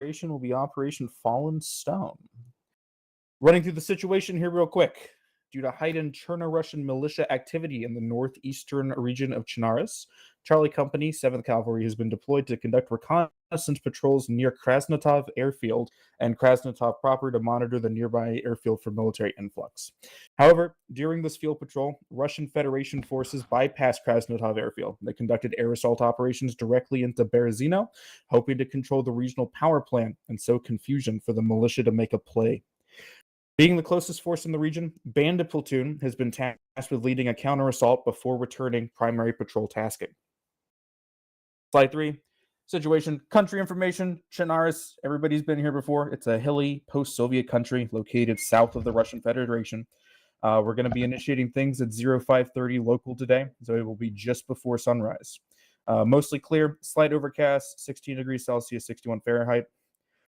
will be Operation Fallen Stone. Running through the situation here real quick. Due to heightened Cherno-Russian militia activity in the northeastern region of Chernarus, Charlie Company, 7th Cavalry, has been deployed to conduct reconnaissance patrols near Krasnotov Airfield and Krasnotov proper to monitor the nearby airfield for military influx. However, during this field patrol, Russian Federation forces bypassed Krasnotov Airfield. They conducted air assault operations directly into Berezino, hoping to control the regional power plant and sow confusion for the militia to make a play. Being the closest force in the region, Bandit Platoon has been tasked with leading a counter-assault before returning primary patrol tasking. Slide 3. Situation, country information, Chernarus. Everybody's been here before. It's a hilly post-Soviet country located south of the Russian Federation. We're going to be initiating things at 0530 local today, so it will be just before sunrise. Mostly clear, slight overcast, 16 degrees Celsius, 61 Fahrenheit.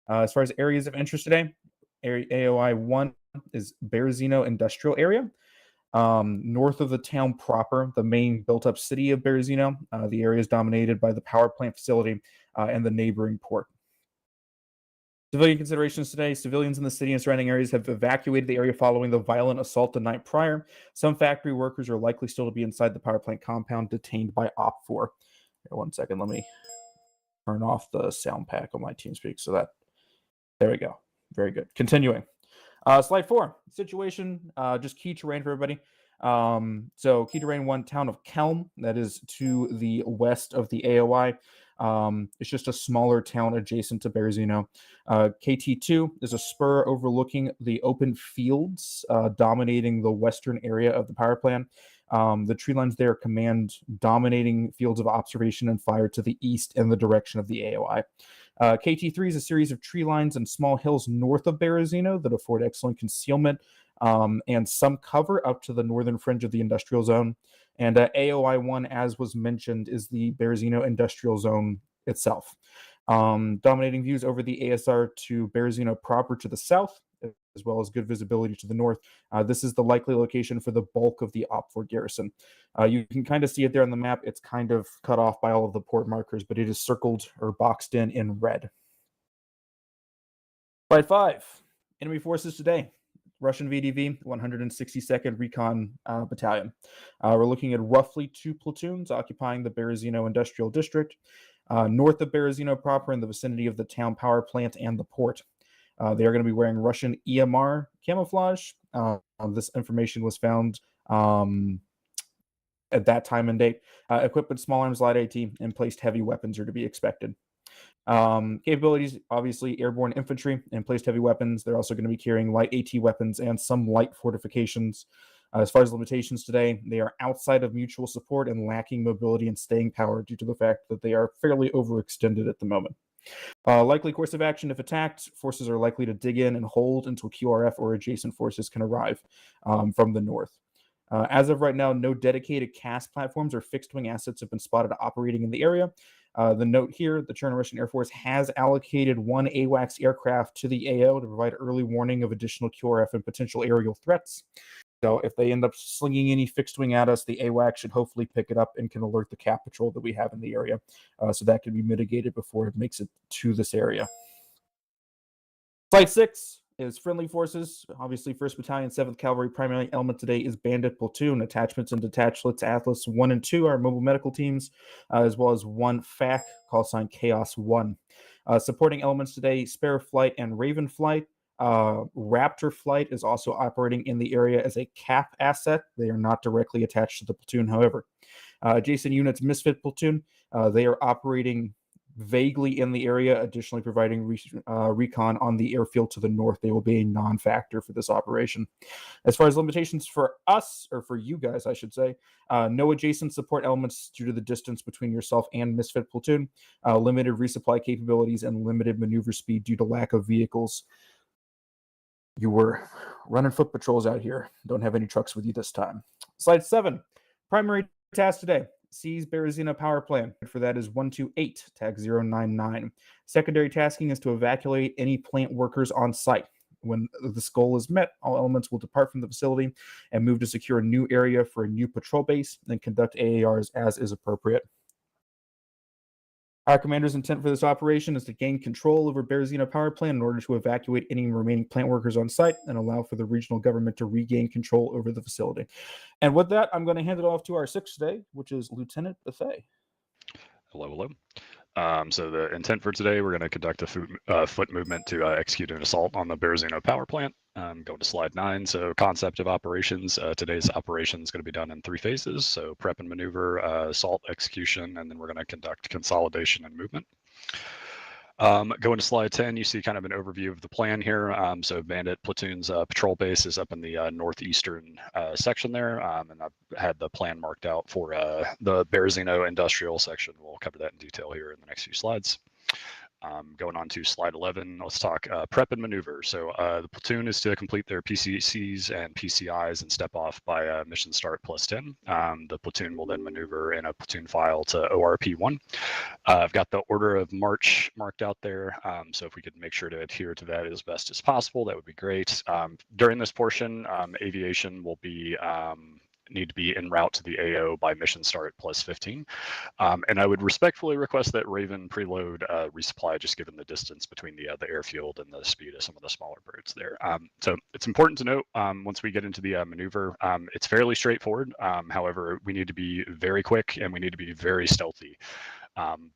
As far as areas of interest today, AOI 1 is Berezino Industrial Area. North of the town proper, the main built-up city of Berezino, the area is dominated by the power plant facility and the neighboring port. Civilian considerations today. Civilians in the city and surrounding areas have evacuated the area following the violent assault the night prior. Some factory workers are likely still to be inside the power plant compound, detained by OPFOR. Here, 1 second, let me turn off the sound pack on my TeamSpeak so that, there we go. Very good. Continuing. Slide 4. Situation, just key terrain for everybody. So key terrain 1, town of Kelm, that is to the west of the AOI. It's just a smaller town adjacent to Berezino. KT2 is a spur overlooking the open fields dominating the western area of the power plant. The tree lines there command dominating fields of observation and fire to the east in the direction of the AOI. KT3 is a series of tree lines and small hills north of Berezino that afford excellent concealment and some cover up to the northern fringe of the industrial zone. And AOI-1, as was mentioned, is the Berezino industrial zone itself. Dominating views over the ASR to Berezino proper to the south, as well as good visibility to the north. This is the likely location for the bulk of the OPFOR garrison. You can kind of see it there on the map. It's kind of cut off by all of the port markers, but it is circled or boxed in red. Slide 5. Enemy forces today. Russian VDV, 162nd Recon Battalion. We're looking at roughly 2 platoons occupying the Berezino Industrial District, north of Berezino proper in the vicinity of the town power plant and the port. They are going to be wearing Russian EMR camouflage. This information was found at that time and date. Equipped with small arms light AT and placed heavy weapons are to be expected. Capabilities, obviously airborne infantry and placed heavy weapons. They're also going to be carrying light AT weapons and some light fortifications. As far as limitations today, they are outside of mutual support and lacking mobility and staying power due to the fact that they are fairly overextended at the moment. Likely course of action if attacked, forces are likely to dig in and hold until QRF or adjacent forces can arrive from the north. As of right now, no dedicated CAS platforms or fixed-wing assets have been spotted operating in the area. The note here, the Cherno-Russian Air Force has allocated 1 AWACS aircraft to the AO to provide early warning of additional QRF and potential aerial threats. So if they end up slinging any fixed wing at us, the AWACS should hopefully pick it up and can alert the cap patrol that we have in the area. So that can be mitigated before it makes it to this area. Slide 6 is friendly forces. Obviously, 1st Battalion, 7th Cavalry. Primary element today is Bandit Platoon. Attachments and detachlets, Atlas 1 and 2 are mobile medical teams, as well as 1 FAC, call sign Chaos 1. Supporting elements today, Spare Flight and Raven Flight. Raptor Flight is also operating in the area as a CAP asset. They are not directly attached to the platoon, however. Adjacent units, Misfit Platoon, they are operating vaguely in the area, additionally providing recon on the airfield to the north. They will be a non-factor for this operation. As far as limitations for us, or for you guys, I should say, no adjacent support elements due to the distance between yourself and Misfit Platoon, limited resupply capabilities, and limited maneuver speed due to lack of vehicles. You were running foot patrols out here. Don't have any trucks with you this time. Slide 7. Primary task today. Seize Berezino power plant. For that is 128, tag 099. Secondary tasking is to evacuate any plant workers on site. When this goal is met, all elements will depart from the facility and move to secure a new area for a new patrol base and conduct AARs as is appropriate. Our commander's intent for this operation is to gain control over Berezino power plant in order to evacuate any remaining plant workers on site and allow for the regional government to regain control over the facility. And with that, I'm going to hand it off to our sixth today, which is Lieutenant Buffet. Hello, hello. So the intent for today, we're going to conduct a foot movement to execute an assault on the Berezino power plant. Go to slide 9. So concept of operations. Today's operation is going to be done in 3 phases. So prep and maneuver, assault, execution, and then we're going to conduct consolidation and movement. Going to slide 10, you see kind of an overview of the plan here. So Bandit Platoon's patrol base is up in the northeastern section there, and I've had the plan marked out for the Berezino industrial section. We'll cover that in detail here in the next few slides. Going on to slide 11, let's talk prep and maneuver. So the platoon is to complete their PCCs and PCIs and step off by mission start plus 10. The platoon will then maneuver in a platoon file to ORP1. I've got the order of march marked out there, so if we could make sure to adhere to that as best as possible, that would be great. During this portion, aviation will be need to be en route to the AO by mission start plus 15. And I would respectfully request that Raven preload resupply, just given the distance between the airfield and the speed of some of the smaller birds there. So it's important to note, once we get into the maneuver, it's fairly straightforward. However, we need to be very quick and we need to be very stealthy.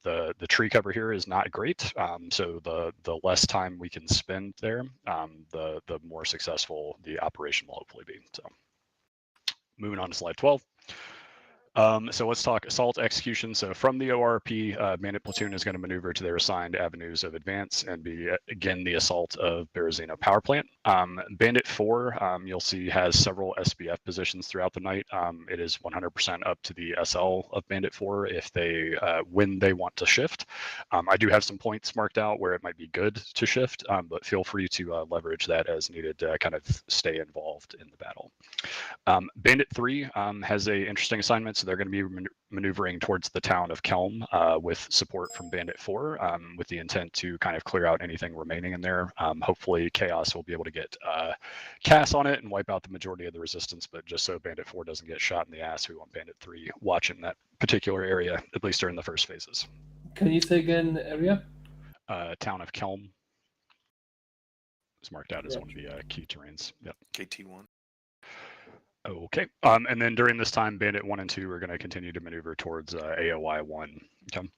The tree cover here is not great, so the less time we can spend there, the more successful the operation will hopefully be. So moving on to slide 12. So let's talk assault execution. So from the ORP, Bandit Platoon is going to maneuver to their assigned avenues of advance and begin the assault of Berezino power plant. Bandit 4, you'll see, has several SBF positions throughout the night. It is 100% up to the SL of Bandit 4 if they when they want to shift. I do have some points marked out where it might be good to shift, but feel free to leverage that as needed to kind of stay involved in the battle. Bandit 3 has an interesting assignment. So they're going to be maneuvering towards the town of Kelm with support from Bandit 4 with the intent to kind of clear out anything remaining in there. Hopefully Chaos will be able to get Cass on it and wipe out the majority of the resistance, but just so Bandit 4 doesn't get shot in the ass, we want Bandit 3 watching that particular area, at least during the first phases. Can you say again the area? Town of Kelm is marked out as one of the key terrains. Yep. KT1. Okay, and then during this time, Bandit 1 and 2 are going to continue to maneuver towards AOI 1. Okay.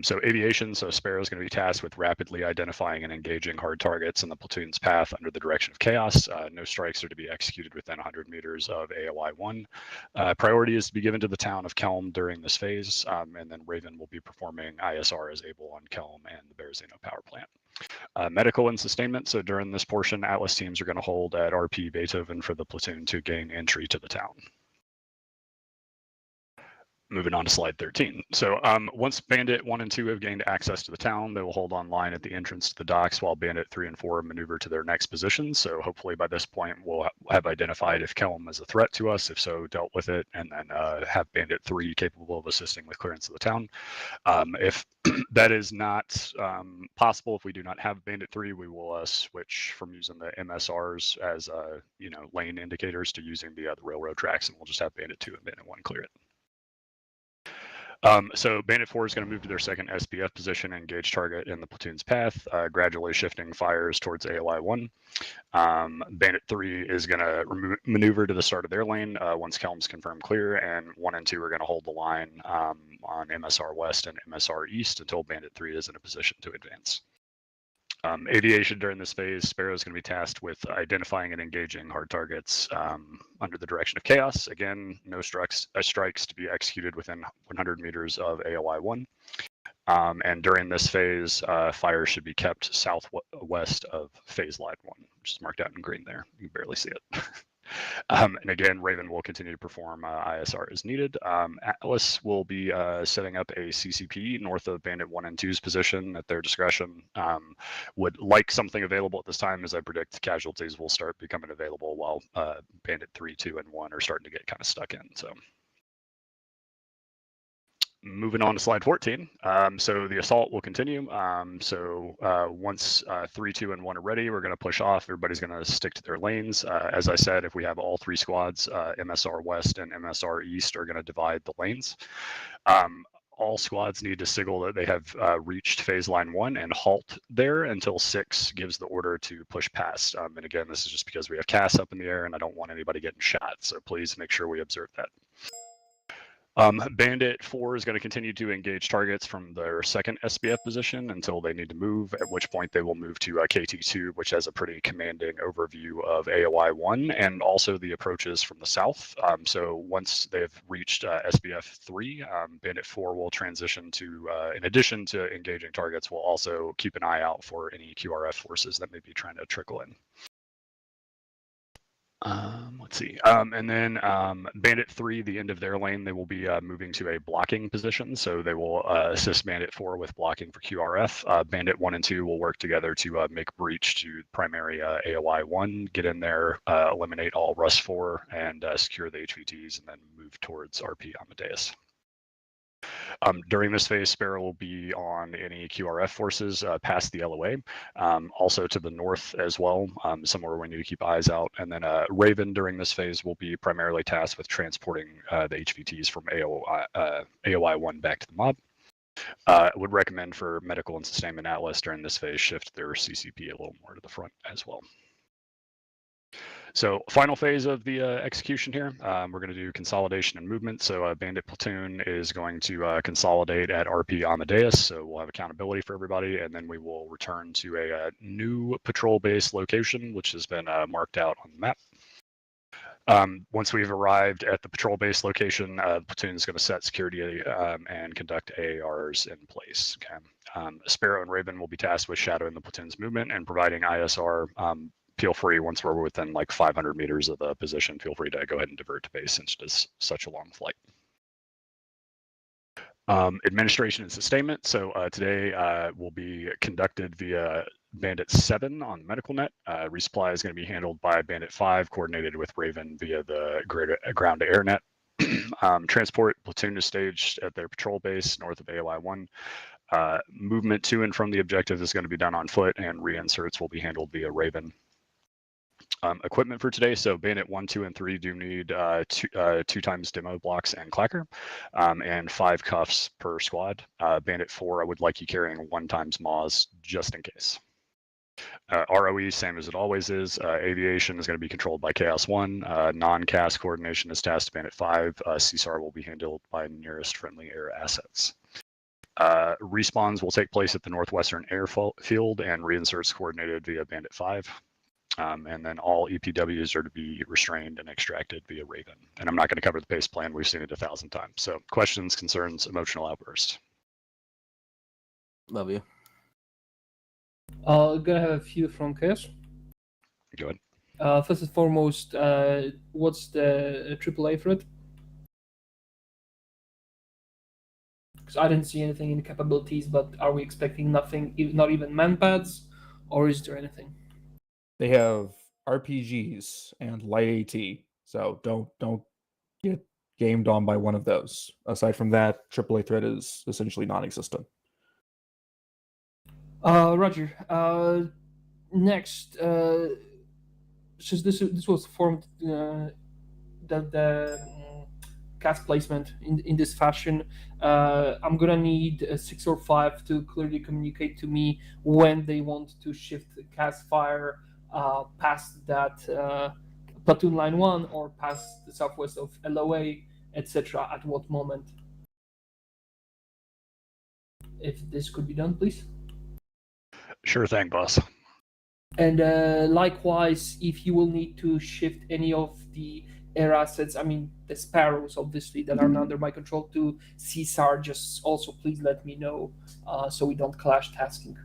So aviation, so Sparrow is going to be tasked with rapidly identifying and engaging hard targets in the platoon's path under the direction of Chaos. No strikes are to be executed within 100 meters of AOI 1. Priority is to be given to the town of Kelm during this phase, and then Raven will be performing ISR as able on Kelm and the Berezino power plant. Medical and sustainment. So during this portion, Atlas teams are going to hold at RP Beethoven for the platoon to gain entry to the town. Moving on to slide 13. So once Bandit 1 and 2 have gained access to the town, they will hold online at the entrance to the docks while Bandit 3 and 4 maneuver to their next positions. So hopefully by this point, we'll have identified if Kelm is a threat to us, if so, dealt with it, and then have Bandit 3 capable of assisting with clearance of the town. If that is not possible, if we do not have Bandit 3, we will switch from using the MSRs as lane indicators to using the railroad tracks, and we'll just have Bandit 2 and Bandit 1 clear it. So Bandit 4 is going to move to their second SPF position and engage target in the platoon's path, gradually shifting fires towards AOI 1. Bandit 3 is going to maneuver to the start of their lane once Kelm's confirmed clear, and 1 and 2 are going to hold the line on MSR West and MSR East until Bandit 3 is in a position to advance. Aviation during this phase, Sparrow is going to be tasked with identifying and engaging hard targets under the direction of Chaos. Again, no strikes to be executed within 100 meters of AOI 1. And during this phase, fire should be kept southwest of phase line 1, which is marked out in green there. You can barely see it. And again, Raven will continue to perform ISR as needed. Atlas will be setting up a CCP north of Bandit 1 and 2's position at their discretion. Would like something available at this time, as I predict casualties will start becoming available while Bandit 3, 2, and 1 are starting to get kind of stuck in. So moving on to slide 14. So the assault will continue. Once 3, 2, and 1 are ready, we're going to push off. Everybody's going to stick to their lanes. As I said, if we have all 3 squads, MSR West and MSR East are going to divide the lanes. all squads need to signal that they have reached phase line 1 and halt there until 6 gives the order to push past. And again, this is just because we have CAS up in the air and I don't want anybody getting shot, so please make sure we observe that. Bandit 4 is going to continue to engage targets from their second SBF position until they need to move, at which point they will move to KT2, which has a pretty commanding overview of AOI 1 and also the approaches from the south. So once they've reached SBF 3, Bandit 4 will transition to, in addition to engaging targets, will also keep an eye out for any QRF forces that may be trying to trickle in. Let's see. And then Bandit 3, the end of their lane, they will be moving to a blocking position. So they will assist Bandit 4 with blocking for QRF. Bandit 1 and 2 will work together to make breach to primary AOI 1, get in there, eliminate all Rust 4, and secure the HVTs, and then move towards RP Amadeus. During this phase, Sparrow will be on any QRF forces past the LOA, also to the north as well, somewhere we need to keep eyes out. And then Raven during this phase will be primarily tasked with transporting the HVTs from AOI 1 back to the mob. I would recommend for Medical and Sustainment Atlas during this phase shift their CCP a little more to the front as well. So final phase of the execution here, we're going to do consolidation and movement. So Bandit Platoon is going to consolidate at RP Amadeus. So we'll have accountability for everybody. And then we will return to a new patrol base location, which has been marked out on the map. Once we've arrived at the patrol base location, the platoon is going to set security and conduct AARs in place. Okay. Sparrow and Raven will be tasked with shadowing the platoon's movement and providing ISR. Feel free, once we're within like 500 meters of the position, feel free to go ahead and divert to base since it is such a long flight. Administration and sustainment. So today will be conducted via Bandit 7 on MedicalNet. Resupply is going to be handled by Bandit 5, coordinated with Raven via the ground-to-air net. Transport platoon is staged at their patrol base north of AOI 1. Movement to and from the objective is going to be done on foot, and reinserts will be handled via Raven. Equipment for today, so Bandit 1, 2, and 3 do need two times demo blocks and clacker, and 5 cuffs per squad. Bandit 4, I would like you carrying 1 times Moz just in case. ROE, same as it always is. Aviation is going to be controlled by Chaos 1. Non-CAS coordination is tasked to Bandit 5. CSAR will be handled by nearest friendly air assets. Respawns will take place at the Northwestern Airfield, and reinserts coordinated via Bandit 5. And then all EPWs are to be restrained and extracted via Raven. And I'm not going to cover the pace plan. We've seen it 1,000 times. So questions, concerns, emotional outbursts. Love you. Gonna have a few from Chaos. Go ahead. First and foremost, what's the AAA threat? Because I didn't see anything in the capabilities, but are we expecting nothing, not even manpads, or is there anything? They have RPGs and light AT, so don't get gamed on by one of those. Aside from that, AAA threat is essentially non-existent. Roger. Next, since this was formed, the cast placement in this fashion, I'm gonna need 6 or 5 to clearly communicate to me when they want to shift the cast fire past that platoon line 1 or past the southwest of LOA, etc. At what moment? If this could be done, please. Sure thing, boss. And likewise, if you will need to shift any of the air assets, I mean the Sparrows, obviously, that are under my control to CSAR, just also please let me know so we don't clash tasking.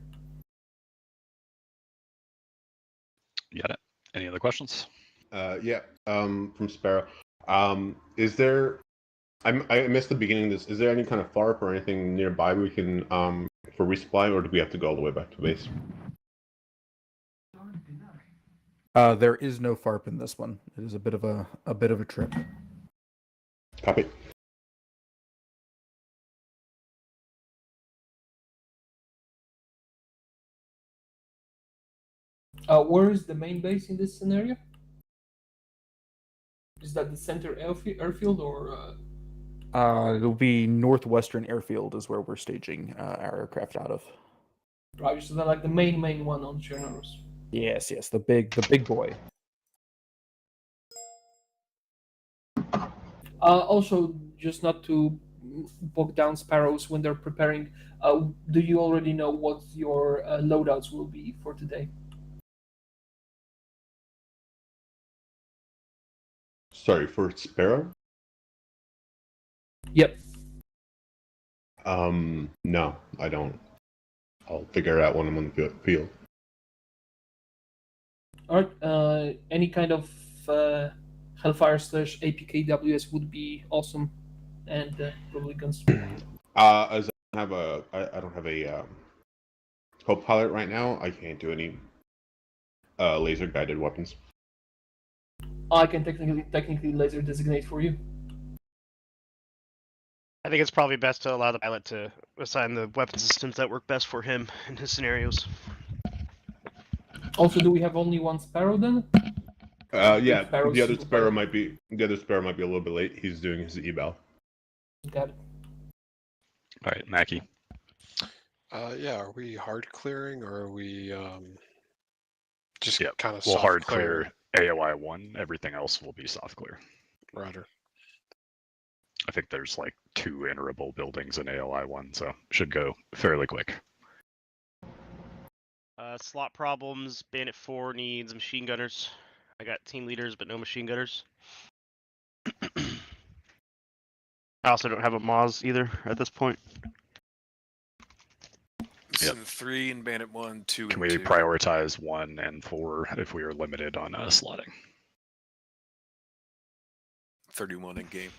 You got it. Any other questions? Yeah, from Sparrow. Is there? I missed the beginning of this. Is there any kind of FARP or anything nearby we can for resupply, or do we have to go all the way back to base? There is no FARP in this one. It is a bit of a trip. Copy. Where is the main base in this scenario? Is that the center airfield or? It'll be Northwestern Airfield is where we're staging our aircraft out of. Right, so they're like the main one on Chernarus. Yes, the big boy. Also, just not to bog down sparrows when they're preparing, do you already know what your loadouts will be for today? Sorry, for Sparrow? Yep. No, I don't. I'll figure it out when I'm on the field. Alright, any kind of Hellfire / APKWS would be awesome, and probably guns. As I don't have a co-pilot right now. I can't do any laser guided weapons. I can technically laser designate for you. I think it's probably best to allow the pilot to assign the weapon systems that work best for him in his scenarios. Also, do we have only one Sparrow then? Yeah, Sparrows the other will Sparrow pilot. might be a little bit late. He's doing his eval. Got it. All right, Mackie. Yeah, are we hard clearing or are we just Yep. kind of We'll soft hard clear AOI 1. Everything else will be soft clear. Roger. I think there's like 2 iterable buildings in AOI 1, so should go fairly quick. Slot problems. Bandit 4 needs machine gunners. I got team leaders, but no machine gunners. I also don't have a Moz either at this point. Yep. Sim 3 and Bandit 1, 2 Can and we 2. prioritize 1 and 4 if we are limited on slotting? 31 in game.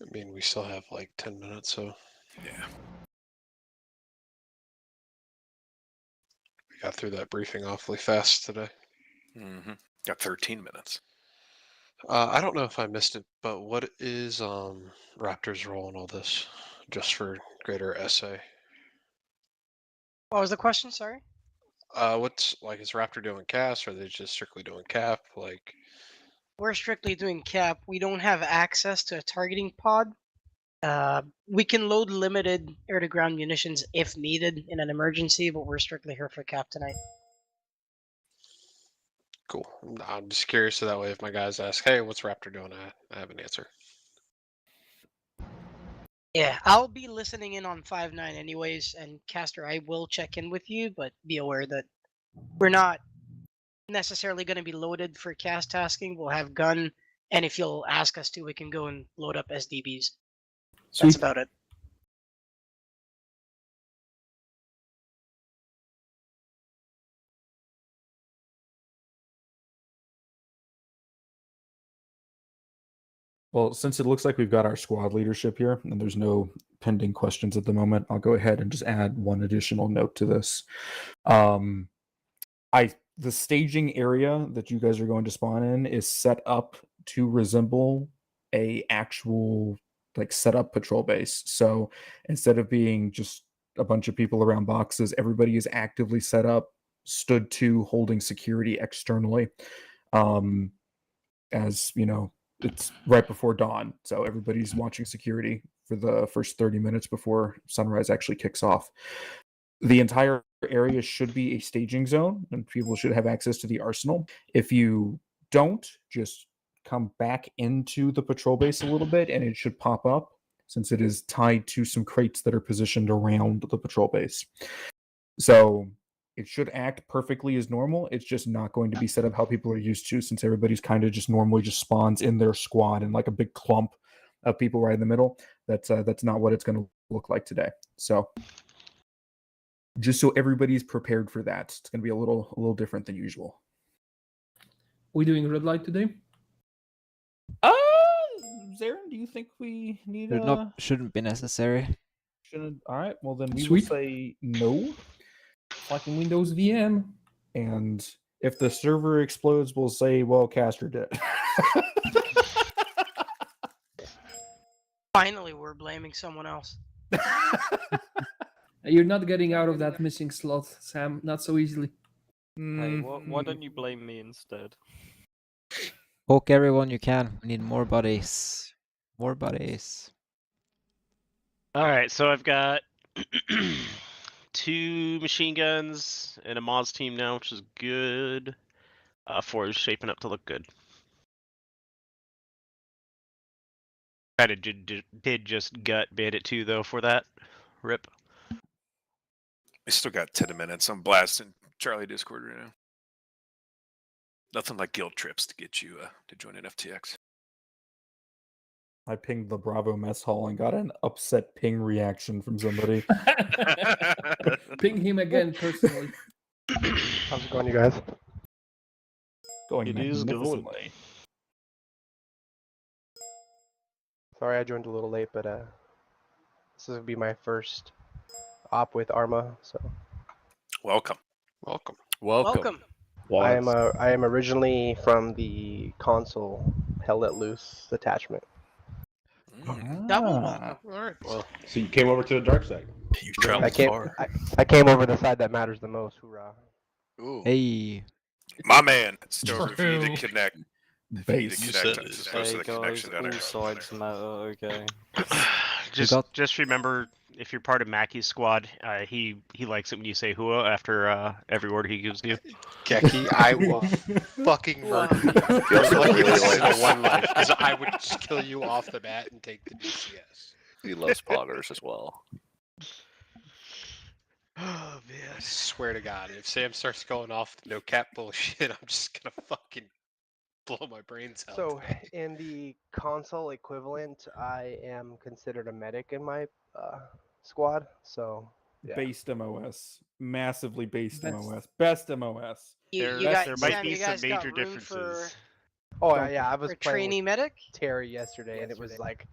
I mean, we still have like 10 minutes, so Yeah. we got through that briefing awfully fast today. Mm-hmm. Got 13 minutes. I don't know if I missed it, but what is Raptor's role in all this? Just for greater essay. What was the question? Sorry. What's like, is Raptor doing cast or are they just strictly doing cap? Like, We're strictly doing cap. We don't have access to a targeting pod. We can load limited air-to-ground munitions if needed in an emergency, but we're strictly here for cap tonight. cool. I'm just curious so that way if my guys ask, hey, what's Raptor doing? I have an answer. Yeah, I'll be listening in on 5-9 anyways, and Caster, I will check in with you, but be aware that we're not necessarily going to be loaded for cast tasking. We'll have gun, and if you'll ask us to, we can go and load up SDBs. Sweet. That's about it. Well, since it looks like we've got our squad leadership here and there's no pending questions at the moment, I'll go ahead and just add one additional note to this. The staging area that you guys are going to spawn in is set up to resemble a actual like setup patrol base. So instead of being just a bunch of people around boxes, everybody is actively set up, stood to holding security externally. As you know, it's right before dawn, so everybody's watching security for the first 30 minutes before sunrise actually kicks off. The entire area should be a staging zone, and people should have access to the arsenal. If you don't, just come back into the patrol base a little bit, and it should pop up, since it is tied to some crates that are positioned around the patrol base. So it should act perfectly as normal. It's just not going to be set up how people are used to, since everybody's kind of just normally just spawns in their squad in like a big clump of people right in the middle. That's not what it's going to look like today. So just so everybody's prepared for that, it's going to be a little different than usual. We doing red light today? Zarin, do you think we need Shouldn't be necessary. Shouldn't. All right. Well, then we Sweet. will say no. Fucking Windows VM. And if the server explodes, we'll say, well, Caster did. Finally, we're blaming someone else. You're not getting out of that missing slot, Sam. Not so easily. Hey, why don't you blame me instead? Poke everyone you can. We need more buddies. More buddies. All right, so I've got 2 machine guns and a Moz team now, which is good. 4 is shaping up to look good. Kind of did just gut Bandit 2 though for that. Rip. We still got 10 minutes. I'm blasting Charlie Discord right now. Nothing like guild trips to get you to join an FTX. I pinged the Bravo mess hall and got an upset ping reaction from somebody. Ping him again personally. How's it going, you guys? Going It is going. magnificently. Sorry I joined a little late, but this is gonna be my first op with Arma, so Welcome. Welcome. Welcome. I am originally from the console Hell Let Loose attachment. Double Ah. welcome. All right. Well, So you came over to the dark side. You traveled far. I came over the side that matters the most. Hoorah! Ooh. Hey. My man. Stover, for you to connect. For you to Base. connect. It's supposed to Hey the guys, connection down all there. sides matter, okay. Just remember, if you're part of Mackey's squad, he likes it when you say "hua" after every order he gives you. Geki, I will fucking murder you. Feels like you listen to one life, because I would just kill you off the bat and take the DCS. He loves poggers as well. Oh man! I swear to God, if Sam starts going off the no cap bullshit, I'm just gonna fucking blow my brains out. So in the console equivalent, I am considered a medic in my squad. So yeah. Based MOS. Massively based That's- MOS. Best MOS. There You got, might Sam, be you some guys got major room differences. Oh yeah, I was for playing trainee with medic? Terry yesterday, and it was like,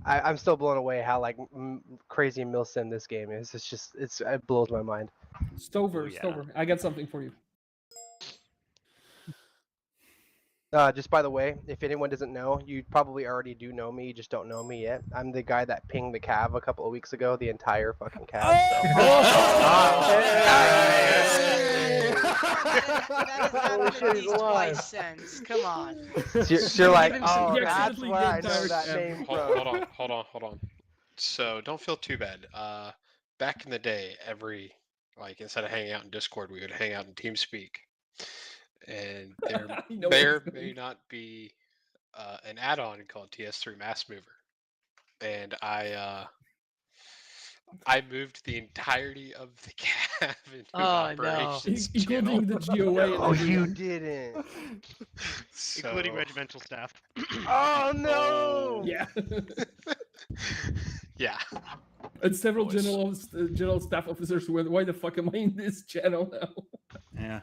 I'm still blown away how like crazy Milsim this game is. It's just it blows my mind. Stover, Oh, yeah. Stover, I got something for you. Just by the way, if anyone doesn't know, you probably already do know me. You just don't know me yet. I'm the guy that pinged the Cav a couple of weeks ago. The entire fucking Cav. That has happened at least twice since. Come on. So you're like, Give him some- oh, you that's accidentally why I get know dark that Cav. name Hold on. So don't feel too bad. Back in the day, instead of hanging out in Discord, we would hang out in TeamSpeak. And there I know may what or it's may doing. not be an add-on called TS3 Mass Mover, and I moved the entirety of the Cav into Oh, no. operations Including the GOA and Oh, you everyone. didn't. Including So- regimental staff. Oh no! Yeah. Yeah. And several Boys. general staff officers went, why the fuck am I in this channel now? Yeah.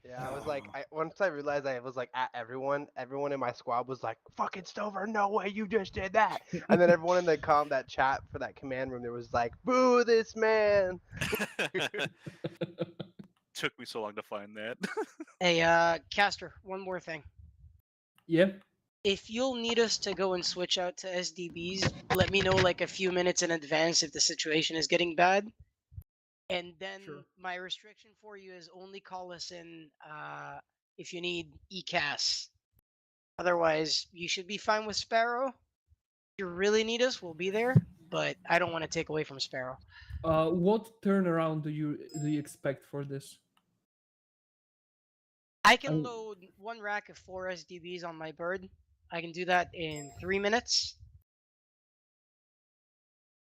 Yeah, I was like, once I realized I was like at everyone in my squad was like, "Fucking Stover, no way, you just did that!" And then everyone in that chat for that command room, there was like, "Boo this man!" Took me so long to find that. Hey, Caster, one more thing. Yeah. If you'll need us to go and switch out to SDBs, let me know like a few minutes in advance if the situation is getting bad. And then Sure. my restriction for you is only call us in if you need ECAS. Otherwise, you should be fine with Sparrow. If you really need us, we'll be there. But I don't want to take away from Sparrow. What turnaround do you expect for this? I can Oh. load one rack of 4 SDBs on my bird. I can do that in 3 minutes.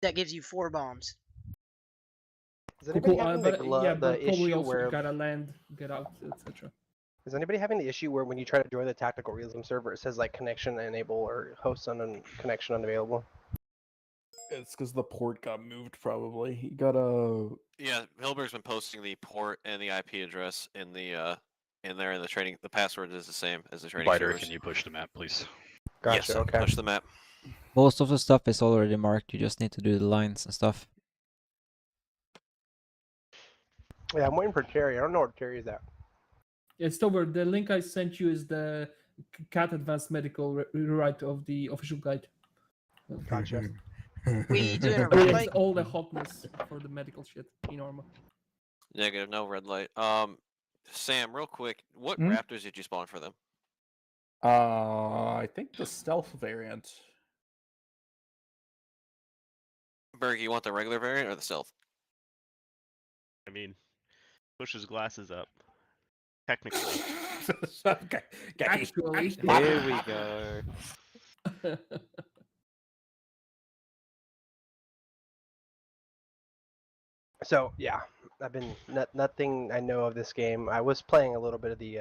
That gives you 4 bombs. Is anybody Cool, having but the probably issue also where gotta land, get out, etc. is anybody having the issue where when you try to join the tactical realism server, it says like connection enable or host connection unavailable? It's because the port got moved, probably. You gotta. Yeah, Hilberg's been posting the port and the IP address in the in there in the training. The password is the same as the training Biter, servers. can you push the map, please? Gotcha. Yes, Okay. push the map. Most of the stuff is already marked. You just need to do the lines and stuff. Yeah, I'm waiting for Terry. I don't know where Terry is at. Yeah, Stover, the link I sent you is the CAT Advanced Medical rewrite of the official guide. Gotcha. We doing a Oh, red yes, light? all the hotness for the medical shit in Arma. Negative, no red light. Sam, real quick, what Hmm? raptors did you spawn for them? I think the stealth variant. Berg, you want the regular variant or the stealth? I mean, push his glasses up. Technically. Okay. Actually, Here we go. So yeah, I've been nothing I know of this game. I was playing a little bit of the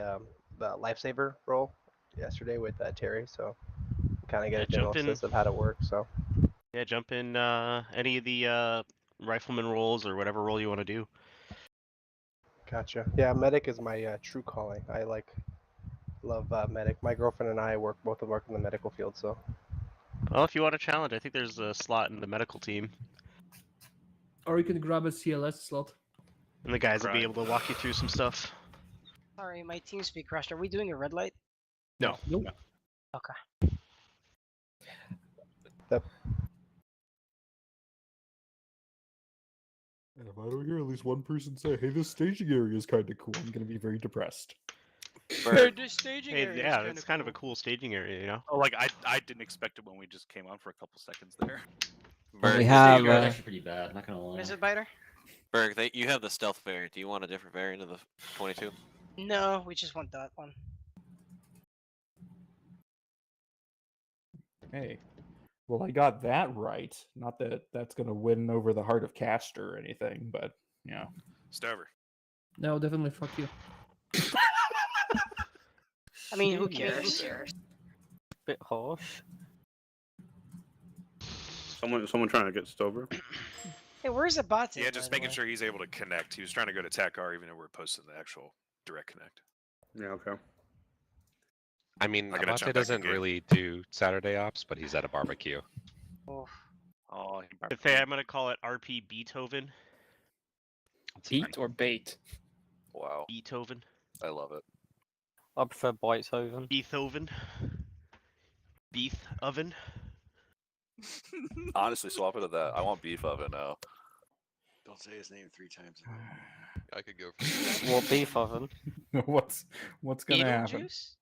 lifesaver role yesterday with Terry, so kind of get a general sense of how to work. So Yeah, jump in any of the rifleman roles or whatever role you want to do. gotcha. Yeah, medic is my true calling. I love medic. My girlfriend and I both work in the medical field, so. Well, if you want a challenge, I think there's a slot in the medical team. or you can grab a CLS slot. And the guys will be able to walk you through some stuff. Sorry, my TeamSpeak crashed. Are we doing a red light? No. Nope. Okay. And if I don't hear at least one person say, "Hey, this staging area is kind of cool," I'm going to be very depressed. This staging Hey, area yeah, is it's kind of a cool staging area, you know. Oh, like I didn't expect it when we just came on for a couple seconds there. Berg, we you have, do- uh, Pretty bad, not gonna lie. Is it biter? Berg, you have the stealth variant. Do you want a different variant of the 22? No, we just want that one. Hey, well, I got that right. Not that that's going to win over the heart of Castor or anything, but yeah. Stover. No, definitely fuck you. I mean, who cares? Bit harsh. Someone trying to get Stover. Hey, where's the bot? Yeah, just making sure he's able to connect. He was trying to go to TACR even though we're posting the actual direct connect. Yeah, okay. I mean, I gotta jump Abate back in doesn't game. really do Saturday ops, but he's at a barbecue. Oh. Oh, I'd say I'm gonna call it RP Beethoven. Beat or bait? Wow, Beethoven. I love it. I prefer Beethoven. Beethoven. Beef oven. Honestly, swap it to that. I want beef oven now. Don't say his name 3 times. I could go for What beef oven? what's going to Beetle happen? juice?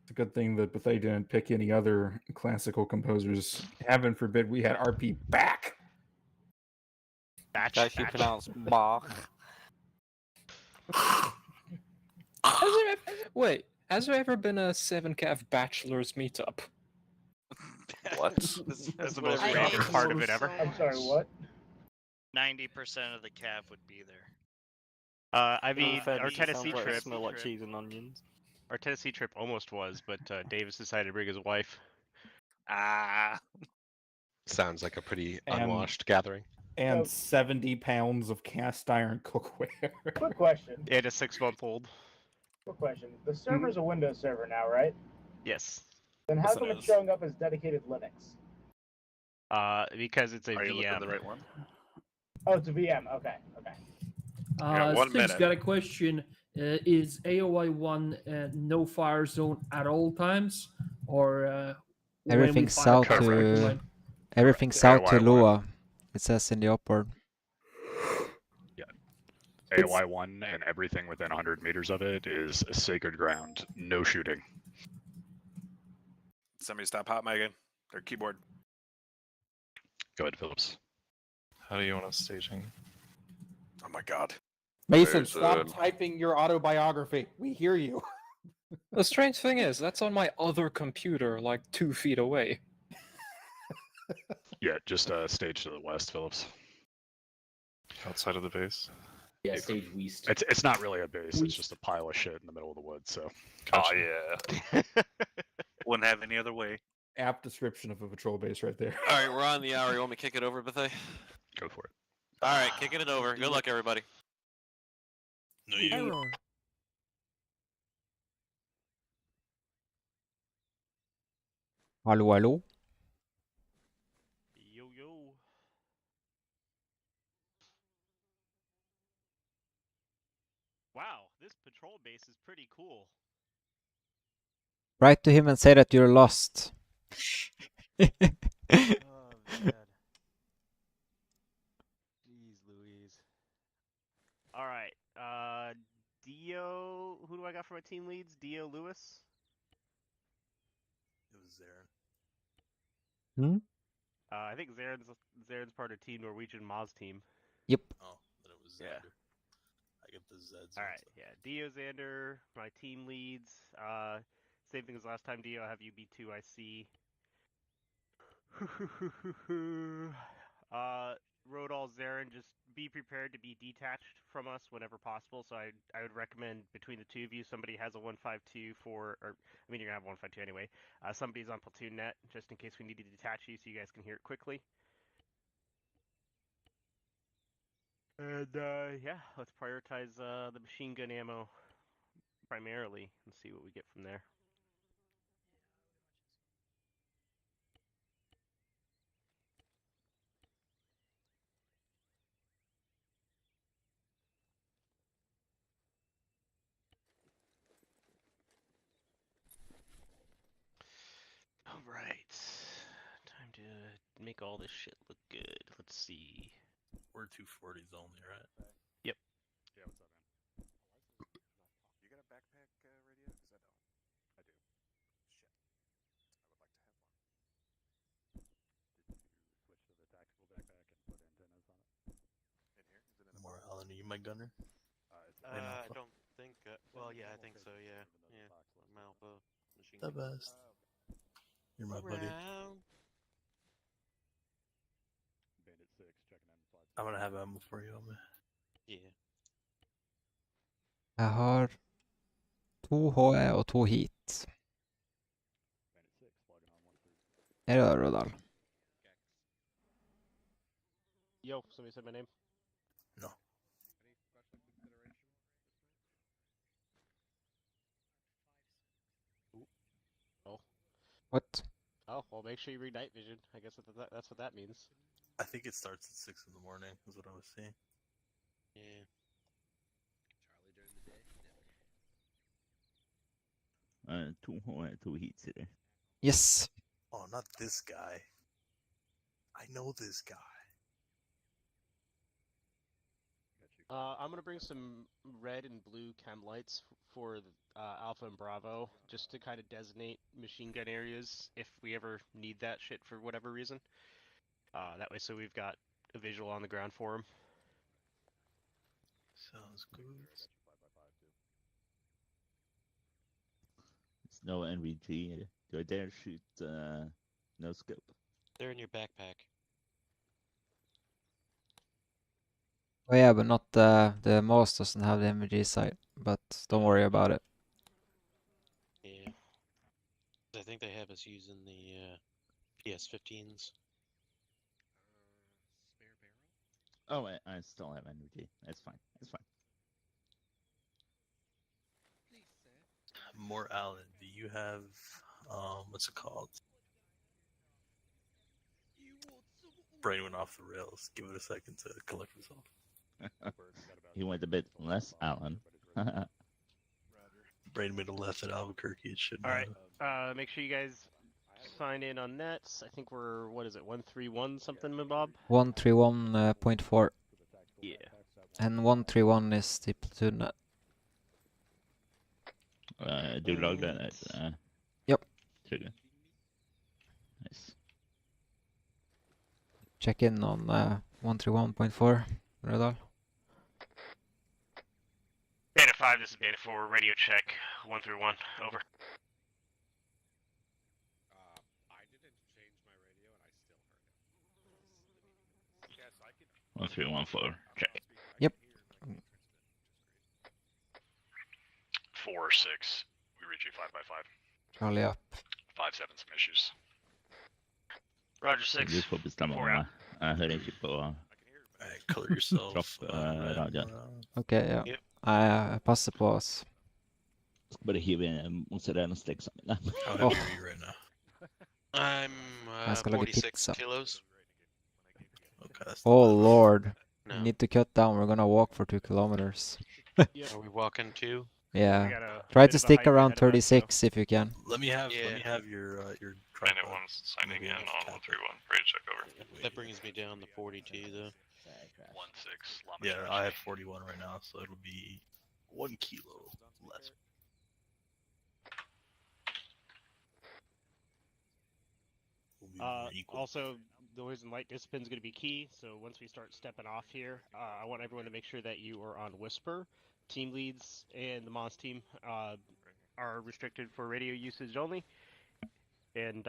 It's a good thing that Bethea didn't pick any other classical composers. Heaven forbid we had RP back. Batch. Actually pronounced Bach. Wait, has there ever been a 7cav bachelor's meetup? What? That's the most random part of it ever. I'm sorry, what? 90% of the cav would be there. I mean, Fed our just sounds Tennessee like it trip. smell like cheese and onions. Our Tennessee trip almost was, but Davis decided to bring his wife. Sounds like a pretty And- unwashed gathering. And 70 pounds of cast iron cookware. Quick question. And a 6-month-old. Quick question. The server's a Windows server now, right? Yes. Then how Yes, come it it's is. showing up as dedicated Linux? Because it's a Are you looking VM. at the right one? Oh, it's a VM. Okay, okay. Yeah, 1 Six minute. got a question. Is AOI 1 no fire zone at all times? Or when we Everything fire south traffic to online? everything south to AOI Lua. It says in the upward. AOI 1 and everything within 100 meters of it is sacred ground. No shooting. Somebody stop hot miking their keyboard. Go ahead, Phillips. How do you want us staging? Oh my god. Mason, stop typing your autobiography. We hear you. The strange thing is, that's on my other computer, like 2 feet away. Yeah, just stage to the west, Phillips. Outside of the base? Yeah, stage west. It's not really a base. It's just a pile of shit in the middle of the woods. So. Oh yeah. Wouldn't have any other way. Apt description of a patrol base right there. All right, we're on the hour. You want me to kick it over, Bethea? Go for it. All right, kicking it over. Good luck, everybody. No, you. Hello, hello. Yo yo. Wow, this patrol base is pretty cool. Write to him and say that you're lost. Oh man. Jeez Louise. All right. Dio. Who do I got for my team leads? Dio Lewis. It was Zarin. I think Zaren's part of Team Norwegian Moz team. Yep. Oh, then it was Xander. Yeah. I get the Zeds. All right. Yeah. Dio Xander, my team leads. Same thing as last time. Dio, I have you B2IC. Rodal Zarin, just be prepared to be detached from us whenever possible. So I would recommend between the two of you, somebody has a 152 for, or I mean, you're gonna have 152 anyway. Somebody's on platoon net just in case we need to detach you, so you guys can hear it quickly. And yeah, let's prioritize the machine gun ammo primarily and see what we get from there. All right, time to make all this shit look good. Let's see. We're 240s only, right? Yep. Yeah, what's up, man? You got a backpack radio? Because I don't. I do. Shit. I would like to have one. Did you switch to the tactical backpack and put antennas on it? In here? Is it in the More Alan, are you my gunner? I don't think. Well, yeah, I think so. Yeah. Yeah. I'm Alpha. Machine The gun. best. You're my buddy. Bandit 6, checking in. I'm gonna have ammo for you, man. Yeah. Jeg har 2 HE og 2 heat. Er det Rodal? Yo, somebody said my name. No. Oh. What? Oh, well, make sure you read night vision. I guess that's what that means. I think it starts at 6 in the morning, is what I was seeing. Yeah. Charlie during the day? Never. 2 HE, 2 heat today. Yes. Oh, not this guy. I know this guy. I'm gonna bring some red and blue chem lights for Alpha and Bravo, just to kind of designate machine gun areas if we ever need that shit for whatever reason. That way, so we've got a visual on the ground for them. Sounds good. It's no NVG. Do I dare shoot no scope? They're in your backpack. Oh yeah, but not the most doesn't have the MG sight, but don't worry about it. Yeah. I think they have us using the PS15s. Oh, I still have NVG. That's fine. That's fine. More Alan, do you have what's it called? Brain went off the rails. Give it a second to collect himself. He went a bit less Alan. Brain made a left at Albuquerque. It should. All right. Make sure you guys sign in on nets. I think we're, what is it, 131 something, Bob? 131.4. Yeah. And 131 is the platoon net. Do log that at Yep. Trigger. Nice. Check in on 131.4, Rodal. Beta 5, this is Beta 4, radio check, 1 through 1, over. I didn't change my radio and I still heard it. Yes, I could. 1314. Check. Yep. 4-6. We reach you 5x5. Charlie up. 5-7 some issues. Roger 6. Du får bestämma 4 vad out. jag hör inte på color yourself. radion. Okej, ja. Jag passar på oss. Ska bara hiva in mozzarella sticks. How heavy are you right now? I'm Jag ska laga 46 pizza. kilos. Okay, that's Oh lord. No. We need to cut down. We're gonna walk for 2 kilometers. Are we walking too? Yeah. Try to stick around 36 if you can. Let me have your Minute one's signing in on 131. Ready to check over. That brings me down to 42 though. 1-6. Yeah, I have 41 right now, so it'll be 1 kilo less. Also, noise and light discipline is going to be key. So once we start stepping off here, I want everyone to make sure that you are on Whisper. Team leads and the Moss team are restricted for radio usage only. And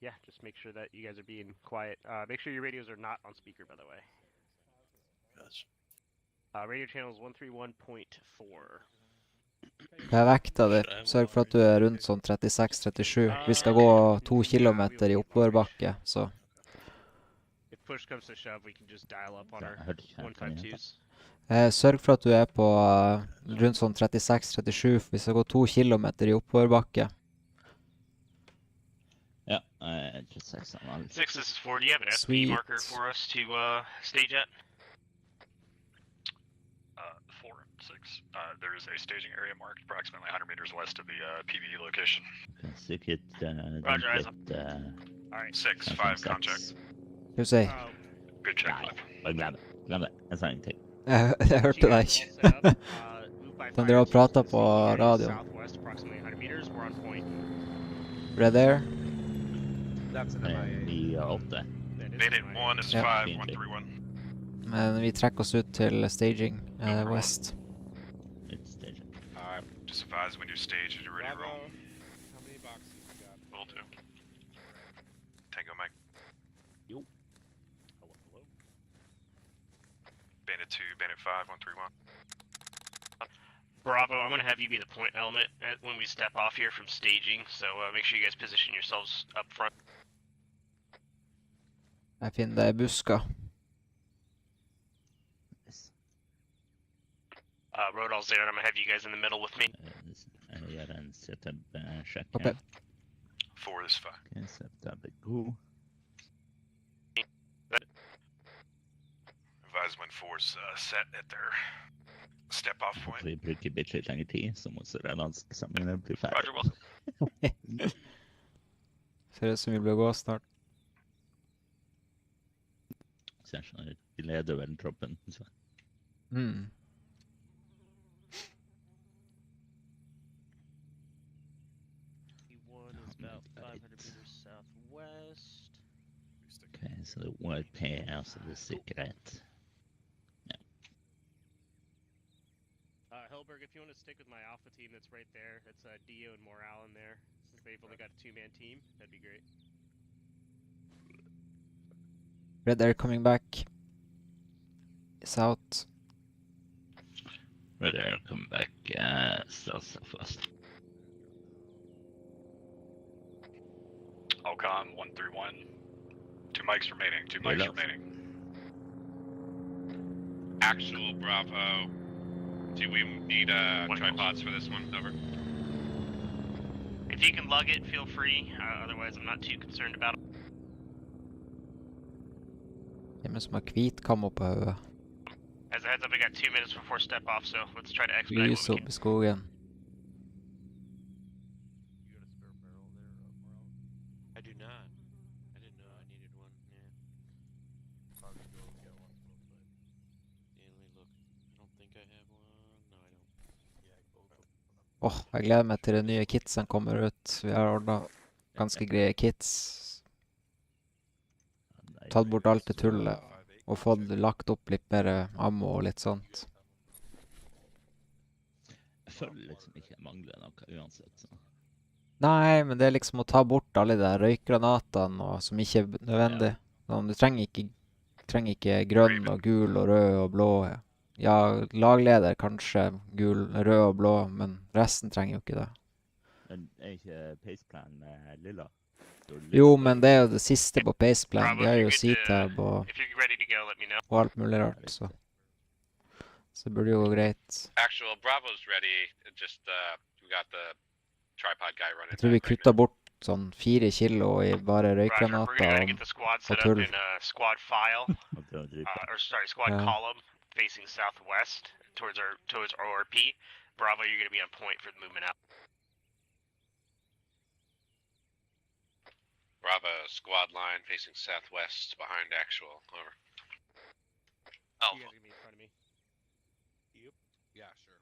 yeah, just make sure that you guys are being quiet. Make sure your radios are not on speaker, by the way. Radio channel is 131.4. Hva vekta di? Sørg for at du rundt sånn 36-37. Vi skal gå 2 kilometer I oppoverbakke, så... If push comes to shove, we can just dial up on our 152s. Sørg for at du på rundt sånn 36-37, for vi skal gå 2 kilometer I oppoverbakke. Ja, 26. 6, this is 4. Do you have an SP marker for us to stage at? 4, 6. There is a staging area marked approximately 100 meters west of the PBE location. Stick it, Roger, eyes up. Alright, 6, 5, contact. Hva si? Good check, Flip. Glem det. Jeg sa ingenting. Jeg hørte deg ikke. De drev og pratet på radioen. We're there. That's an MIA. 8. Minute 1 is 5, 131. Men vi trekker oss ut til staging west. It's staging. Just advise when you stage and you're ready to roll. How many boxes you got? Will do. Tango Mike. Yo. Bandit 2, Bandit 5, 131. Bravo, I'm going to have you be the point element when we step off here from staging, so make sure you guys position yourselves up front. Jeg finner deg I buska. Rodall's there, and I'm going to have you guys in the middle with me. Jeg gjør en setup-sjekk. Okay. 4 is 5. Okay, setup go. Advise when 4's set at their step-off point. Vi bruker bitte litt lengre tid, så må renansksamlingen bli ferdig. Roger, Wilson. Ser ut som vi blir gå snart. Så jeg skjønner, vi leder vel troppen. Så. About 500 meters southwest. Okay, så det YP så det sikkerhet. Yeah. Hellberg, if you want to stick with my alpha team that's right there, it's Dio and Morale in there. Since they've only got a 2-man team, that'd be great. Red Air coming back. South. Red Air coming back, southwest. Alcon 131. 2 mics remaining. 2 mics remaining. Actual Bravo. Do we need tripods for this one? Over. If you can lug it, feel free. Otherwise, I'm not too concerned about it. Det er som har hvit kammo på hodet. As a heads up, we got 2 minutes before step off, so let's try to expedite Lys what we opp can. I skogen. I do not. I didn't know I needed one. Yeah. Let me look. I don't think I have one. No, I don't. Jeg gleder meg til de nye kitsene kommer ut. Vi har ordnet ganske greie kits. Tatt bort alt det tullet. Og fått lagt opp litt mer ammo og litt sånt. Jeg føler liksom ikke jeg mangler noe uansett. Så. Nei, men det er liksom å ta bort alle de der røykgranatene og, som ikke er nødvendig. Sånn, du trenger ikke grønn og gul og rød og blå. Ja, lagleder kanskje gul, rød og blå, men resten trenger jo ikke det. Men er ikke Paceplan lilla? Jo, men det er jo det siste på Paceplan. De har jo C-tab og alt mulig rart, så det burde jo gå greit. Actual Bravo's ready. Just we got the tripod guy running. Jeg tror vi kuttet bort sånn 4 kilo I bare røykgranater og tull. Squad file, squad Yeah. column facing southwest towards our ORP. Bravo, you're going to be on point for the movement out. Bravo, squad line facing southwest behind actual. Over. Alpha. You guys are gonna be in front of me. Yep. Yeah, sure.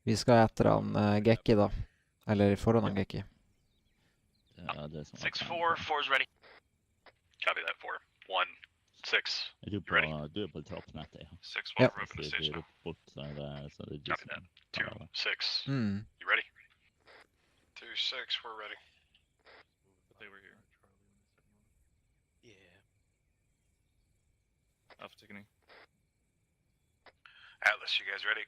Vi skal etter han Gekki, da. Eller foran han Gekki. Ja, det som 6-4, 4's ready. Copy that. 4, 1, 6. Du ready? er på trappnettet, ja. 6-1, Yep. we're open to Hvis stage det now. roper bort, så er det du Copy som that. tar 2, det. 6. Mm. You ready? 2-6, we're ready. But they were here. Yeah. Alpha ticketing. Atlas, you guys ready?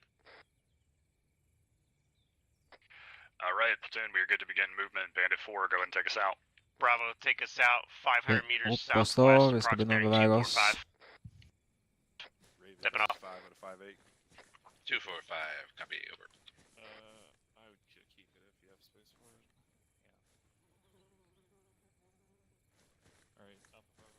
Alright, platoon, we are good to begin movement. Bandit 4, go ahead and take us out. Bravo, take us out 500 meters Opp og southwest, stå, vi skal begynne å approximating bevege oss. 245. Stepping off. 5 out of 5-8. 245, copy, over. I would keep it if you have space for it. Yeah. Alright, Alpha Bravo.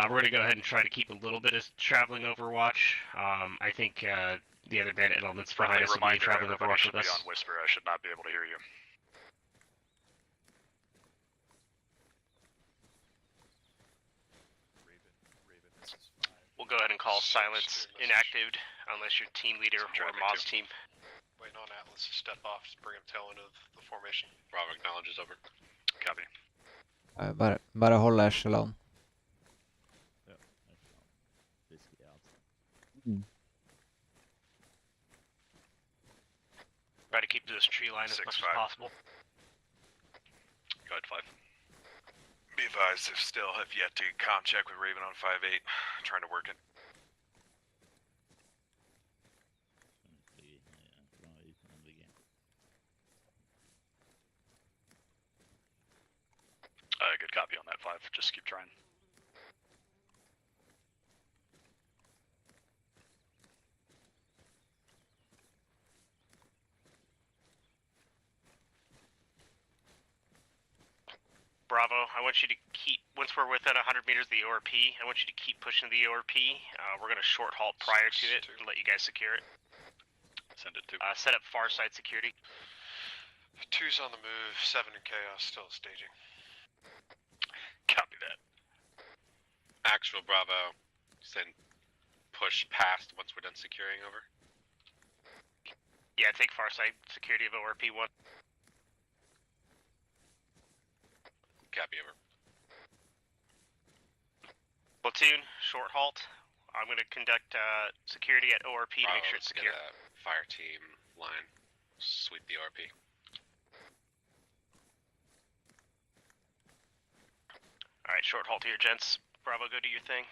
We're going to go ahead and try to keep a little bit of traveling overwatch. I think the other bandit elements behind us will be traveling overwatch should with be us. on whisper. I should not be able to hear you. We'll go ahead and call silence inactive unless your team leader or Mob's team. Waiting on Atlas to step off, just bring him tail into the formation. Bravo acknowledges over. Copy. Bare hold echelon. Try to keep to this tree line as much as possible. Go ahead, 5. Be advised, if still have yet to comm check with Raven on 5-8. Trying to work it. Good copy on that 5. Just keep trying. Bravo, I want you to keep, once we're within 100 meters of the ORP, I want you to keep pushing the ORP. We're going to short halt prior to it and let you guys secure it. Send it to. Set up far side security. 2's on the move, 7 in chaos, still staging. Copy that. Actual Bravo, send push past once we're done securing over. Yeah, take far side security of ORP 1. Copy, over. Platoon, short halt. I'm going to conduct security at ORP to make sure it's Let's secure. get a fire team line. Sweep the ORP. Alright, short halt here, gents. Bravo, go do your thing.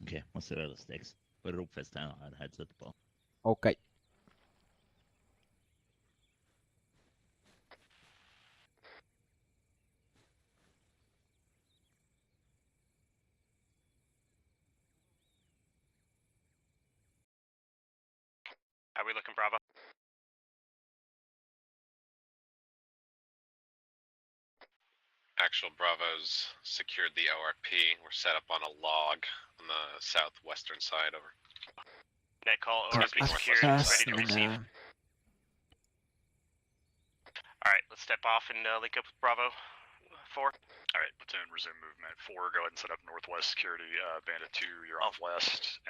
Ok, masse røde sticks. Bare rop hvis jeg har headset på. Ok. How are we looking, Bravo? Actual Bravo's secured the ORP. We're set up on a log on the southwestern side, over. Net call, ORP secured, ready to receive. Alright, let's step off and link up with Bravo 4. Alright, platoon, resume movement. 4, go ahead and set up northwest security. Bandit 2, you're on west.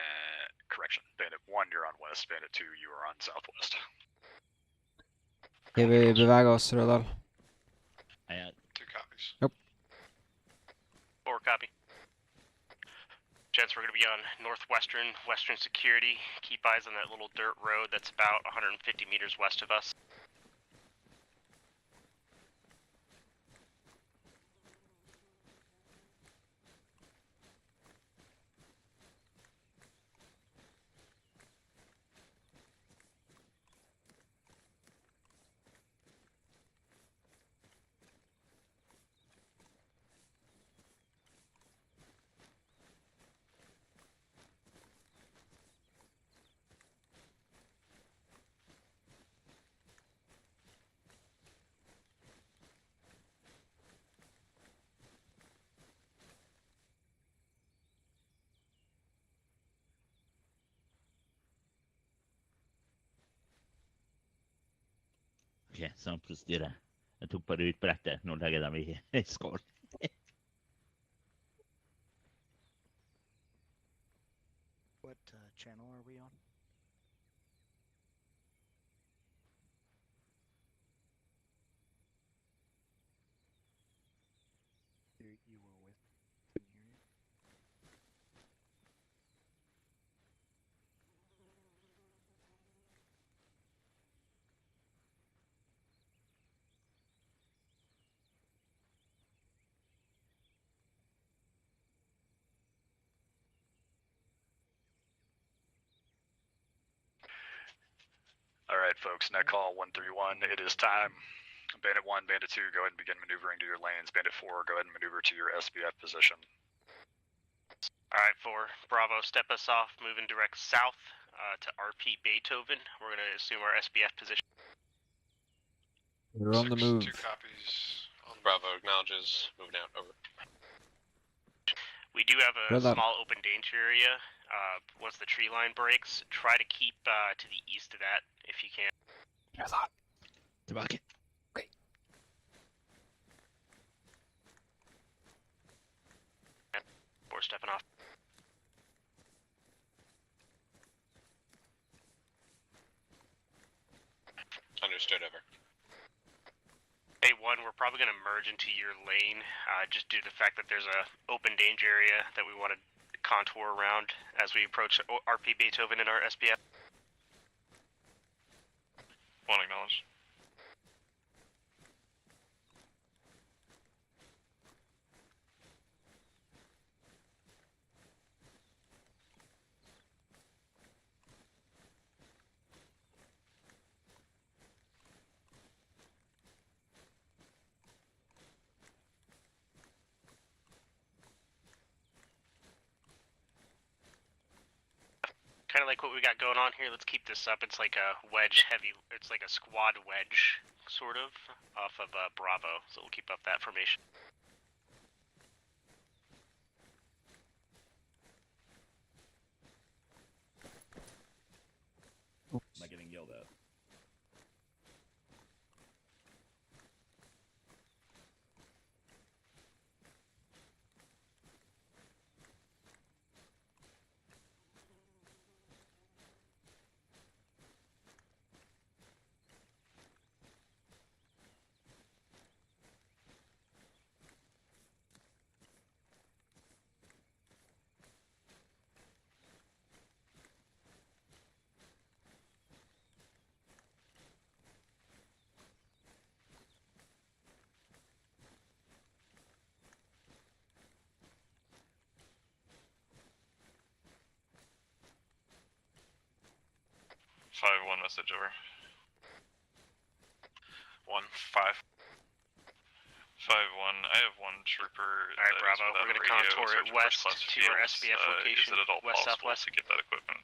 Correction. Bandit 1, you're on west. Bandit 2, you are on southwest. Skal vi bevege oss, Rødal? 2 copies. Yep. 4 copy. Gents, we're going to be on western security. Keep eyes on that little dirt road that's about 150 meters west of us. Ok, sånn prosedyre. Jeg tok bare ut brettet. Nå legger jeg dem i skål. What channel are we on? You were with. Can you hear you? All right, folks, net call 131. It is time. Bandit 1, Bandit 2, go ahead and begin maneuvering to your lanes. Bandit 4, go ahead and maneuver to your SBF position. Alright, 4. Bravo, step us off, moving direct south to RP Beethoven. We're going to assume our SBF position. We're on the move. 2 copies. Bravo acknowledges. Moving out. Over. We do have a Well done. small open danger area. Once the tree line breaks, try to keep to the east of that if you can. Tilbake. We're stepping off. Understood. Over. A1, we're probably going to merge into your lane just due to the fact that there's a open danger area that we want to contour around as we approach RP Beethoven in our SBF. One acknowledged. Kind of like what we got going on here. Let's keep this up. It's like a wedge heavy. It's like a squad wedge, sort of, off of Bravo. So we'll keep up that formation. Am I getting yelled at? Five one message over. 1-5. 5-1. I have one trooper. Alright, Bravo. We're going to contour it west to your SBF location. Is it at all West possible southwest. to get that equipment?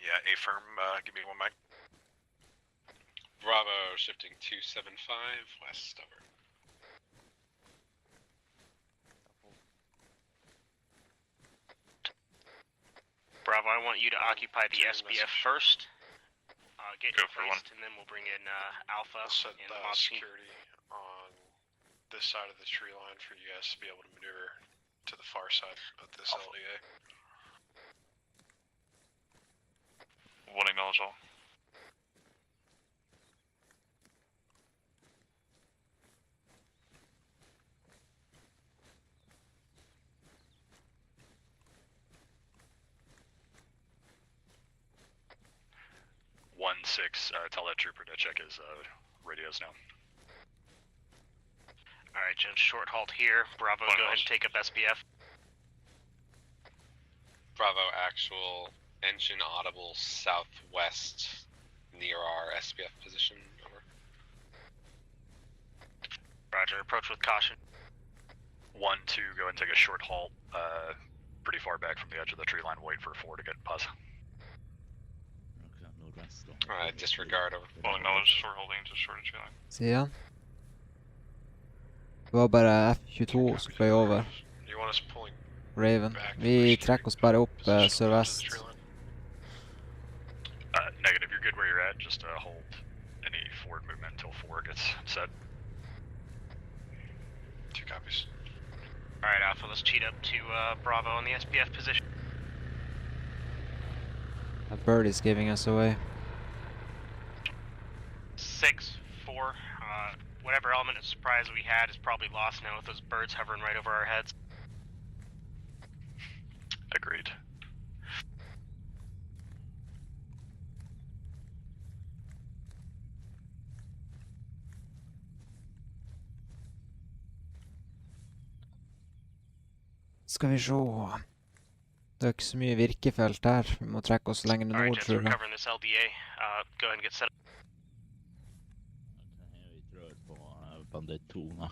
Yeah, A-firm, give me 1 mic. Bravo shifting 275 west. Over. Bravo, I want you to occupy the SBF first. Get Go in for place, and then we'll bring in Alpha Set and the mob team. security on this side of the tree line for you guys to be able to maneuver to the far side of this LDA. One acknowledge all. One 6, tell that trooper to check his radios now. Alright, gents, short halt here. Bravo, go ahead and take up SBF. Bravo actual engine audible southwest near our SBF position. Over. Roger, approach with caution. 1-2, go ahead and take a short halt, pretty far back from the edge of the tree line. Wait for 4 to get pause. Alright, disregard. Over. One acknowledge, short holding to short tree line. Ser han? Det var bare F22 som fløy over. You want us pulling Raven. Vi trekker oss bare opp sørvest. Negative, you're good where you're at, just hold gets set. 2 copies. Alright, Alpha, let's cheat up to Bravo on the SPF position. A bird is giving us away. 6-4. Whatever element of surprise we had is probably lost now with those birds hovering right over our heads. Agreed. Skal vi se. Det er ikke så mye virkefelt her. Vi må trekke oss lenger Alright, nord, Jets, tror we're jeg. covering this LDA. Go ahead and get set up. Vi tror på bandittorna.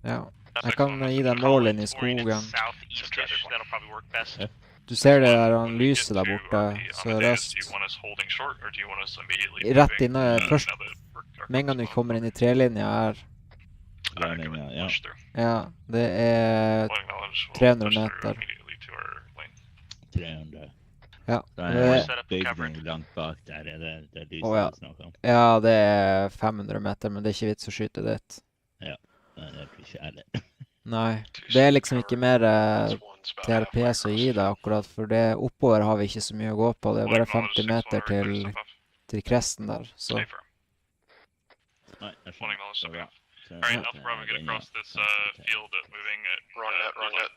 Ja. Jeg kan gi deg mål inn i skogen. Southeast-ish, that'll probably work best. Du ser det der analyse der borte, sørøst. Rett inne, først, med en gang du kommer inn i trelinja her. Ja. Ja, det er 300 meter. 300. Ja. Det er bygning langt bak der, det lyset Å, ja. vi snakker om. Ja, det er 500 meter, men det er ikke vits å skyte dit. Ja, det blir ikke ærlig. Nei, det er liksom ikke mer TRPS å gi deg akkurat, for det oppover har vi ikke så mye å gå på. Det er bare 50 meter til kresten der, så... Nei, jeg skjønner. Alright, Alpha Bravo, get across this field moving at... Wrong net.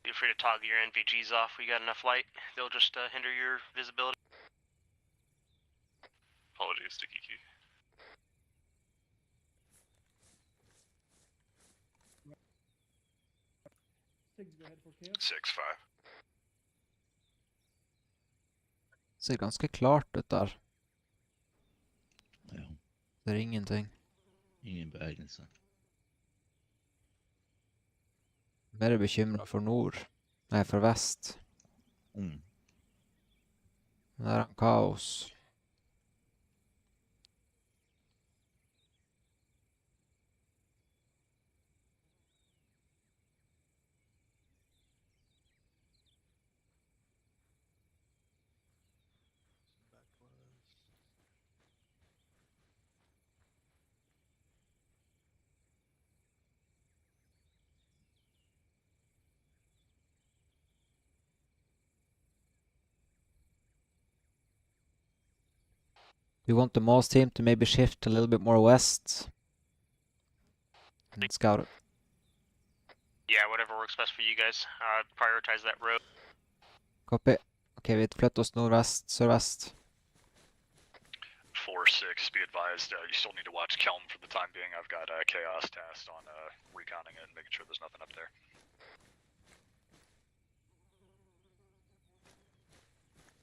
Feel free to toggle your NVGs off. We got enough light. They'll just hinder your visibility. Apologies to Kiki. Go ahead for chaos. 6-5. Ser ganske klart ut der. Ja. Det er ingenting. Ingen bevegelse. Mer bekymret for nord. Nei, for vest. Der er kaos. We want the Moss team to maybe shift a little bit more west. And scout it. Yeah, whatever works best for you guys. Prioritize that road. Copy. Ok, vi flytter oss nordvest, sørvest. 4-6, be advised, you still need to watch Kelm for the time being. I've got Chaos tasked on reconning it and making sure there's nothing up there.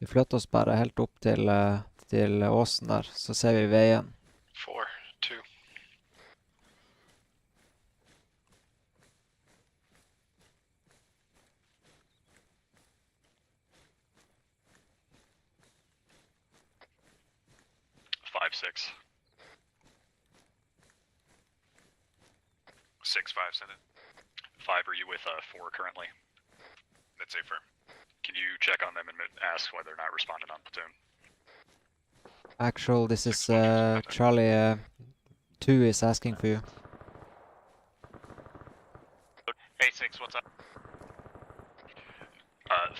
Vi flytter oss bare helt opp til åsen der, så ser vi veien. 4-2. Six. 6-5, send it. 5, are you with 4 currently? That's affirm. Can you check on them and ask why they're not responding on platoon? Actual, this is Charlie 2 is asking for you. Hey, 6, what's up?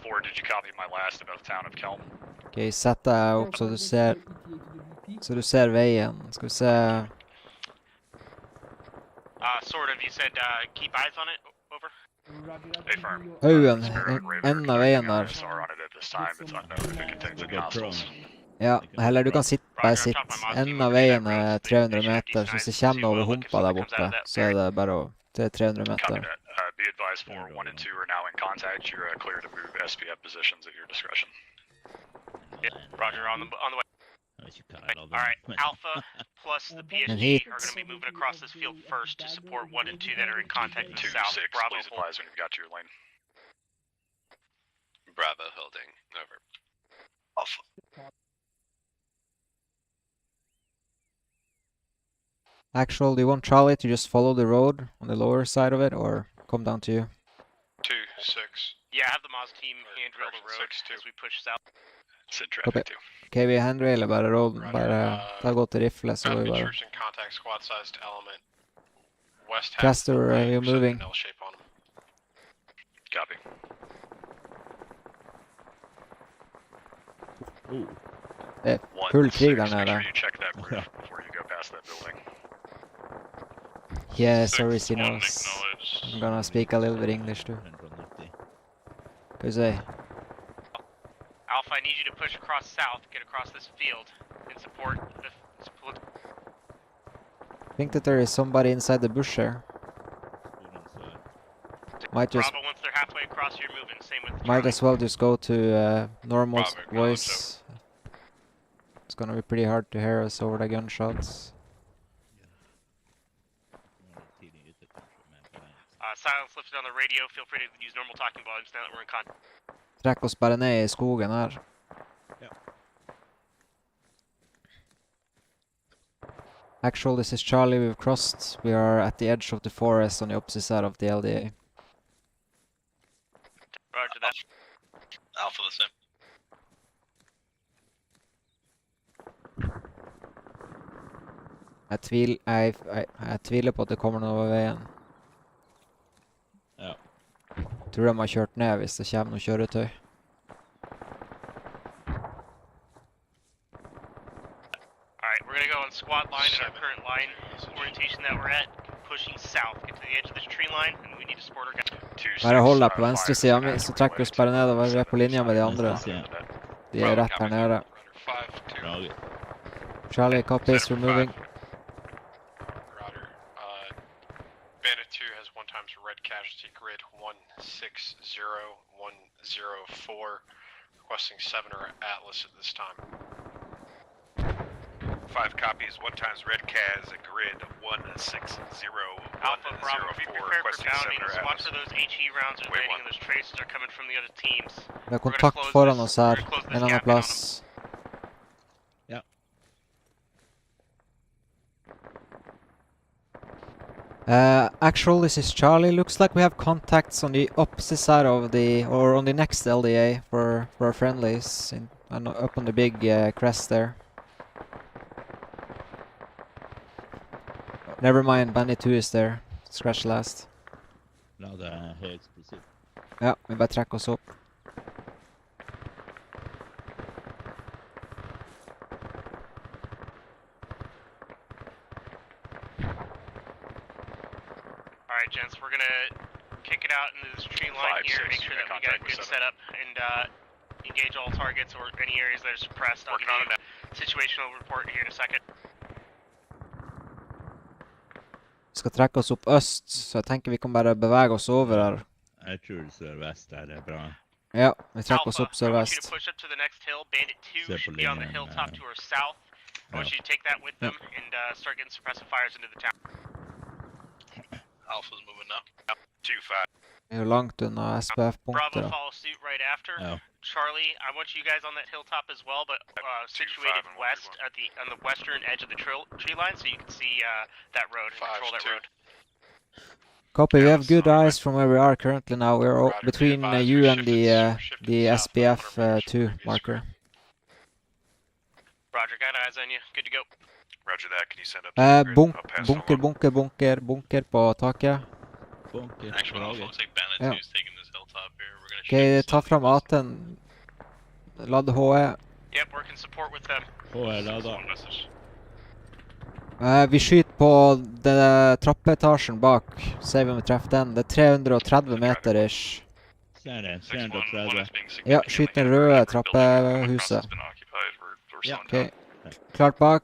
4, did you copy my last about the town of Kelm? Ok, sett deg opp så du ser veien. Skal vi se... Sort of, you said keep eyes on it, over? Haugen, enden av veien der. Ja, heller du kan bare sitte. Enden av veien er 300 meter, så hvis det kommer over humpa der borte, så er det bare til 300 meter. Be advised 4, 1 and 2 are now in contact. You're clear to move SPF positions at your discretion. Yeah, Roger, on the way. Alright, Alpha plus the PSG are going to be moving across this field first to support 1 and 2 that are in contact with the south. 2-6, Bravo, please advise when you've got to your lane. Bravo holding. Over. Alpha. Actual, do you want Charlie to just follow the road on the lower side of it, or come down to you? 2-6. Yeah, have the Moz team hand drill the road as we push south. Sit Copy. traffic too. Ok, vi handrailer bare rollen. Bare ta godt til rifle, så går vi Enemy bare. troops in contact, squad-sized element. West half. Caster, you're moving. An L shape on them. Copy. Det er full krig der nede. You check that roof before you go past that building. Yeah, sorry, he knows. I'm gonna speak a little bit English too. What is it? Alpha, I need you to push across south, get across this field, and support the... I think that there is somebody inside the bush here. Might just... Bravo, once they're halfway across, you're moving. Same with Might as well just go to normal voice. It's gonna be pretty hard to hear us over the gunshots. Silence lifted on the radio. Feel free to use normal talking volumes now that we're in contact. Trekk oss bare ned I skogen her. Actual, this is Charlie. We've crossed. We are at the edge of the forest on the opposite side of the LDA. Roger that. Alpha the same. Jeg tviler på at det kommer noe over veien. Ja. Tror de har kjørt ned hvis det kommer noe kjøretøy. Alright, we're gonna go on squad line in our current line orientation that we're at. Pushing south, get to the edge of this tree line, and we need to support our guys. Bare hold deg på venstre siden min, så trekker vi oss bare nedover. Vi er på linje med de andre. De er rett her nede. Charlie, copies, we're moving. Bandit 2 has 1 times red casualty grid 160104, requesting 7 or Atlas at this time. 5 copies, 1 times red cas, a grid 160104, Alpha, Bravo, be prepared for requesting 7 bounding. or Watch Atlas. for those HE rounds are landing and those traces are coming from the other teams. Vi har kontakt foran oss her, en annen plass. Actual, this is Charlie. Looks like we have contacts on the opposite side of the, or on the next LDA for our friendlies, up on the big crest there. Never mind, Bandit 2 is there. Scratch last. La det høyeksplosivt. Ja, vi bare trekker oss opp. Alright, gents, we're gonna kick it out into this tree line here, make sure that we got a good setup, and engage all targets or any areas that are suppressed. I'll give you a situational report here in a second. Vi skal trekke oss opp øst, så jeg tenker vi kan bare bevege oss over her. Jeg tror sørvest er det bra. Ja, vi trekker oss opp sørvest. To push up to the next hill. Bandit 2 should be on the hilltop to our south. I want you to take that with them and start getting suppressive fires into the town. Alpha's moving now. 2-5. Vi er langt unna SPF-punktet. Bravo follow suit right after. Charlie, I want you guys on that hilltop as well, but situated west at on the western edge of the tree line, so you can see that road and control that road. Copy. We have good eyes from where we are currently now. We're between you and the SPF 2 marker. Roger, got eyes on you. Good to go. Roger that. Can you send up bunker på taket. Actual Alpha, looks like Bandit 2's taking this hilltop here. We're gonna Ok, ta fram AT-en. Ladd HE. Yep, working support with them. HE ladda. Vi skyter på den trappeetasjen bak. Se om vi treffer den. Det er 330 meter ish. Ser det, 330. Ja, skyt den røde trappehuset. Ok, klart bak.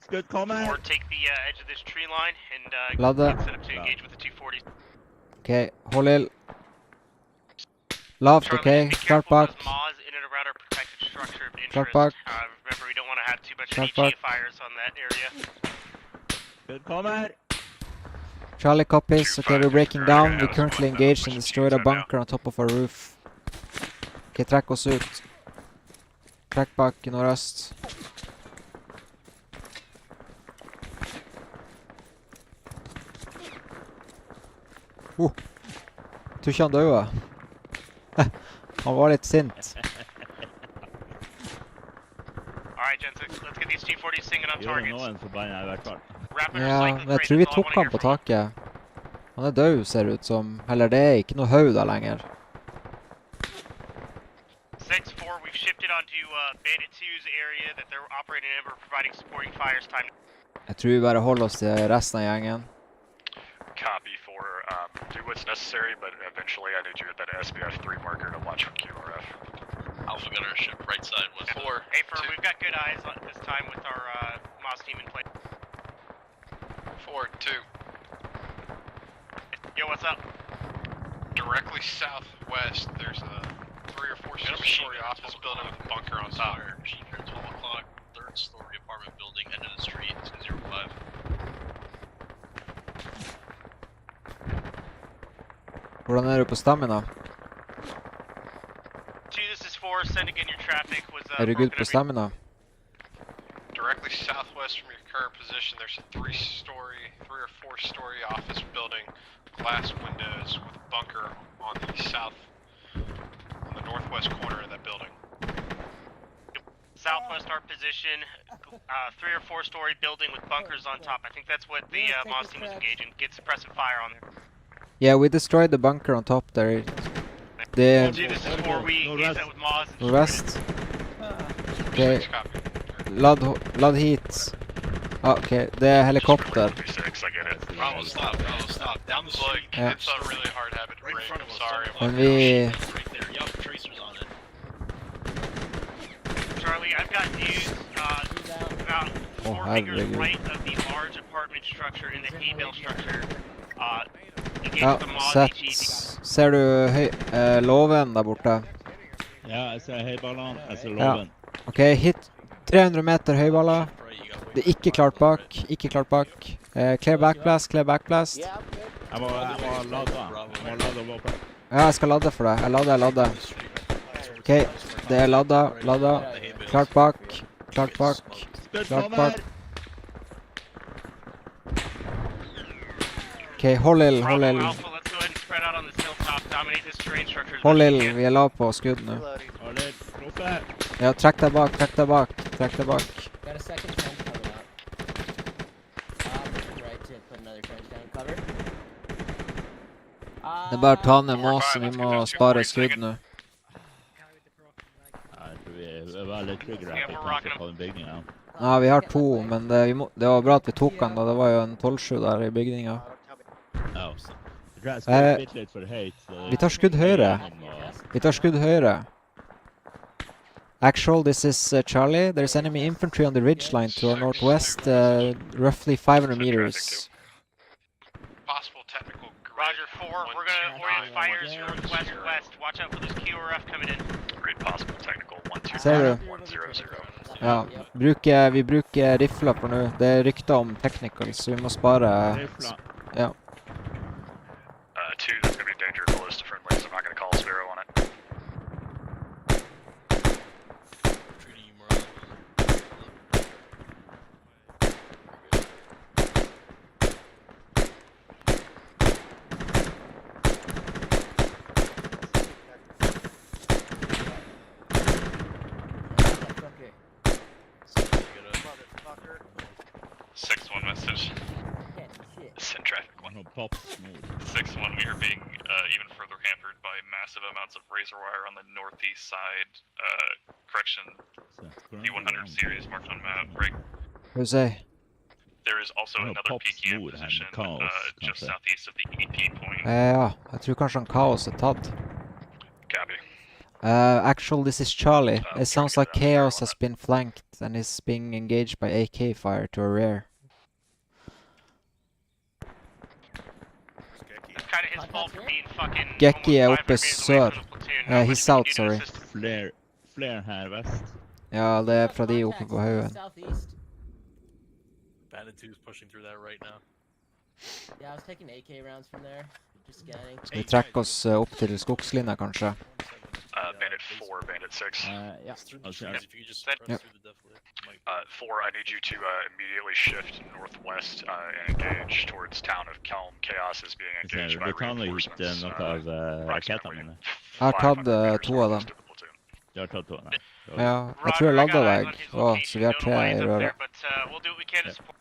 Skudd kommer. Or take the edge of this tree line and Ladde. set up to engage with the 240. Ok, hold ild. Lavt, ok. Klart bak. Klart bak. Remember, we don't want to have too much Klart HE bak. fires on that area. Skudd kommer. Charlie copies. Okay, we're breaking down. We currently engaged and destroyed a bunker on top of our roof. Ok, trekk oss ut. Trekk bak I nordøst. Tror ikke han døde. Han var litt sint. Alright, gents, let's get these T-40s singing on targets. Nå en forbanna I hvert fall. Rapid Ja, recycle men jeg crate tror is vi all I tok wanna han hear på from you. taket. Han er død, ser det ut som. Eller det er ikke noe haug der lenger. 6-4, we've shifted onto Bandit 2's area that they're operating in. We're providing supporting fires time. Jeg tror vi bare holder oss til resten av gjengen. Copy for do what's necessary, but eventually I need you at that SBF 3 marker to watch for QRF. Alpha gunner ship right side was 4. Hey, firm, we've got good eyes at this time with our Moss team in place. 4-2. Yo, what's up? Directly southwest, there's a 3 or 4 story office building with a bunker on top. Machine gun 12 o'clock, 3rd story apartment building, end of the street, 205. Hvordan er du på stamina? 2, this is 4, sending in your traffic was Er du good på stamina? Directly southwest from your current position, there's a 3 or 4 story office building, glass windows with a bunker on the northwest corner of that building. Southwest our position, 3 or 4 story building with bunkers on top. I think that's what the Moss team was engaging. Get suppressive fire on there. Yeah, we destroyed the bunker on top there. This is 4, we engaged that with Moss. Nordvest. Okay. Ladd hit. Okay, det er helikopter. Bravo, stop. Down the slope. Yeah. It's a really hard habit to break. I'm sorry. Men vi... Right there. Yup, tracers on it. Charlie, I've got news about 4 fingers right of the large apartment structure in the hay-bale structure. Ja, sett. Ser du låven der borte? Ja, jeg ser høyballen, jeg ser Ja. låven. Ok, hit 300 meter høyballer. Det er ikke klart bak, clear backblast. Jeg må lade våpen. Ja, jeg skal ladde for deg. Jeg ladder. Ok, det er ladda. Klart bak. Ok, hold ild. Hold ild, vi er lav på skudd nå. Ja, trekk deg bak. Got a second trench coming out. Pushing right to put another trench down cover. Det er bare å ta ned måsen, vi må spare skudd nå. Jeg tror vi var litt tryggere at vi kanskje på den bygningen. Ja, vi har 2, men det var bra at vi tok den da. Det var jo en 12-7 der i bygningen. Ja, også. Jeg tror jeg skal bitte litt for høyt. Vi tar skudd høyre. Actual, this is Charlie. There's enemy infantry on the ridgeline to our northwest, roughly 500 meters. Possible technical. Roger 4, we're gonna orient fires northwest. Watch out for this QRF coming in. Great possible technical 1-2. Ser du? 1-0-0. Ja, vi bruker rifler for nå. Det er rykter om technical, så vi må spare... Ja. 2, there's going to be danger close to friendlies. I'm not going to call Sparrow on it. Send traffic 1. 6-1, we are being even further hampered by massive amounts of razor wire on the northeast side. Correction, D100 series marked on map. Break. Who's say? There is also another PKM position just southeast of the EP point. Ja, jeg tror kanskje han Kaos er tatt. Copy. Actual, this is Charlie. It sounds like Chaos has been flanked and is being engaged by AK fire to our rear. Gekki er oppe sør. He's south, sorry. Flere her vest. Ja, det er fra de oppe på haugen. Bandit 2 is pushing through that right now. Yeah, I was taking AK rounds from there. Just scanning. Skal vi trekke oss opp til skogslinja, kanskje? Bandit 4, Bandit 6. Yeah. If you could just press through the 4, I need you to immediately shift northwest and engage towards town of Kelm. Chaos is being engaged by reinforcements. Noe av rakettene mine. Jeg har tatt 2 av dem. Du har tatt henne. Ja, jeg tror jeg ladda deg. Å, så vi har 3 i røret. But we'll do what we can to support.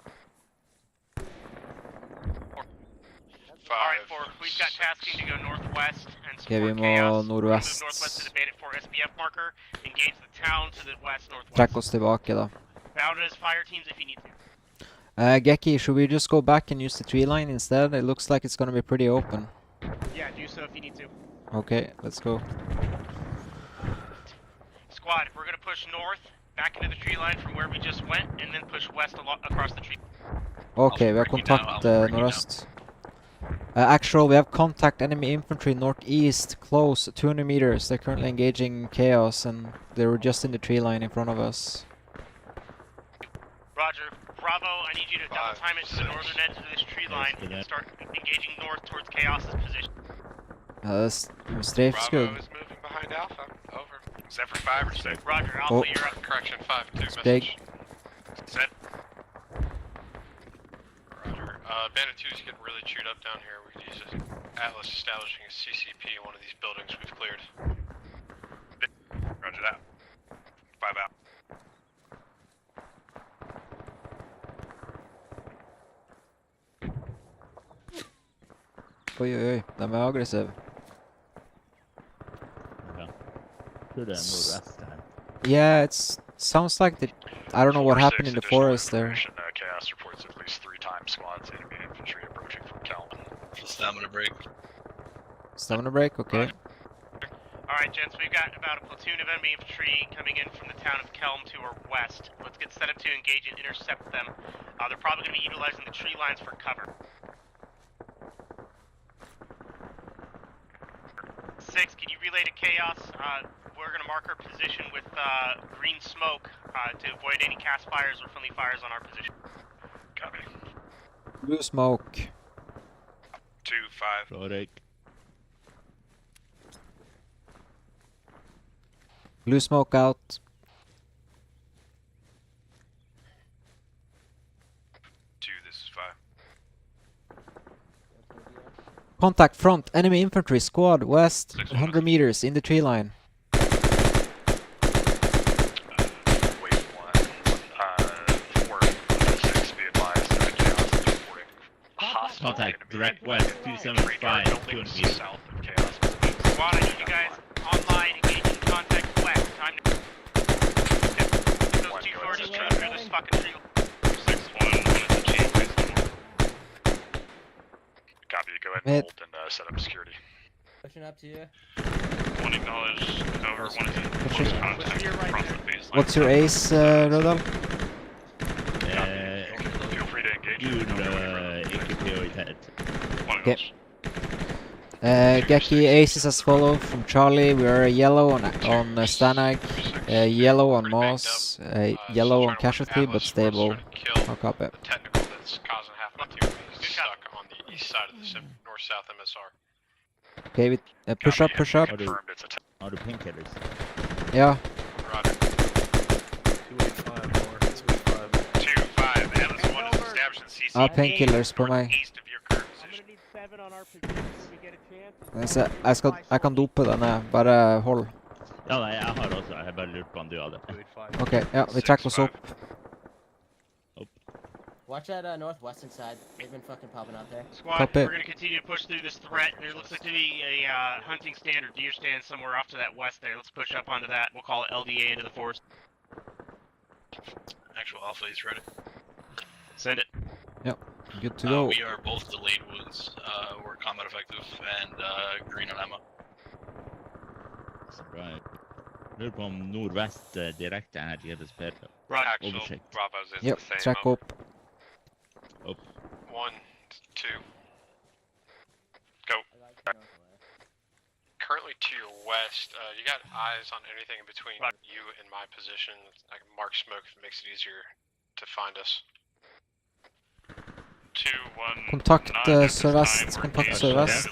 Alright, 4. We've got tasking to go northwest and Ok, vi support må chaos. Move nordvest. northwest to the Bandit 4 SBF marker. Engage the town to the west-northwest. Trekk oss tilbake, da. Bound as fire teams if you need to. Geki, should we just go back and use the tree line instead? It looks like it's gonna be pretty open. Yeah, do so if you need to. Okay, let's go. Squad, we're gonna push north, back into the tree line from where we just went, and then push west across the tree. Okay, vi har kontakt nordøst. Actual, we have contact enemy infantry northeast, close, 200 meters. They're currently engaging chaos, and they were just in the tree line in front of us. Roger. Bravo, I need you to double time it to the northern edge of this tree line and start engaging north towards Chaos's position. Strafeskudd. Bravo is moving behind Alpha. Over. Is that for 5 or 6? Roger, Alpha, you're up. Correction, 5-2 message. Big. Set. Roger. Bandit 2 is getting really chewed up down here. We could use an Atlas establishing a CCP in one of these buildings we've cleared. Roger that. 5 out. Oi, oi, oi. De er aggressive. Tror det er nordvest her. Yeah, it sounds like the... I don't know what happened in the forest there. Chaos reports at least 3 times squads enemy infantry approaching from Calvin. Stamina break. Stamina break, okay. Alright, gents, we've got about a platoon of enemy infantry coming in from the town of Kelm to our west. Let's get set up to engage and intercept them. They're probably going to be utilizing the tree lines for cover. 6, can you relay to Chaos? We're going to mark our position with green smoke to avoid any cast fires or friendly fires on our position. Copy. Blue smoke. 2-5. Rorik. Blue smoke out. 2, this is 5. Contact front, enemy infantry, squad, west, 100 meters, in the tree line. Wait 1, 4, 6, be advised that Chaos is reporting hostile Contact, direct west, 275, 200 meters. South of Chaos. Squad, I need you guys online, engaging contact west. Time to... Those 2 forces trying to clear this fucking tree. 6-1, the chief is north. Copy, go ahead and Mid. hold and set up security. Pushing up to you. 1 acknowledged, over, 1 is in close contact across the baseline. What's your ace, Rodal? Feel free to engage. Ikke prioritet. 1 Okay. acknowledged. Geki aces as follow from Charlie. We are yellow on Stanag, yellow on Moss, yellow on Casualty, but stable. I'll copy. The technical that's causing half my team is stuck on the east side of the north-south MSR. Okay, we push up, push up. Har du painkillers? Yeah. Roger. 285 more. 285. Atlas 1 is established in CC. Painkillers på meg. East of your current I'm position. gonna need 7 on our position when we get a chance. Jeg kan dope denne, bare hold. Ja, nei, jeg har også. Jeg bare lurt på om du hadde. Ok, ja, vi trekker oss opp. Watch that northwestern side. They've been fucking popping out there. Squad, Copy. we're going to continue to push through this threat. There looks like to be a hunting stand or deer stand somewhere off to that west there. Let's push up onto that. We'll call it LDA into the forest. Actual Alpha is ready. Send it. Yep, good to go. We are both delayed wounds. We're combat effective and green on ammo. Right. Lurer på om nordvest direkte er deres bedre. Right, actual Oversikt. Bravo's is Yep, the same. track over. up. 1, 2. Go. Currently to your west, you got eyes on anything in between you and my position. I can mark smoke if it makes it easier to find us. 2, 1. Kontakt sørvest, kontakt sørvest.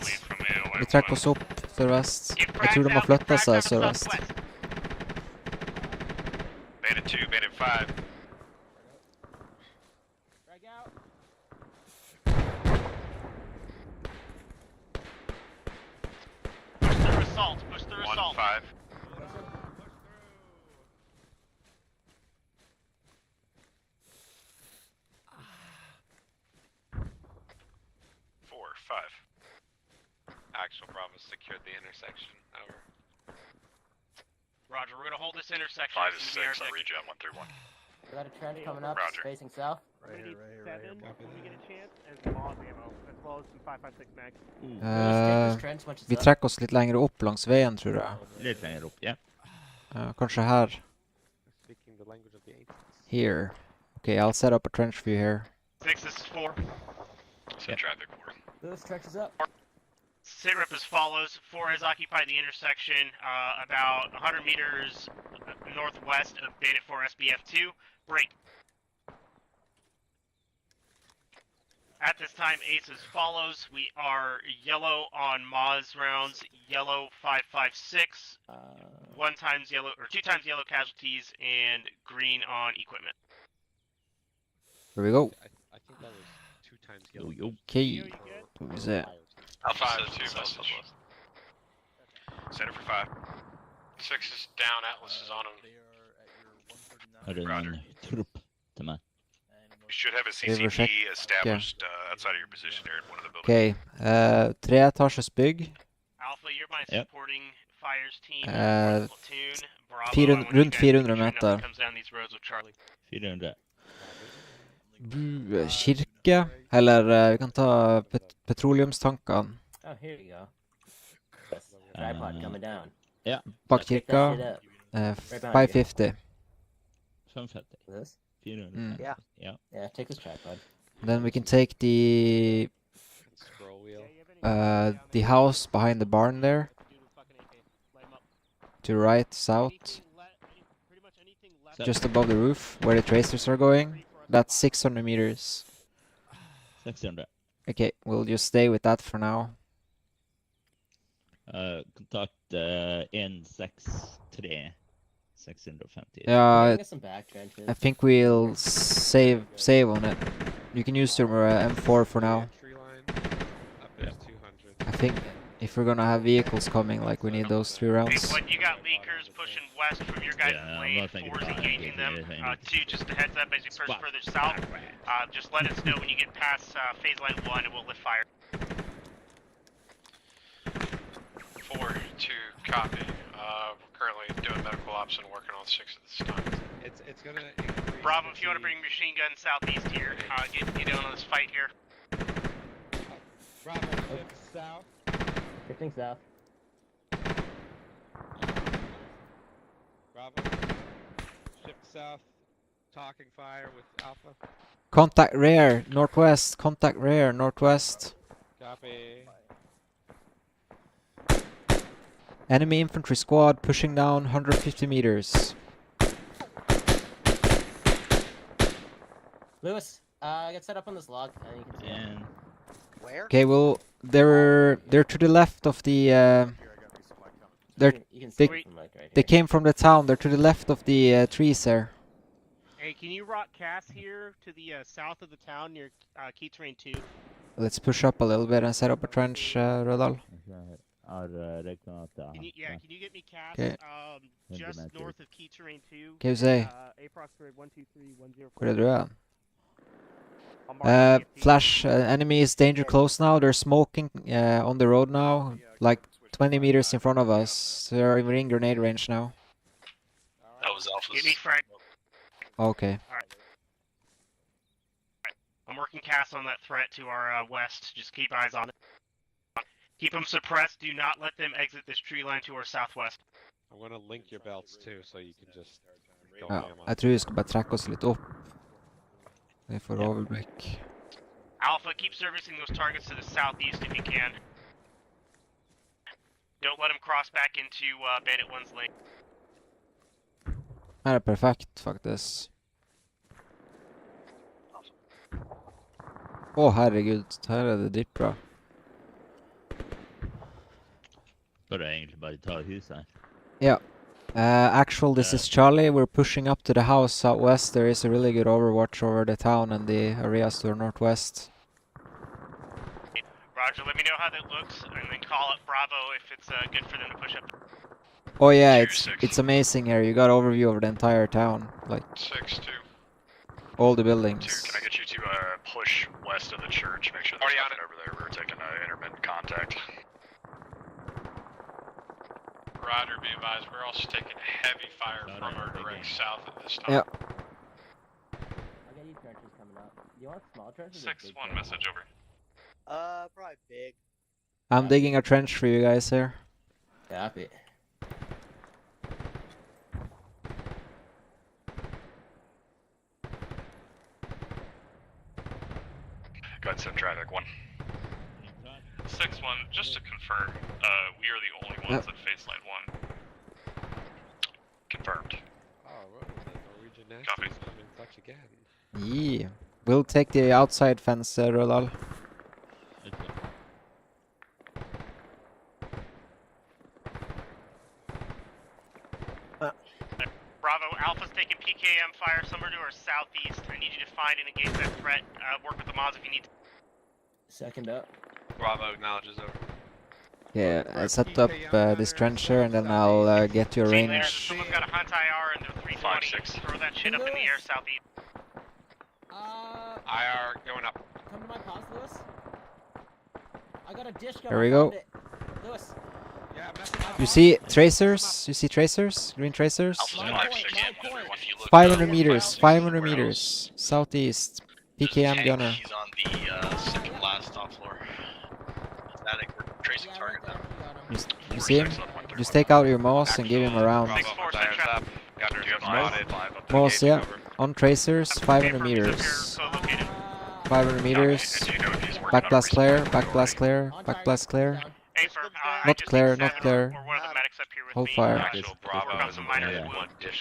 Vi trekker oss opp sørvest. Jeg tror de har flyttet seg sørvest. Bandit 2, Bandit 5. Push through assault. Push through 1, assault. 5. Actual Bravo secured the intersection. Over. Roger, we're gonna hold this intersection. 5 is 6 on regen 131. We got a trench coming up, Roger. facing south. Right here, when we get a chance, and some Oz ammo, as well as some 5.56 mags. Vi trekker oss litt lenger opp langs veien, tror jeg. Litt lenger opp, ja. Kanskje her. Speaking the language of the ancients. Here. Okay, I'll set up a trench for you here. 6, this is 4. Send traffic 4. Lewis, trench is up. Sit rep as follows. 4 has occupied the intersection about 100 meters northwest of Bandit 4 SBF2. Break. At this time, Ace as follows. We are yellow on Maz rounds, yellow 5.56, 1 times yellow or 2 times yellow casualties, and green on equipment. Here we go. I think that was 2 times yellow. Okay. Skal vi se. Alpha 2 message. Center for 5. 6 is down. Atlas is on him. Har du en trupp til meg? You should have a River check. CCP established outside of your position there in one of the buildings. Okay. 3-etasjes bygg. Alpha, you're my Yep. supporting fires team. Platoon. Bravo, 400, rundt 400 meter. Comes down these roads with Charlie. 400. Kirke. Eller vi kan ta petroleumstankene. Oh, here you go. Tripod coming down. Ja. Bak Pick that shit kirka. up. Right behind you. 550. 550. This? 400. Yeah. Ja. Yeah, take this tripod. Then we can take the house behind the barn there. To right, south. Just above the roof, where the tracers are going. That's 600 meters. 600. Okay, we'll just stay with that for now. Kontakt 163. 650. Yeah, Get some back trenches. I think we'll save on it. You can use your M4 for now. I think if we're gonna have vehicles coming, like we need those 3 rounds. When you got leakers pushing west from your guys' lane, 4 is engaging them. 2, just a heads up as you push further south. Just let us know when you get past phase line 1 and we'll lift fire. 4-2, copy. We're currently doing medical ops and working on 6 at this time. It's gonna increase. Bravo, if you want to bring machine gun southeast here, get in on this fight here. Bravo, south. Drifting south. Bravo. Ship south. Talking fire with Alpha. Contact rear, northwest. Contact rear, northwest. Copy. Enemy infantry squad pushing down 150 meters. Lewis, get set up on this log. You can see it. Where? Okay, well, they're to the left of the. You can see it from like right They here. came from the town. They're to the left of the trees there. Hey, can you rock Cass here to the south of the town near Key Terrain 2? Let's push up a little bit and set up a trench, Rødal. Har räknat Can you get me Cass Okay. just north of Key Terrain 2? Can you say? Aprox 12310. Hvor du Flash, enemy is danger close now. They're smoking on the road now, like 20 meters in front of us. They're in grenade range now. That was Alpha's. Get me Frank. Okay. Alright. I'm working cast on that threat to our west. Just keep eyes on it. Keep them suppressed. Do not let them exit this tree line to our southwest. I'm gonna link your belts too, so you can just go Ja, ham on jeg tror vi skal bare trekke oss litt opp. Vi får overblikk. Alpha, keep servicing those targets to the southeast if you can. Don't let them cross back into Bandit 1's lane. Her er perfekt, faktisk. Å, herregud. Her er det dritbra. Bør jeg egentlig bare ta huset her? Yeah. Actual, this is Charlie. We're pushing up to the house out west. There is a really good overwatch over the town and the areas to the northwest. Roger, let me know how that looks, and then call up Bravo if it's good for them to push up. Oh yeah, it's amazing here. You got overview over the entire town, like 6-2. all the buildings. Can I get you to push west of the church? Make sure there's nothing over there. We're taking intermittent contact. Roger, be advised, we're also taking heavy fire from our direct south at this time. Yeah. I'll get you trenches coming up. Do you want small trenches? 6-1 message over. Probably big. I'm digging a trench for you guys here. Copy. Go ahead, send traffic 1. 6-1, just to confirm, we are the only ones that face line 1. Confirmed. Oh, what was that Norwegian Copy. nasty coming clutch again? Yeah. We'll take the outside fence, Rodal. Bravo, Alpha's taking PKM fire somewhere to our southeast. I need you to find and engage that threat. Work with the mods if you need to. Second up. Bravo acknowledges over. Yeah, I set up this trench here and then I'll get your There, range. someone's got a Hunt IR and they're 320. Throw that shit up in the air southeast. IR going up. Come to my pause, Lewis. I got a dish going. Here we go. Lewis. You see tracers? You see tracers? Green tracers? 500 meters. 500 meters. Southeast. PKM gunner. He's on the second last top floor. Static, we're tracing target now. You see him? Just take out your mouse and give him a round. Mouse, yeah. On tracers, 500 meters. 500 meters. Back blast clear. Back blast clear. Back blast clear. Not clear, not clear. Hold fire.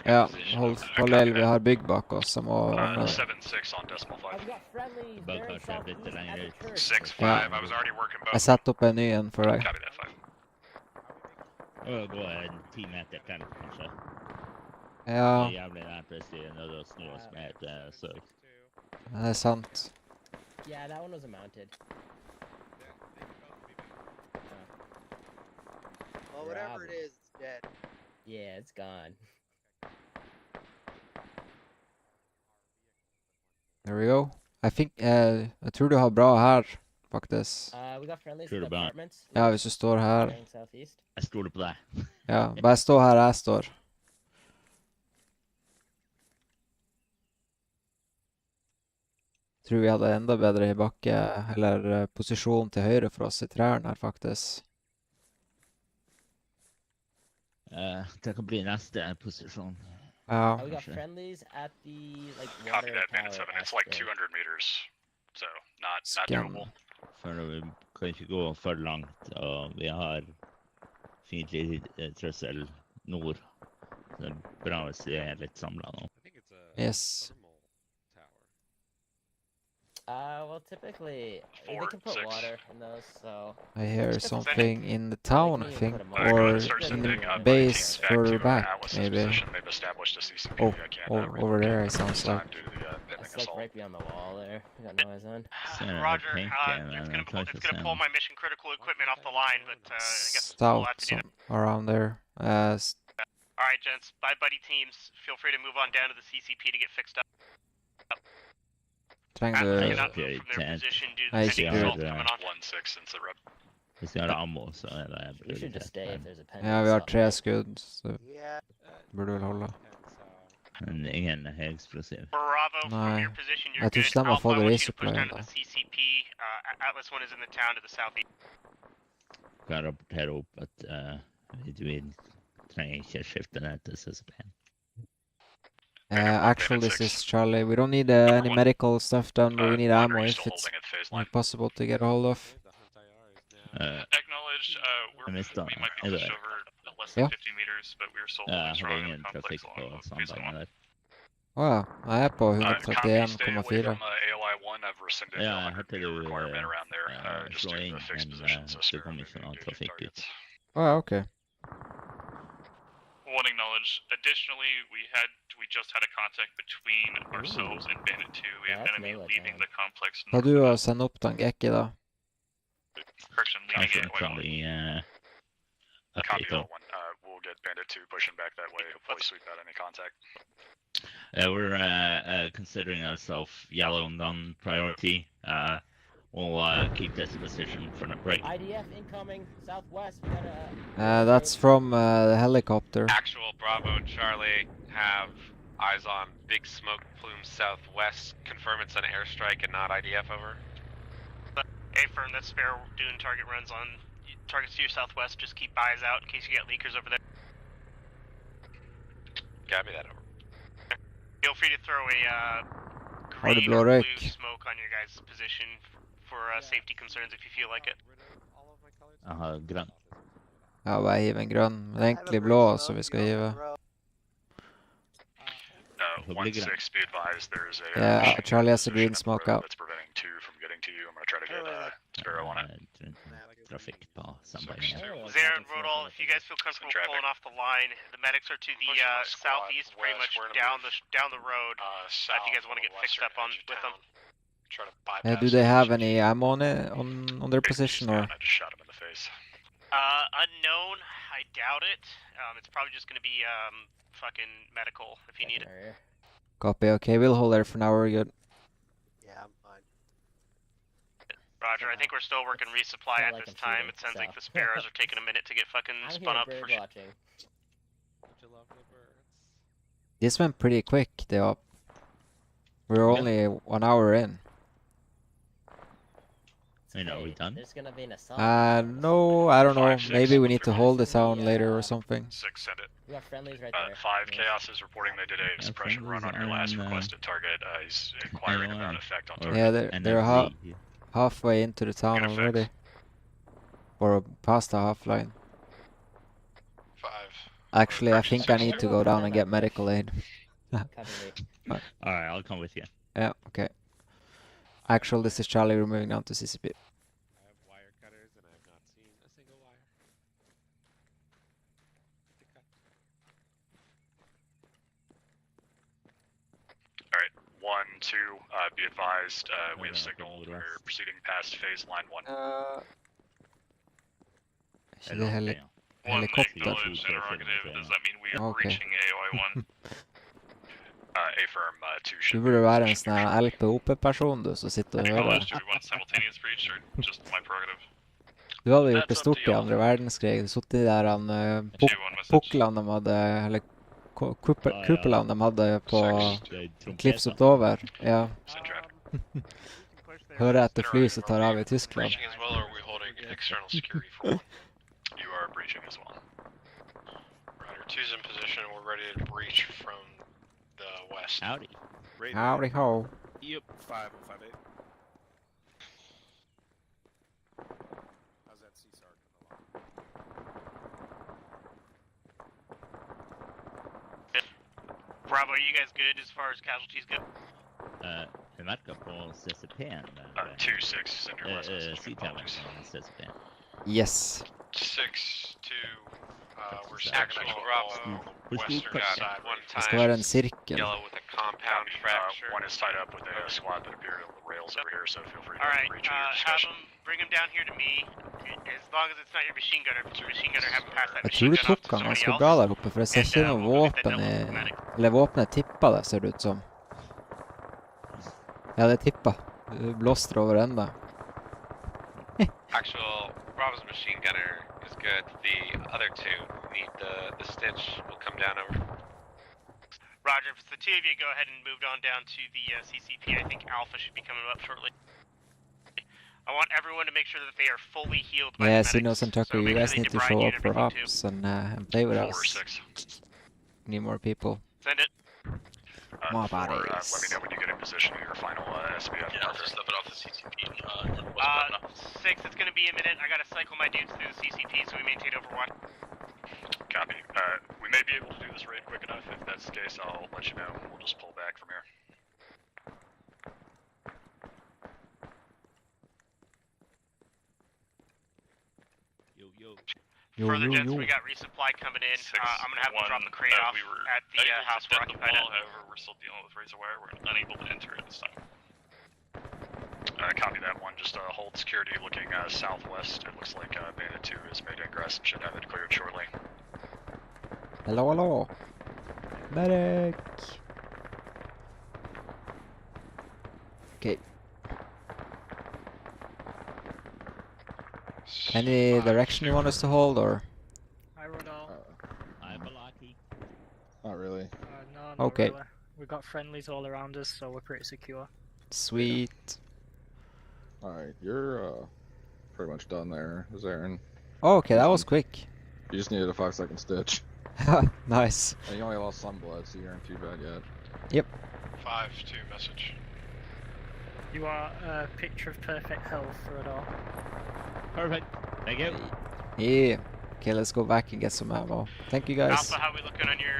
Ja, hold farvel, vi har bygg bak oss som må ordne det. 7-6 on decimal 5. Ja. Jeg setter opp en ny en for deg. Gå en 10 meter til, kanskje. Ja. Det er jævlig nært hvis de er nødt til å snu oss med et søk. Det er sant. Yeah, that one was mounted. Well, whatever it is, it's dead. Yeah, it's gone. There we go. I think, jeg tror du har bra her, faktisk. We got friendlies in the apartments. Ja, hvis du står her. Southeast. Jeg stoler på deg. Ja, bare stå her jeg står. Tror vi hadde enda bedre i bakke, eller posisjon til høyre for oss i trærne her, faktisk. Det kan bli neste posisjon. Ja. We got friendlies at the like Copy water that, Bandit tower 7. It's like aspect. 200 meters. So, not Scan. doable. For vi kan ikke gå for langt, og vi har fiendtlig trussel nord. Så det er bra hvis vi er litt samlet nå. Yes. Well, typically they can put water in those, so. I hear something in the town, I think, or in the base further back, maybe. Oh, over there it sounds like. It's like right beyond the wall there. We got noise on. Roger, it's gonna pull my mission critical equipment off the line, but I guess it's all I have to do. Around there. Alright, gents. Bye, buddy teams. Feel free to move on down to the CCP to get fixed up. Trenger du... Nei, ikke du. 1-6 since the rep. Hvis vi har ammo, så er det prioritet. Ja, vi har 3 skudd, så burde vel holde. Men ingen eksplosiv. Nei, jeg tror ikke de har fått resupply da. Atlas 1 is in the town to the southeast. Kan rapportere opp at vi trenger ikke skifte ned til CCP. Actually, this is Charlie. We don't need any medical stuff done, but we need ammo if it's possible to get a hold of. Acknowledged, we might be pushed over less than 50 meters, but we are sold on strong in the complex along Milsim 1. Åja, jeg er på Stay away 131,4. from ALI-1. I've rescinded the electric requirement around there, just due to the fixed positions of spare targets. Åja, okay. One acknowledged. Additionally, we just had a contact between ourselves and Bandit 2. We have enemy leaving the complex. Kan du sende opp den Gekki da? Correction, leaving it. Copy that one. We'll get Bandit 2 pushing back that way. Hopefully sweep out any contact. We're considering ourselves yellow non-priority. We'll keep this position for the break. IDF incoming, southwest. We got That's from the helicopter. Actual Bravo and Charlie have eyes on big smoke plume southwest. Confirm it's an airstrike and not IDF, over. Affirm, that's Sparrow doing target runs on targets to your southwest. Just keep eyes out in case you get leakers over there. Got me that, over. Feel free to throw a Har du green blå or blue rök? smoke on your guys' position for safety concerns if you feel like it. Jaha, grønn. Ja, bare hiv en grønn. Det er egentlig blå, så vi skal hive. 1-6, be advised, there's a Yeah, Charlie has a green smoke out. that's preventing 2 from getting to you. I'm gonna try to get Sparrow on it. Trafikk på sambandet. Zero and Rodol, if you guys feel comfortable pulling off the line, the medics are to the southeast, pretty much down the road. If you guys want to get fixed up on with them. Do they have any ammo on their position, or? I just shot him in the face. Unknown, I doubt it. It's probably just going to be fucking medical if you need it. Copy. Okay, we'll hold there for now. We're good. Yeah, I'm fine. Roger, I think we're still working resupply at this time. It sounds like the Sparrows are taking a minute to get fucking spun up for watching. This went pretty quick, the op. We're only 1 hour in. Are we done? There's gonna be an assault. No, I don't know. Maybe we need to hold the town later or something. 6, send it. We got friendlies right there. 5, Chaos is reporting they did a suppression run on your last requested target. He's inquiring about effect on target. Yeah, they're halfway into the town already. Or past the half line. 5. Actually, I think I need to go down and get medical aid. Alright, I'll come with you. Yeah, okay. Actually, this is Charlie. We're moving down to CCP. I have wire cutters and I have not seen a single wire. Alright, 1, 2, be advised, we have signaled we're proceeding past phase line 1. Är det helikopter? Interrogative, does that mean we are Okay. reaching AOI 1? Affirm, 2 Du should borde være en sånn her LPOP-person du, som sitter og hører. do we want simultaneous breach or just my prerogative? Du hadde gjort det stort i andre verdenskrig. Du satt i de der puklene de hadde, eller kupolene de hadde på Cliffs of Dover. Ja. Hører etter fly som tar av i Tyskland. Breaching as well, or are we holding external security for one? You are breaching as well. Roger, 2's in position. We're ready to breach from the west. Howdy. Howdy ho. Yep, 5058. How's that CSAR Bravo, are you guys good as far as casualties go? Vi merker på CCP-en. 2-6, send your last message. C-tower CCP. Yes. 6-2. We're Actual Bravo, western side, one Det skal være en sirkel. yellow with a compound fracture. One is tied up with a squad that appeared on the rails over here, so feel free to Alright, reach your have discussion. them bring him down here to me. As long as it's not your machine gunner. If it's your machine gunner, have him pass that Jeg machine tror du gun off tok to han somebody ganske else. bra der oppe, for jeg ser ikke noe våpen i... Eller våpenet tippa det, ser det ut som. Ja, det tippa. Du blåster over enda. Actual Bravo's machine gunner is good. The other two need the stitch. Will come down over. Roger, if it's the two of you, go ahead and move on down to the CCP. I think Alpha should be coming up shortly. I want everyone to make sure that they are fully healed by Yeah, the Sinos and Tucker, you guys need to show up for ops and play with us. 4-6. Need more people. Send it. More 4, let me bodies. know when you get in position of your final SBF. Yeah, I'll just step it off the CTP. 6, it's gonna be a minute. I gotta cycle my dudes through the CCP so we maintain overwatch. Copy. We may be able to do this raid quick enough. If that's the case, I'll let you know. We'll just pull back from here. Further gents, we got resupply coming in. I'm gonna have them drop the crate off at the house we're occupied at. However, we're still dealing with razor wire. We're unable to enter at this time. Copy that one. Just hold security looking southwest. It looks like Bandit 2 has made ingress and should have it cleared shortly. Hello, hello. Medic. Okay. Any direction you want us to hold, or? Hi, Rodell. I'm Balaki. Not really. No, not Okay. really. We've got friendlies all around us, so we're pretty secure. Sweet. Alright, you're pretty much done there, Zarin. Oh, okay, that was quick. You just needed a 5-second stitch. Nice. And you only lost some blood, so you aren't too bad yet. Yep. 5-2 message. You are a picture of perfect health, Rodell. Perfect. Thank you. Yeah. Okay, let's go back and get some ammo. Thank you, guys. Alpha, how we looking on your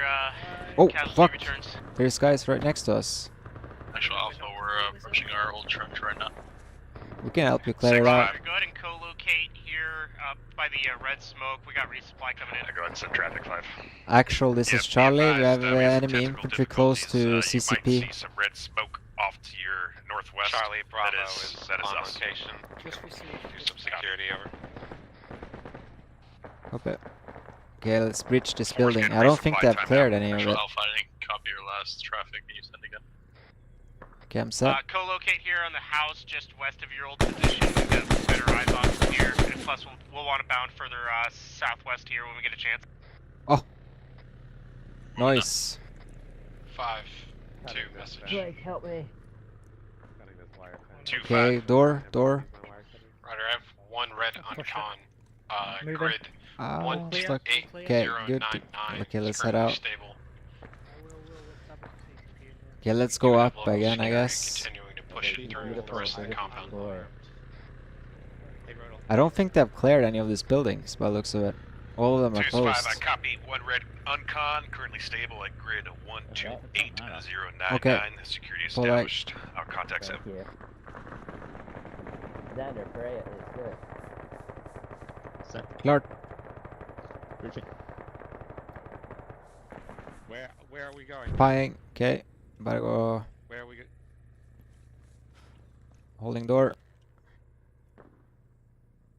Oh, casualty fuck. returns? There's guys right next to us. Actual Alpha, we're approaching our old trench right now. We can help you clear it out. Go ahead and co-locate here by the red smoke. We got resupply coming in. Go ahead and send traffic 5. Actual, this is Charlie. We have enemy infantry close to CCP. You might see some red smoke off to your northwest. Charlie Bravo that is on us. location. Just received. Do some security over. Okay. Okay, let's breach this building. I don't think they've cleared any of it. Alpha, I didn't copy your last traffic. Can you send again? Okay, I'm set. Co-locate here on the house just west of your old position. We got better eyes on from here. And plus, we'll want to bound further southwest here when we get a chance. Oh. Nice. 5-2 message. Blake, help me. Okay, door. Ryder, I have one red on con. Grid. Ah, stuck. 128 Okay, good. 099. Okay, let's head out. Stable. Okay, let's go up again, I guess. Continuing to push it through the rest of the compound. I don't think they've cleared any of these buildings by the looks of it. All of them are 2-5, closed. I copy. One red uncon, currently stable at grid 128-099. Okay. Security Pull out. established. I'll contact him. Xander, pray it is good. Clart. Perfect. Where are we going? Spying. Okay. Better go. Where are we going? Holding door.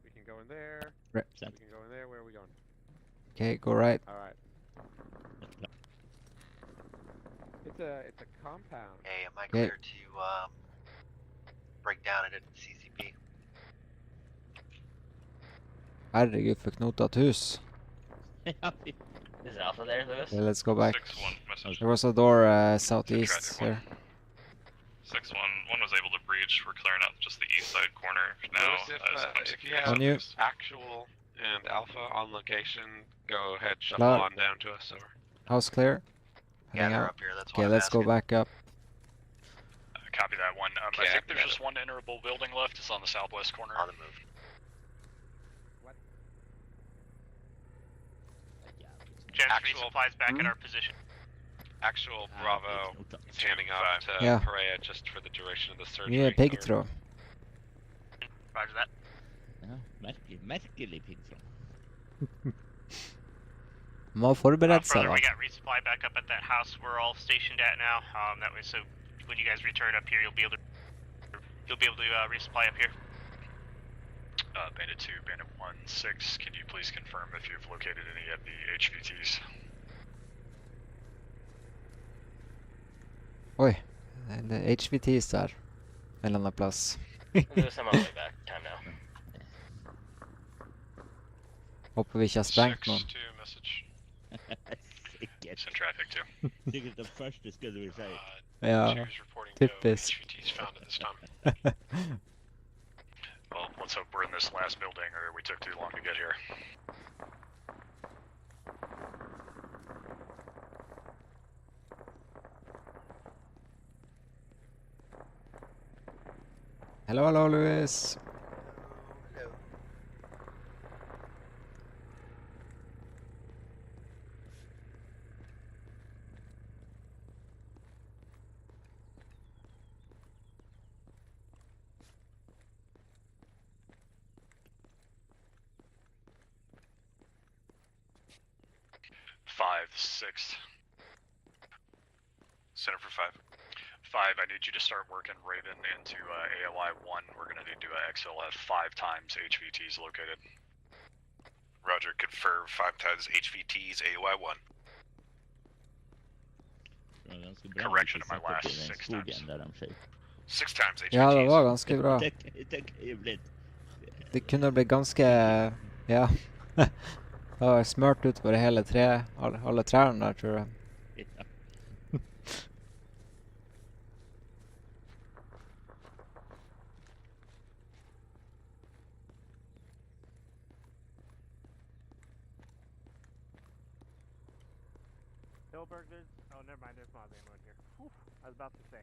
We can go in there. Right. We can go in there. Where are we going? Okay, go right. All right. It's a compound. Hey, am I Okay. clear to break down into the CCP? Herregud, för knotat hus. Is Alpha there, Lewis? Okay, let's go back. 6-1 There was a door southeast here. 6-1. One was able to breach. We're clearing out just the east side corner now. If you have On you. actual and Alpha on location, go ahead, shuttle Claro. on down to us. Over. House clear. Yeah, Heading they're out. up here, that's why Okay, I'm let's go asking. back up. Copy that one. I think there's just one interable building left. It's on the southwest corner. On the move. Gents, Actual- resupplies back at our position. Actual Bravo is handing up to Yeah. Perea just for the duration of the surgery. Yeah, pigtråd. Roger that. Ja, märkelig pigtråd. Man har förberett sig Further, va? we got resupply back up at that house we're all stationed at now. That way, so when you guys return up here, you'll be able to resupply up here. Bandit 2, Bandit 1-6, can you please confirm if you've located any of the HVTs? Oj, det är HVTs där. En annan plats. Lewis, I'm on my way back. Time now. Hoppas vi inte har sprängt någon. 6-2 message. Sikkert. Send traffic too. Sikkert den första skulle vi säga. Ja, Choose reporting typiskt. HVTs found at this time. Well, let's hope we're in this last building or we took too long to get here. Hello, Lewis. Hello. Five, 6. Center for 5. 5, I need you to start working Raven into AOI 1. We're going to need to XLF 5 times HVTs located. Roger, confirm 5 times HVTs, AOI 1. Det var ganska bra. Correction Vi of my satte last till den 6 skogen times. där de säger. 6 times HVTs. Ja, det var ganska bra. Tack, Hybrid. Det kunne blitt ganske, ja, det var smørt utover hele alle trærne der, tror jeg. Hillberg, there's... Oh, never mind, there's Moz ammo in here. Whew, I was about to say.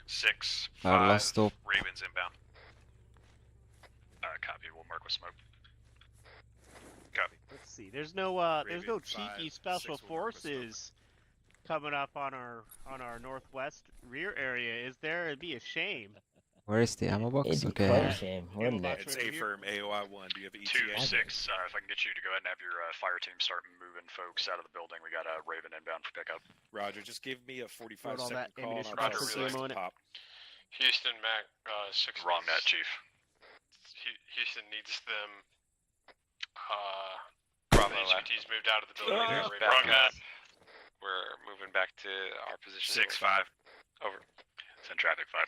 Six, Last five, up. Ravens inbound. Copy, we'll mark with smoke. Copy. Let's see. There's no cheeky special forces coming up on our northwest rear area, is there? It'd be a shame. Where is the ammo box? It'd be Okay. quite a shame, wouldn't it? It's A-firm, AOI 1. Do you have ETA? 2-6. If I can get you to go ahead and have your fire team start moving folks out of the building. We got a Raven inbound for pickup. Roger, just give me a 45-second that call. ammunition And I'll box try with to ammo in it. pop. Houston, Mac, 6. Wrong net, Chief. Houston needs them. Bravo, the HVT's moved out of the building. Wrong net. We're moving back to our position. 6-5. Over. It's in traffic 5.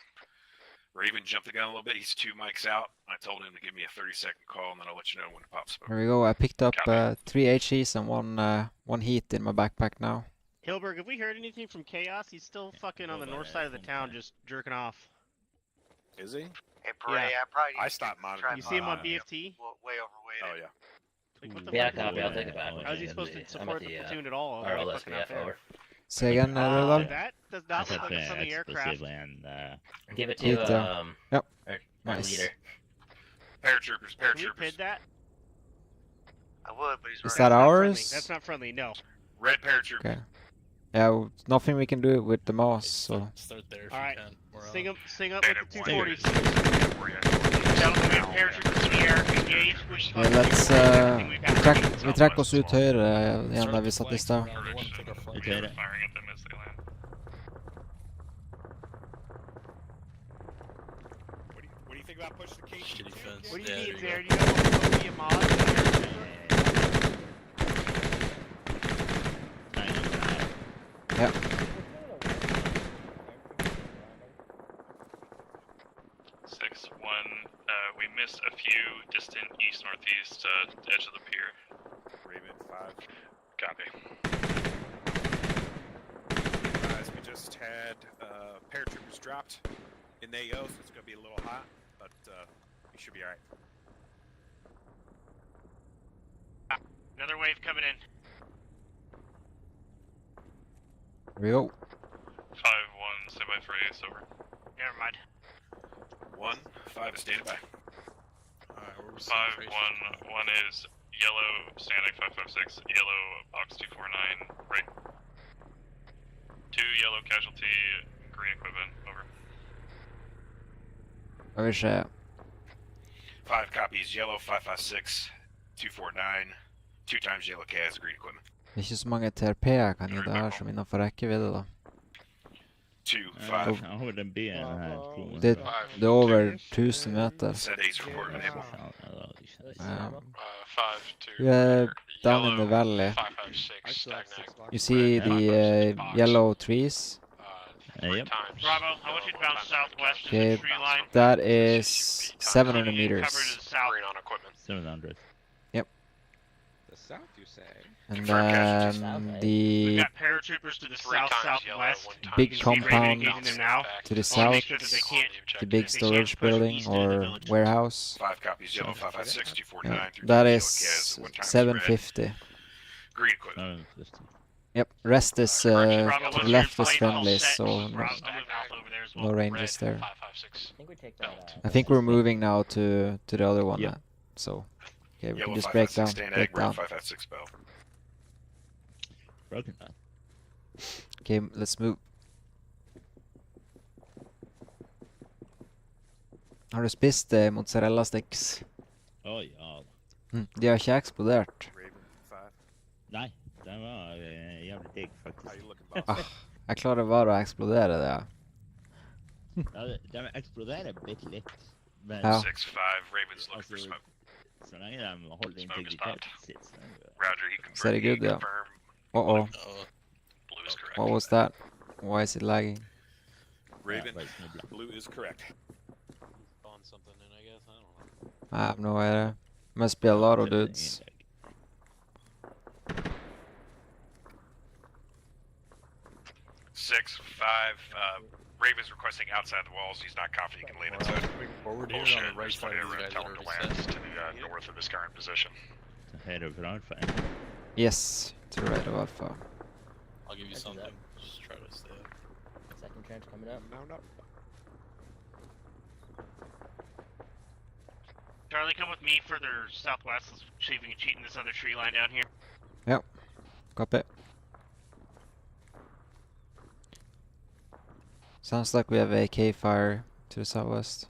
Raven jumped the gun a little bit. He's 2 mics out. I told him to give me a 30-second call, and then I'll let you know when to pop smoke. There we go. I picked up 3 HEs and one heat in my backpack now. Hillberg, have we heard anything from Chaos? He's still fucking on the north side of the town, just jerking off. Is he? Hey, Bray, I stopped monitoring. You see him on BFT? Way overweighted. Oh, yeah. Like, what the Yeah, fuck? copy. I'll take it back. How is he supposed to support the platoon at all? Our That's fucking LSPF unfair. over. Say again, Rudolph? That does not look like it's on the aircraft. Give it Heat to there. Yep. our Nice. leader. Paratroopers, Can we pid that? I would, but he's Is running. that Friendly. ours? That's not friendly, no. Red paratroopers. Okay. Yeah, nothing we can do with the mouse, so... Start there if Alright, you can. sing up with the 240s. Gentlemen, we have paratroopers in the air. Engage. Which Okay, let's vi trekker oss ut høyre igjen der vi satt i stad. Firing at them as they land. What do you think about pushing the cage? Shitty fence. What do you Yeah, need, there Zaire? you Do you know what would be a mod? Ja. Six, one. We missed a few distant east-northeast edge of the pier. Raven 5. Copy. Guys, we just had paratroopers dropped in the AO, so it's going to be a little hot, but we should be alright. Another wave coming in. Here we go. 5-1, stand by for AS, over. Never mind. 1-5 is standing by. Alright, where was 5-1, 1 is yellow, standing 556, yellow, box 249, right. 2 yellow casualty, green equipment, over. Skal vi se. 5 copies, yellow 556, 249, 2 times yellow cas, green equipment. Det er ikke så mange TRP jeg kan gi det her som innenfor rekkevidde da. 2-5. Over den byen her. Det er over 1000 meter. Set A's report unable. 5-2. We are down in the valley. 556, stagnant. You see the yellow trees? Yep. Bravo, I want you to bounce southwest to Okay, the tree line. that is 700 Cover to meters. the south. Green on equipment. 700. The south, you say? And South, then the Got paratroopers to the 3 south times yellow, southwest. 1 time big green. compound Engaging them now. to the I want to south, make sure that they can't. the big they storage can't push building east into the or village. warehouse. 5 copies, yellow 556, 249, Yeah, 3 that times is yellow cas, 1 times 750. red, green equipment. 750. Yep, rest is to the left is friendly, so Bravo, over there as well. no ranges there. 556. I think we take that. I think we're moving now to the other one. Yep. So, okay, we Yellow can just break 556, down, stand break ag, red down. 556 bell. Broken down. Okay, let's move. Har du spist mozzarella sticks? Å ja. De har ikke eksplodert. Raven 5. Nei, den var jævlig digg, How you faktisk. looking, boss? Ah, jeg klarer bare å eksplodere det, ja. Ja, de eksploderer bitte litt. Men Ja. 6-5, Ravens looking for Altså, smoke. så lenge de holder integriteten sin, så er det Roger, he confirmed. Is that a good, he yeah? confirmed. Uh-oh. Blue is correct. What was that? Why is it lagging? Raven, blue is correct. On something in, I guess. I don't know. I have no idea. Must be a lot of dudes. 6-5. Raven's requesting outside the walls. He's not confident he can land inside. Forward here Bullshit. on the right There's side plenty of of these room. guys Tell that him to already land set. to the north of his current position. Ahead of Alpha. Yes, to the right of Alpha. I'll give you something. Just try to stay up. Second trench coming up. Mount up. Charlie, come with me further southwest. Let's see if we can cheat in this other tree line down here. Yep. Copy. Sounds like we have AK fire to the southwest.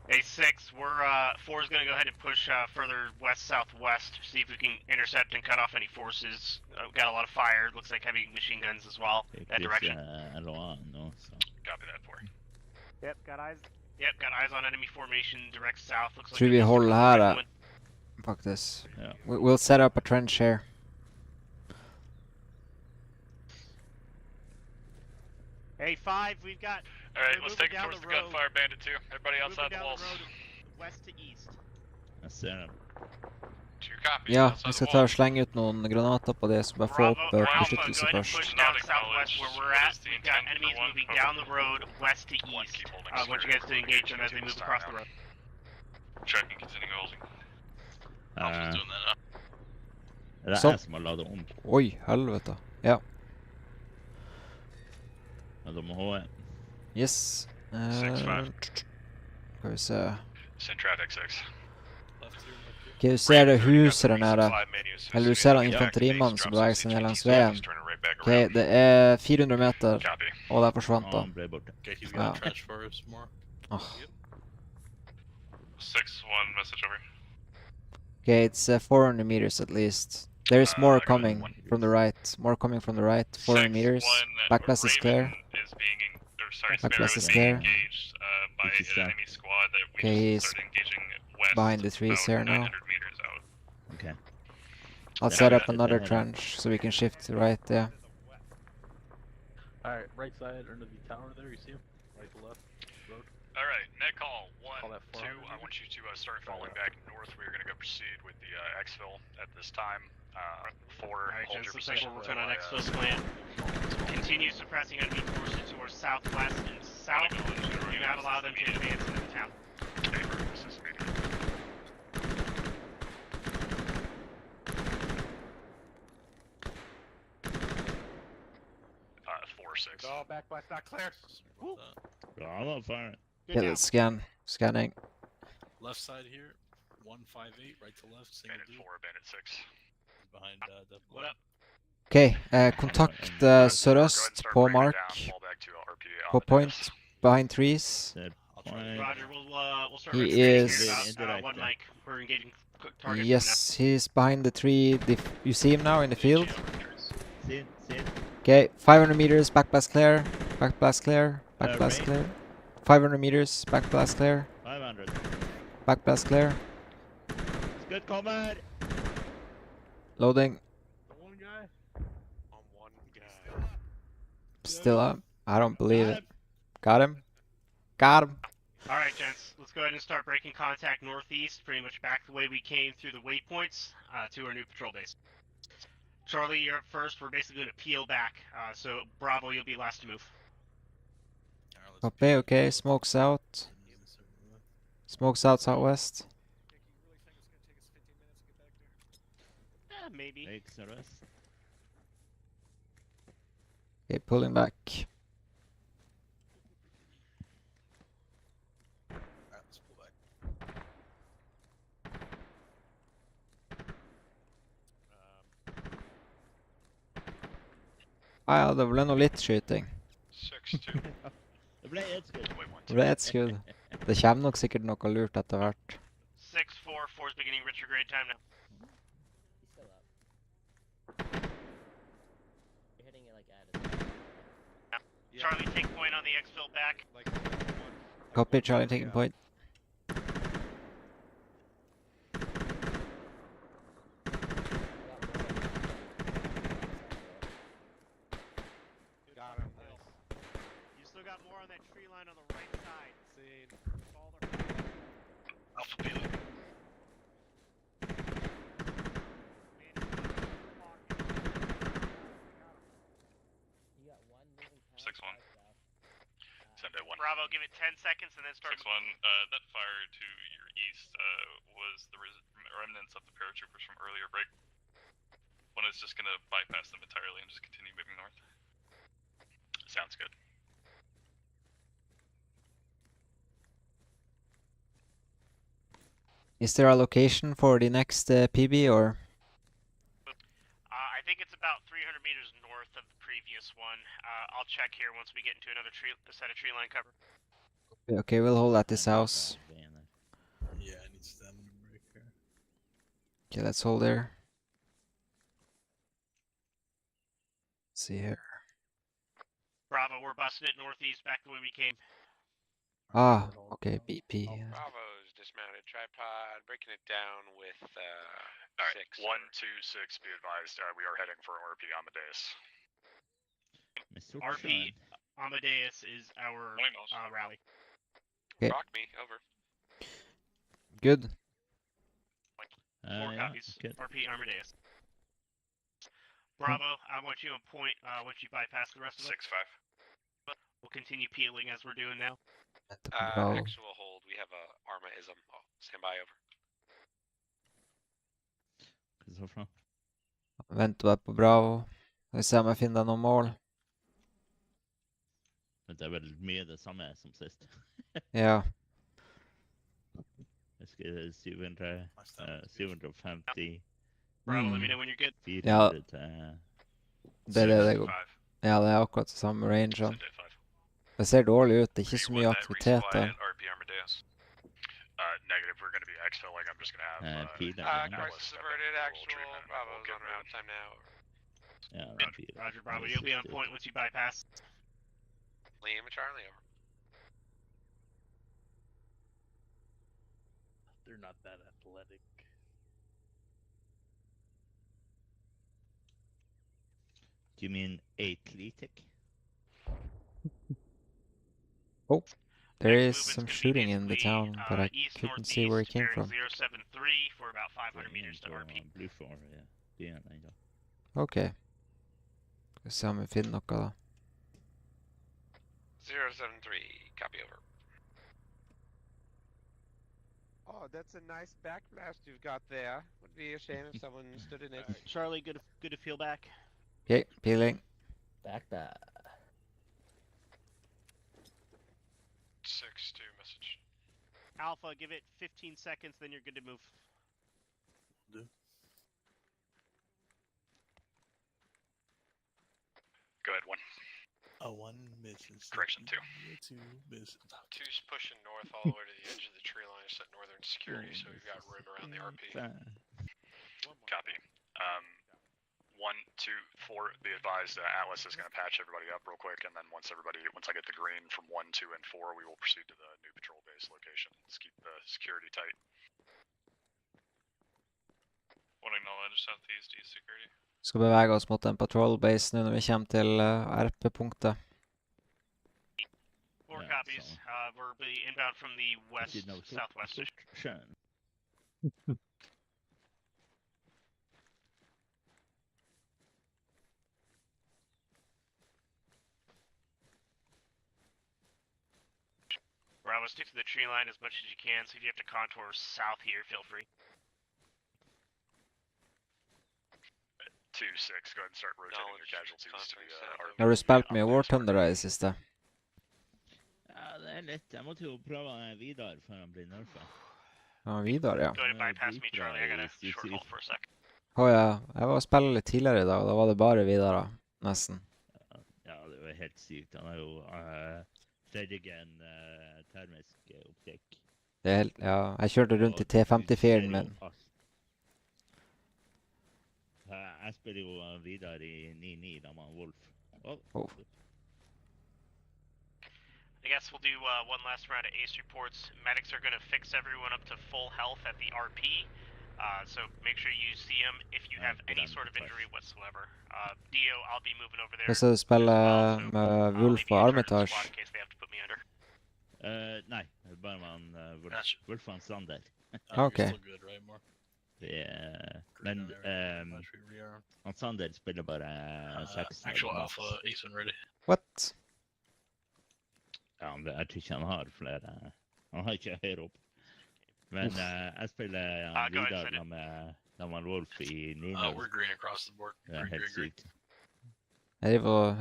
A6, we're 4's gonna go ahead and push further west-southwest. See if we can intercept and cut off any forces. Got a lot of fire. Looks like heavy machine guns as well. That direction. Copy that for. Yep, got eyes. Yep, got eyes on enemy formation direct south. Looks like Tror vi håller här faktiskt. We'll set up a trench here. A5, we've got. Alright, let's take it towards the gunfire bandit too. Everybody outside the walls. West to east. Jag ser dem. Ja, vi ska ta och slänga ut någon granater på det så bara få upp beskyttelse först. Push down southwest where we're at. We've got enemies moving down the road west to east. I want you guys to engage them as they move across the road. Tracking, continue holding. Alpha's doing that now. Det är som har laddat om. Oj, helvete. Ja. Ja, de har Yes. 6-5. Ska vi se. Send traffic 6. Okej, du ser det huset där nära. Eller du ser en infanteriman som beväger sig ner längs vägen. Okej, det är 400 meter. Och där försvann han. Ja. Oh. 6-1 message over. Okay, it's 400 meters at least. There is more coming from the right. More coming from the right. 400 meters. Backblast is clear. Backblast is clear. Okay, he's behind the trees here now. Okay. I'll set up another trench so we can shift to right there. Alright, right side under the tower there, you see him? Right to left, road. Alright, net call 1, 2. I want you to start falling back north. We're going to go proceed with the exfil at this time. 4, hold your position. We'll turn on exfil plan. Continue suppressing enemy forces towards southwest and south. Do not allow them to advance into the town. This is meeting. 4-6. Oh, backblast not clear. I'm on fire. Yeah, let's scan. Scanning. Left side here, 158, right to left, single Bandit 4, Bandit 6. Behind What up? Okej, kontakt söröst på mark. På point, behind trees. Roger, we'll start He here is... about, one mic. We're engaging targets. Yes, he's behind the tree. You see him now in the field? See it. Okay, 500 meters, backblast clear. Backblast clear. Backblast clear. 500 meters, backblast clear. 500. Backblast clear. It's good combat. Loading. One guy. On one guy. Still up. I don't believe it. Got him. Got him. Alright, gents. Let's go ahead and start breaking contact northeast, pretty much back the way we came through the waypoints to our new patrol base. Charlie, you're up first. We're basically going to peel back. So, Bravo, you'll be last to move. Copy, okay. Smokes out. Smokes out southwest. Maybe. Okay, pulling back. Let's pull back. Ja, det ble nog litt skyting. 6-2. Det ble ett skudd. Det ble ett skudd. Det kommer nok sikkert noe lurt etter hvert. 6-4, 4's beginning retrograde time now. You're hitting it like at it. Charlie, take point on the exfil back. Copy, Charlie taking point. Bravo, give it 10 seconds and then start. 6-1, that fire to your east was the remnants of the paratroopers from earlier break. One is just going to bypass them entirely and just continue moving north. Sounds good. Is there a location for the next PB or? I think it's about 300 meters north of the previous one. I'll check here once we get into another set of tree line cover. Okay, we'll hold at this house. Yeah, I need stamina break here. Okay, let's hold there. Let's see here. Bravo, we're busting it northeast back the way we came. Ah, okay, BP. Bravo's dismounted tripod, breaking it down with Alright, 126, be advised, we are heading for RP Amadeus. RP Amadeus is our rally. Okay. Rock me, over. Good. 4 copies. Good. RP Amadeus. Bravo, I want you on point once you bypass the rest of it. 6-5. We'll continue peeling as we're doing now. Actual hold, we have a Arma-ism. Oh, stand by, over. Venter bare på Bravo. Vi ser om jeg finner noen mål. Det vel mye det samme som sist. Ja. Jeg skal 750. Bravo, let me know when you're good. 400 Det er det går. Ja, det er akkurat det samme range. Det ser dårlig ut, det er ikke så mye aktivitet der. Negative, we're going to be exfilling. I'm just going to have crisis averted, actual. Bravo's on round time now. Roger, Bravo, you'll be on point once you bypass. Liam and Charlie, over. They're not that athletic. Do you mean athletic? Oh, there is some shooting in the town, but I couldn't see where it came from. 073 for about 500 meters to RP. Blue 4, ja. Ok. Skal vi se om vi finner noe da. 073, copy, over. Oh, that's a nice backblast you've got there. Would be a shame if someone stood in it. Charlie, good to feel back. Okay, peeling. Back that. 6-2 message. Alpha, give it 15 seconds, then you're good to move. Go ahead, 1. 1 mission. Correction, 2. 2 missions. 2's pushing north all the way to the edge of the tree line, set northern security, so we've got room around the RP. Copy. 1, 2, 4, be advised, Atlas is going to patch everybody up real quick, and then once I get the green from 1, 2, and 4, we will proceed to the new patrol base location. Let's keep the security tight. One acknowledge southeast east security. Skal bevege oss mot en patrol base nå når vi kommer til RP-punktet. 4 copies. We're inbound from the west, southwest. Bravo, stick to the tree line as much as you can, so if you have to contour south here, feel free. 2-6, go ahead and start rotating your casualties to the RP. Har du spilt mye War Thunder i det siste? Ja, det litt. Jeg måtte jo prøve Vidar før han blir nerfet. Ja, Vidar, ja. Go ahead and bypass me, Charlie. I got a short hold for a sec. Ja, jeg var og spille litt tidligere i dag, og da var det bare Vidar da, nesten. Ja, det var helt sykt. Han har jo tredjegen termisk opptikk. Det er helt, ja, jeg kjørte rundt i T54-en min. Jeg spiller jo Vidar i 9-9 da man Wolf. I guess we'll do one last round of ACE reports. Medics are going to fix everyone up to full health at the RP. So make sure you see them if you have any sort of injury whatsoever. Dio, I'll be moving over there. Skal du spille med Wolf og Armitage? Nei, bare man Wolf og Sander. Ok. Men han Sander spiller bare 6. Actual Alpha, Ethan ready. What? Ja, men jeg tror ikke han har flere. Han har ikke høyere opp. Men jeg spiller videre med Wolf i Nino. We're green across the board. Det er helt sykt. Jeg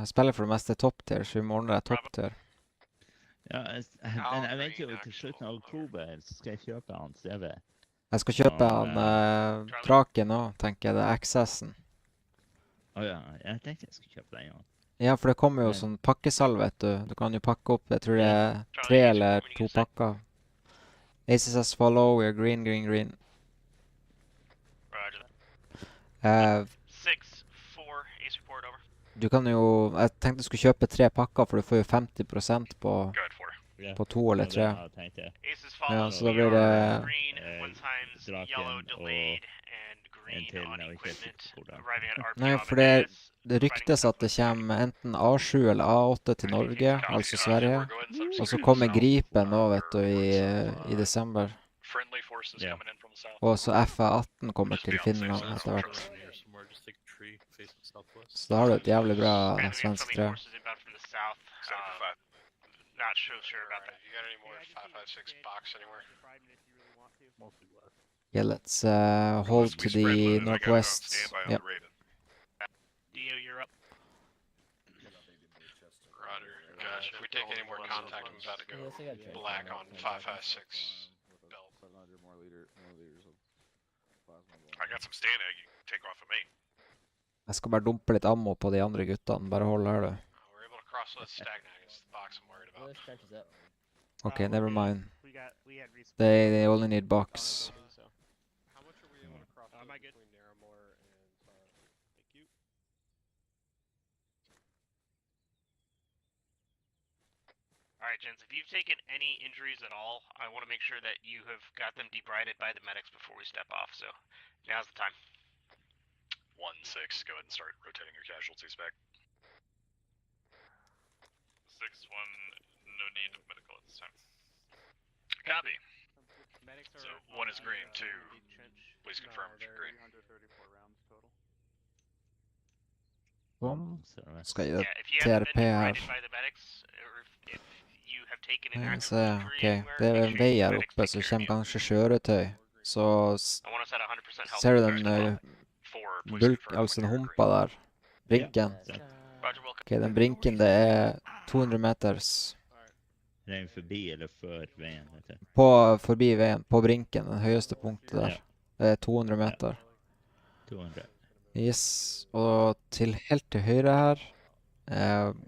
spiller for det meste top tier, så i morgen er jeg top tier. Ja, men jeg vet jo til slutten av oktober så skal jeg kjøpe han CV. Jeg skal kjøpe han Draken også, tenker jeg. Det er XS-en. Ja, jeg tenkte jeg skulle kjøpe den, ja. Ja, for det kommer jo sånn pakkesalg, vet du. Du kan jo pakke opp, jeg tror det er 3 eller 2 pakker. ACSS follow, we are green, green, green. Roger. 6-4, Ace report over. Du kan jo, jeg tenkte du skulle kjøpe 3 pakker, for du får jo 50% på 2 eller 3. Ja, så da blir det Draken og en til når vi kjøper. Nei, for det ryktes at det kommer enten A7 eller A8 til Norge, altså Sverige. Og så kommer Gripen nå, vet du, i desember. Og så FA18 kommer til Finland etter hvert. Så da har du et jævlig bra svensk tre. Not sure about that. You got any more 556 box anywhere? Yeah, let's hold to the northwest. Yeah. Dio, you're up. Roger. Gotcha. If we take any more contact, I'm about to go black on 556 belt. I got some stand egg you can take off of me. Jeg skal bare dumpe litt ammo på de andre guttene. Bare hold her, du. We're able to cross that stagnant. It's the box I'm worried about. Okay, never mind. They only need box. How much are we able to cross between Narramore and thank you. Alright, gents, if you've taken any injuries at all, I want to make sure that you have got them debrided by the medics before we step off, so now's the time. 1-6, go ahead and start rotating your casualties back. 6-1, no need of medical at this time. Copy. So 1 is green, 2, please confirm if you're green. Skal jeg TRP her. Ok, det er en vei her oppe, så kommer kanskje kjøretøy. Så ser du den altså den humpa der, brinken. Ok, den brinken det er 200 meters. Er den forbi eller før veien? Forbi veien, på brinken, den høyeste punktet der. Det er 200 meter. 200. Yes, og helt til høyre her,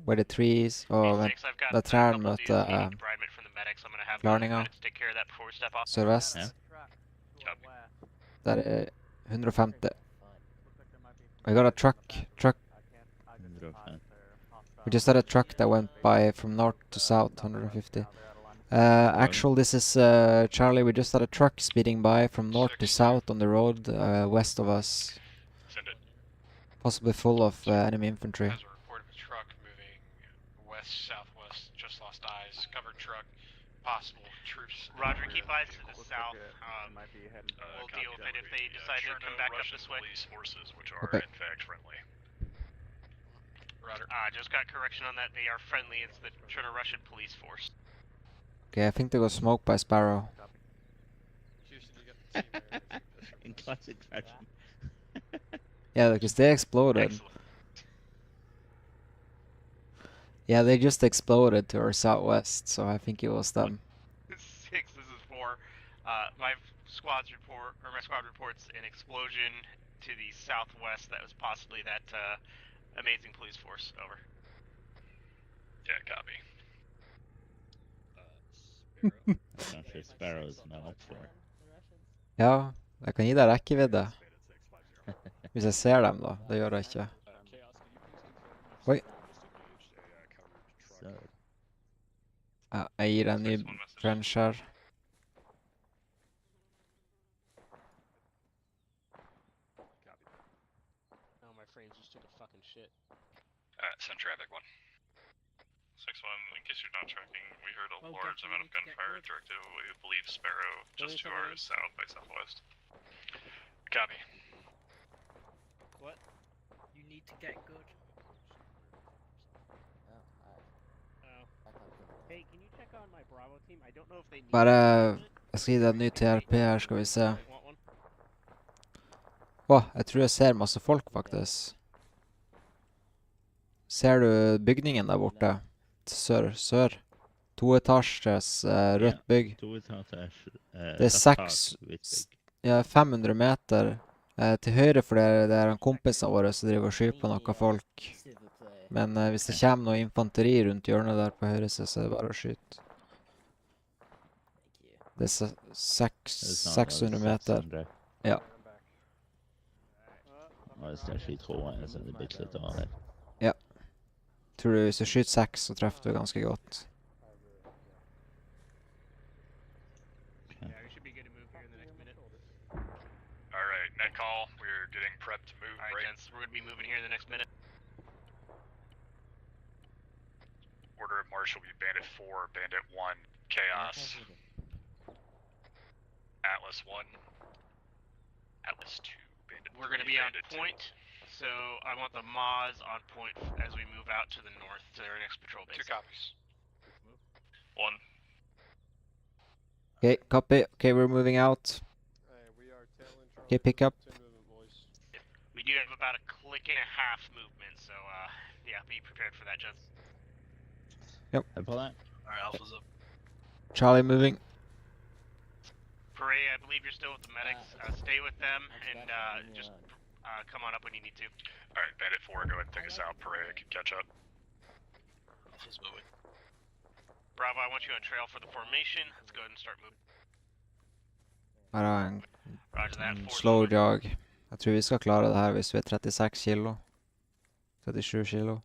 where the trees, og vent, der trærne møter klarninga, sørvest. Der er 150. I got a truck. We just had a truck that went by from north to south, 150. Actually, this is Charlie. We just had a truck speeding by from north to south on the road west of us. Possibly full of enemy infantry. Has a report of a truck moving west, southwest, just lost eyes, covered truck, possible troops. Roger, keep eyes to the south. We'll deal with it if they decide to come back up this way. Police forces, which are Okay. in fact friendly. Roger. Just got correction on that. They are friendly. It's the Russian police force. Okay, I think they got smoked by Sparrow. In classic fashion. Yeah, because they exploded. Excellent. Yeah, they just exploded to our southwest, so I think it was them. 6, this is 4. My squad reports an explosion to the southwest that was possibly that amazing police force. Over. Yeah, copy. Kanskje Sparrows med oppfor. Ja, jeg kan gi deg rekkevidde. Hvis jeg ser dem da, det gjør jeg ikke. Oi. Ja, jeg gir en ny French her. Oh, my frames just took a fucking shit. Send traffic 1. 6-1, in case you're not tracking, we heard a large amount of gunfire directed, we believe Sparrow, just to our south by southwest. Copy. What? You need to get good. Oh. Hey, can you on my Bravo team. I don't know if they need Bare jeg skal gi deg en ny TRP her, skal vi se. Åh, jeg tror jeg ser masse folk, faktisk. Ser du bygningen der borte? Sør. Toetasjes rødt bygg. Toetasjes Det er 500 meter til høyre, for det er en kompisene våre som driver og skyter på noen folk. Men hvis det kommer noe infanteri rundt hjørnet der på høyre side, så er det bare å skyte. Det er 600 meter. Ja. Hvis jeg skyter hodet, så er det bitte litt av her. Ja. Tror du hvis du skyter 6, så treffer du ganske godt. Alright, net call. We're getting prepped to move. Alright, gents, we're gonna be moving here in the next minute. Order of march will be Bandit 4, Bandit 1, Chaos. Atlas 1, Atlas 2, Bandit 3, We're gonna be on Bandit 2. point, so I want the Moz on point as we move out to the north to their next patrol base. 2 copies. 1. Okay, copy. Okay, we're moving out. Okay, pick up. We do have about a click and a half movement, so yeah, be prepared for that, gents. Yep. I pull that. Alright, Alpha's up. Charlie moving. Paray, I believe you're still with the medics. Stay with them and just come on up when you need to. Alright, Bandit 4, go ahead and take us out. Paray can catch up. Alpha's moving. Bravo, I want you on trail for the formation. Let's go ahead and start moving. Bare en Roger that. slow jog. Jeg tror vi skal klare det her hvis vi er 36 kilo. 37 kilo.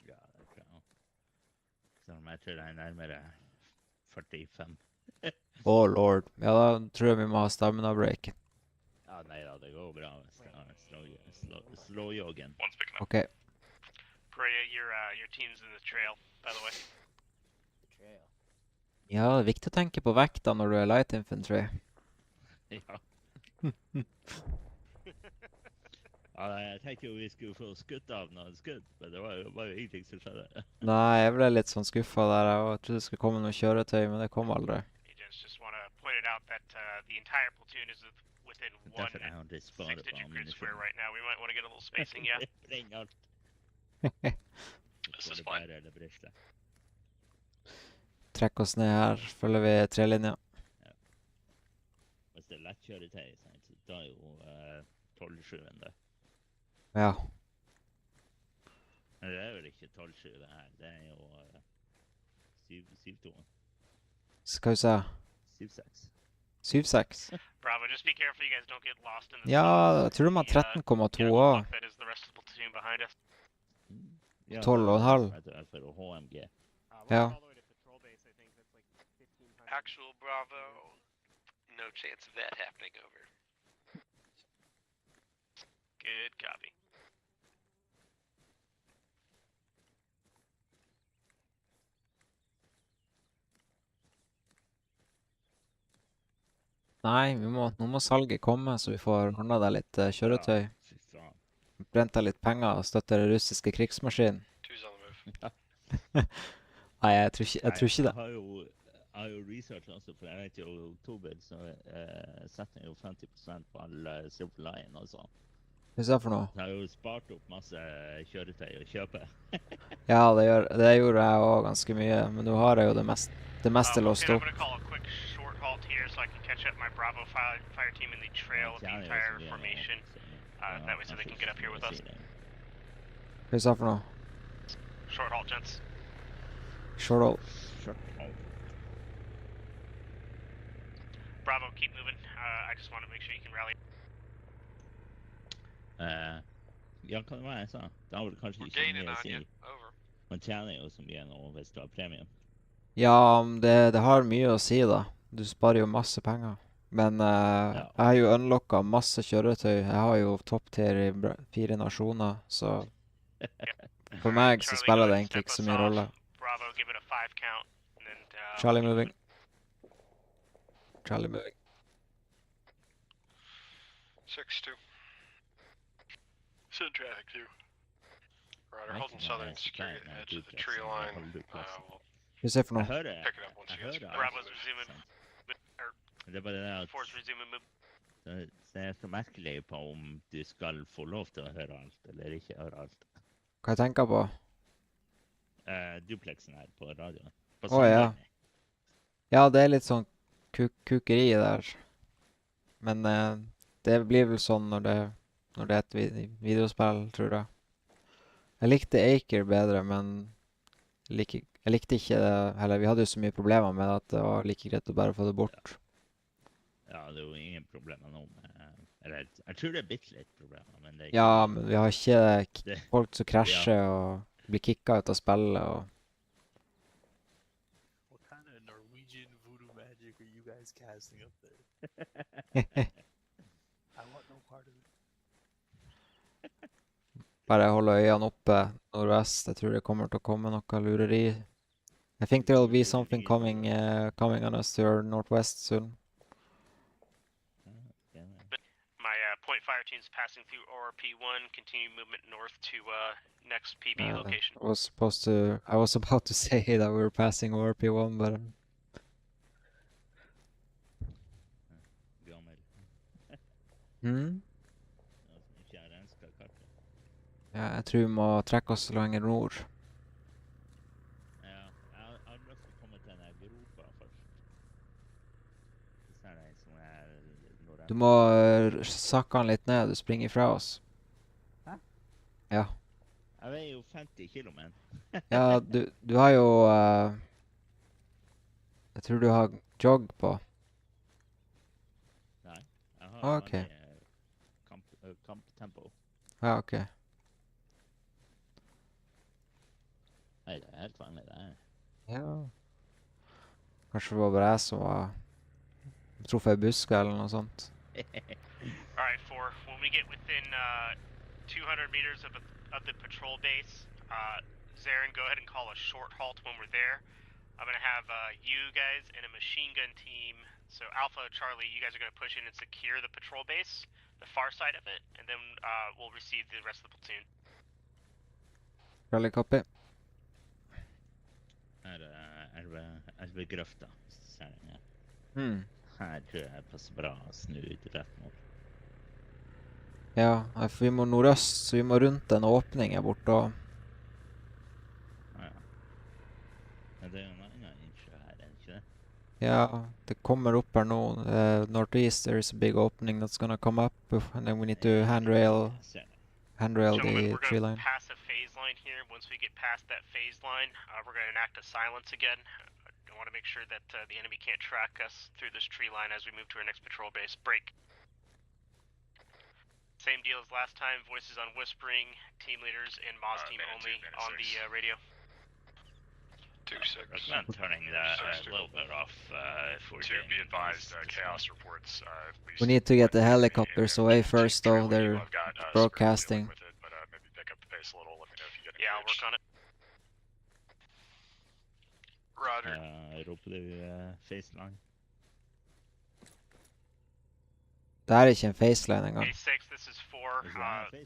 Ja, det tror jeg nå. Så jeg tror det er nærmere 45. Oh lord. Ja, da tror jeg vi må ha stamina break. Ja, nei da, det går bra. Slow joggen. Ok. Paray, your team's in the trail, by the way. Ja, det er viktig å tenke på vekta når du er light infantry. Ja. Ja, jeg tenkte jo vi skulle få skutt av noen skudd, men det var jo ingenting som skjedde. Nei, jeg ble litt sånn skuffa der. Jeg trodde det skulle komme noe kjøretøy, men det kom aldri. Agents, just want to point it out that the entire platoon is within one 6-digit grid square right now. We might want to get a little spacing, yeah? Breng alt. This is fine. Trekk oss ned her, følger vi trelinja. Ja. Hvis det er lett kjøretøy, så da er jo 12-7-en det. Ja. Men det er vel ikke 12-7 det her, det er jo 7-2. Skal vi se. 7-6. 7-6. Bravo, just be careful you guys don't get lost in the Ja, jeg tror de har 13,2 også. that is the rest of the platoon behind us. 12,5. For HMG. Ja. Actual Bravo, no chance of that happening over. Good copy. Nei, nå må salget komme, så vi får ordnet deg litt kjøretøy. Brent deg litt penger og støtter den russiske krigsmaskinen. Nei, jeg tror ikke det. Jeg har jo research også, for jeg vet jo i oktober, så setter jeg jo 50% på all Silver Lion og sånn. Hva er det for noe? Jeg har jo spart opp masse kjøretøy å kjøpe. Ja, det gjorde jeg også ganske mye, men nå har jeg jo det meste låst opp. I'm going to call a quick short halt here so I can catch up my Bravo fire team in the trail of the entire formation. That way so they can get up here with us. Hva er det for noe? Short halt, gents. Short halt. Bravo, keep moving. I just want to make sure you can rally. Ja, hva var det jeg sa? Da var det kanskje ikke mye å si. Man tjener jo så mye nå hvis du har premien. Ja, det har mye å si da. Du sparer jo masse penger. Men jeg har jo unlocket masse kjøretøy. Jeg har jo topp tier i 4 nasjoner, så for meg så spiller det egentlig ikke så mye rolle. Bravo, give it a 5 count. Charlie moving. Charlie moving. 6-2. Send traffic through. Ryder, holding southern security at the edge of the tree line. Hva ser for noe? Pick it up once you guys are Bravo's resuming. Det er bare det at Force resuming move. så jeg er så merkelig på om du skal få lov til å høre alt, eller ikke høre alt. Hva jeg tenker på? Duplexen her på radioen. På Ja. Ja, det er litt sånn kukeri der. Men det blir vel sånn når det er et videospill, tror jeg. Jeg likte Aker bedre, men jeg likte ikke det, eller vi hadde jo så mye problemer med at det var like greit å bare få det bort. Ja, det er jo ingen problemer nå med, eller jeg tror det er bitte litt problemer, men det er ikke... Ja, men vi har ikke folk som krasjer og blir kicka ut av spillet og... What kind of Norwegian voodoo magic are you guys casting up there? I want no part of it. Bare holde øynene oppe nordvest. Jeg tror det kommer til å komme noe lureri. I think there will be something coming on us to our northwest soon. My point fire team's passing through ORP1, continue movement north to next PB location. I was about to say that we were passing ORP1, but... Ja, jeg tror vi må trekke oss lenger nord. Ja, jeg har lyst til å komme til denne gropa først. Så er det som Du må sakke han litt ned, du springer fra oss. Hæ? Ja. Jeg veier jo 50 kilo, men. Ja, du har jo... jeg tror du har jogg på. Nei, jeg har okay. kamptempo. Ja, ok. Nei, det er helt vanlig, det her. Ja. Kanskje det var bare jeg som var truffet i buska eller noe sånt. Alright, 4. When we get within 200 meters of the patrol base, Zarin, go ahead and call a short halt when we're there. I'm going to have you guys and a machine gun team. So Alpha, Charlie, you guys are going to push in and secure the patrol base, the far side of it, and then we'll receive the rest of the platoon. Charlie, copy. Er ved grøfta, ser jeg. Her tror jeg passer bra å snu ut rett mot. Ja, for vi må nordøst, så vi må rundt en åpning her borte og... Ja. Men det er jo en annen innsjø her, er det ikke det? Ja, det kommer opp her nå. Northeast, there is a big opening that's gonna come up, and then we need to handrail the tree line. Pass a phase line here. Once we get past that phase line, we're going to enact a silence again. I want to make sure that the enemy can't track us through this tree line as we move to our next patrol base. Break. Same deal as last time. Voices on whispering, team leaders, and Moz team only on the radio. 2-6. I'm turning that a little bit off for to be advised, chaos reports. We need to get the helicopters away first, though. They're broadcasting. With it, but maybe pick up the pace a little. Let me know if you get engaged. Yeah, I'll work on it. Roger. Roper du faceline? Det er ikke en faceline engang. A6, this is 4.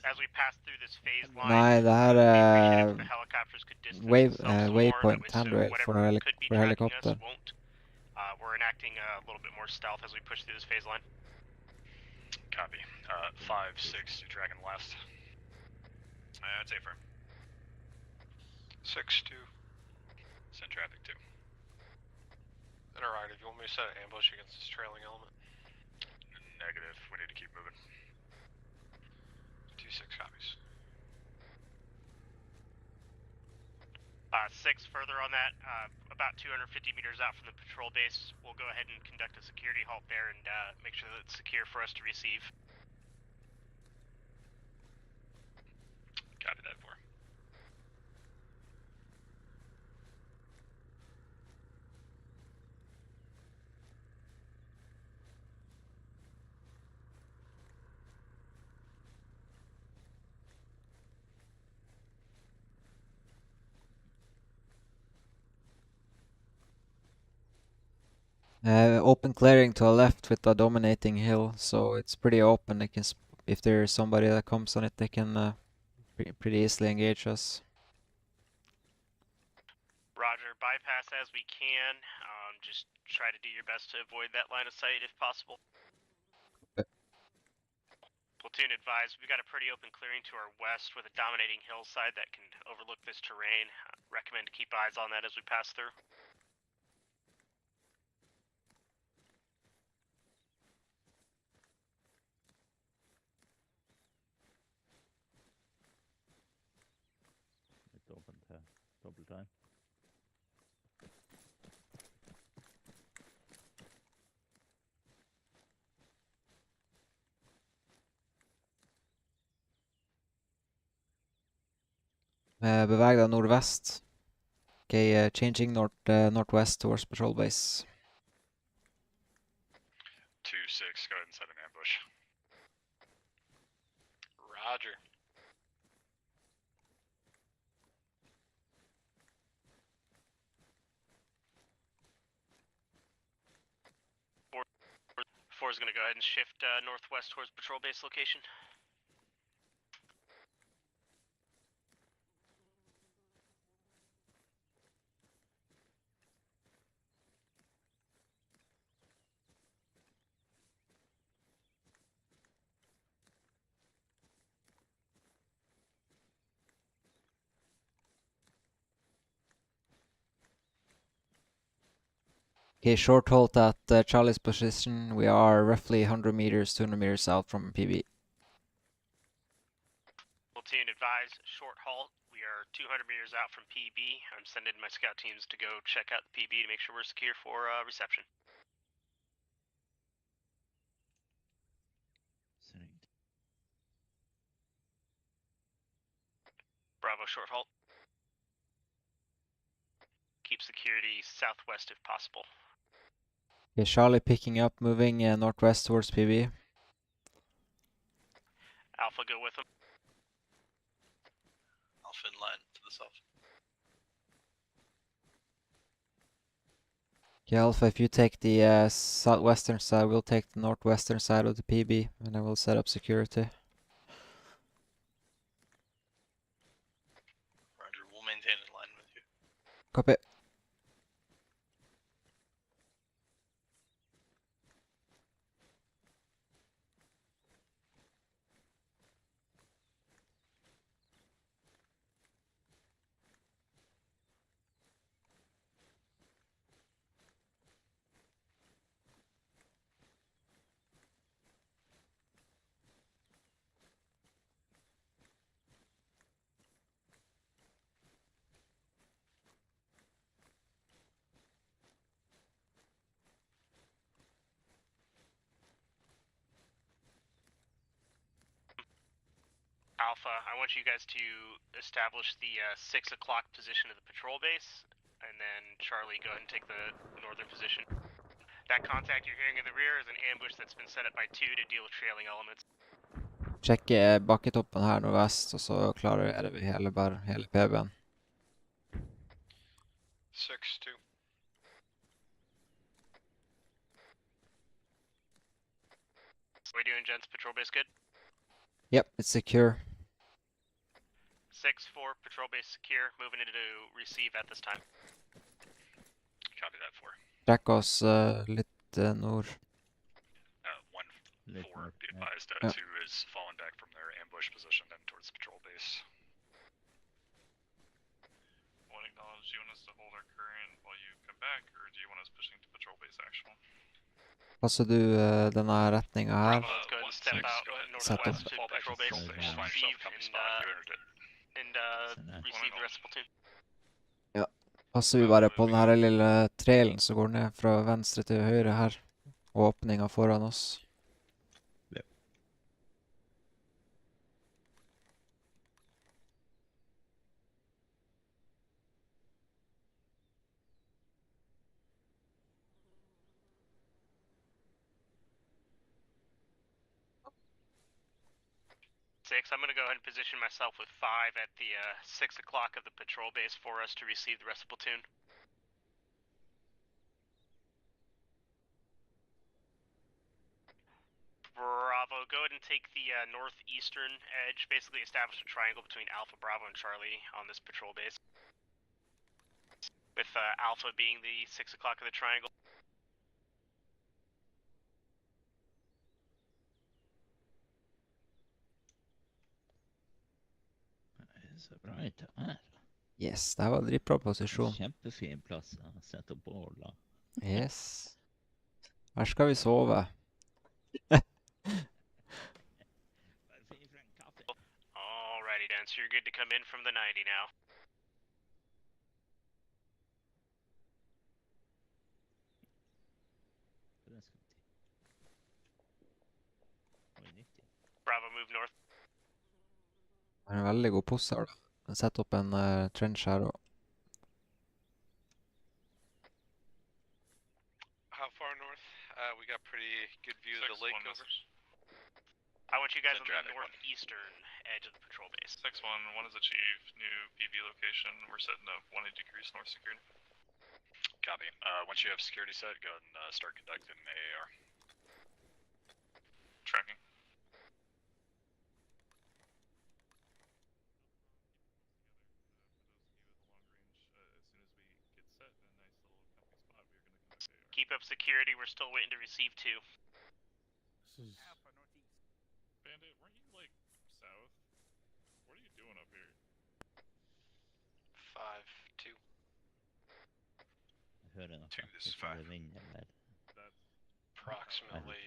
As we pass through this phase line, Nei, det her er waypoint handrail for helikopter. We're enacting a little bit more stealth as we push through this phase line. Copy. 5-6, you're tracking left. I'd say firm. 6-2. Send traffic 2. And alright, if you want me to set an ambush against this trailing element. Negative. We need to keep moving. 2-6 copies. 6 further on that, about 250 meters out from the patrol base. We'll go ahead and conduct a security halt there and make sure that it's secure for us to receive. Copy that 4. Open clearing to the left with a dominating hill, so it's pretty open. They can, if there's somebody that comes on it, they can pretty easily engage us. Roger, bypass as we can. Just try to do your best to avoid that line of sight if possible. Platoon advised, we've got a pretty open clearing to our west with a dominating hillside that can overlook this terrain. Recommend to keep eyes on that as we pass through. It's open to double time. Beveg deg nordvest. Okay, changing northwest towards patrol base. 2-6, go ahead and set an ambush. Roger. Four is going to go ahead and shift northwest towards patrol base location. Okay, short halt at Charlie's position. We are roughly 100 meters, 200 meters out from PB. Platoon advised, short halt. We are 200 meters out from PB. I'm sending my scout teams to go check out the PB to make sure we're secure for reception. Bravo, short halt. Keep security southwest if possible. Okay, Charlie picking up, moving northwest towards PB. Alpha, go with them. Alpha in line to the south. Okay, Alpha, if you take the southwestern side, we'll take the northwestern side of the PB, and then we'll set up security. Roger, we'll maintain in line with you. Copy. Alpha, I want you guys to establish the 6 o'clock position of the patrol base, and then Charlie, go ahead and take the northern position. That contact you're hearing in the rear is an ambush that's been set up by 2 to deal with trailing elements. Sjekke bakketoppen her nordvest, og så klarer vi hele PB-en. 6-2. What are we doing, gents? Patrol base good? Yep, it's secure. 6-4, patrol base secure, moving into receive at this time. Copy that, 4. Trekk oss litt nord. 1-4, be advised, 2 is falling back from their ambush position and towards the patrol base. One acknowledge, do you want us to hold our current while you come back, or do you want us pushing to patrol base actual? Passer du denne retninga her? Let's go ahead and step out northwest to patrol base, receive, and receive the rest of platoon. Ja, passer vi bare på denne lille trailen som går ned fra venstre til høyre her. Åpninga foran oss. I'm going to go ahead and position myself with 5 at the 6 o'clock of the patrol base for us to receive the rest of the platoon. Bravo, go ahead and take the northeastern edge, basically establish a triangle between Alpha, Bravo, and Charlie on this patrol base. With Alpha being the 6 o'clock of the triangle. Så bra ut her. Yes, det her var dritbra posisjon. Kjempefin plass å sette opp bål da. Yes. Her skal vi sove. Alrighty then, so you're good to come in from the 90 now. Bravo, move north. Det er en veldig god pose her da. Sett opp en trench her også. How far north? We got pretty good view of the lake over. I want you guys on the northeastern edge of the patrol base. 6-1, one is achieved, new PV location. We're setting up 180 degrees north security. Copy. Once you have security set, go ahead and start conducting AAR. Tracking. Keep up security, we're still waiting to receive 2. Bandit, weren't you like south? What are you doing up here? 5-2. Jeg hører noe. 2, this is 5. Approximately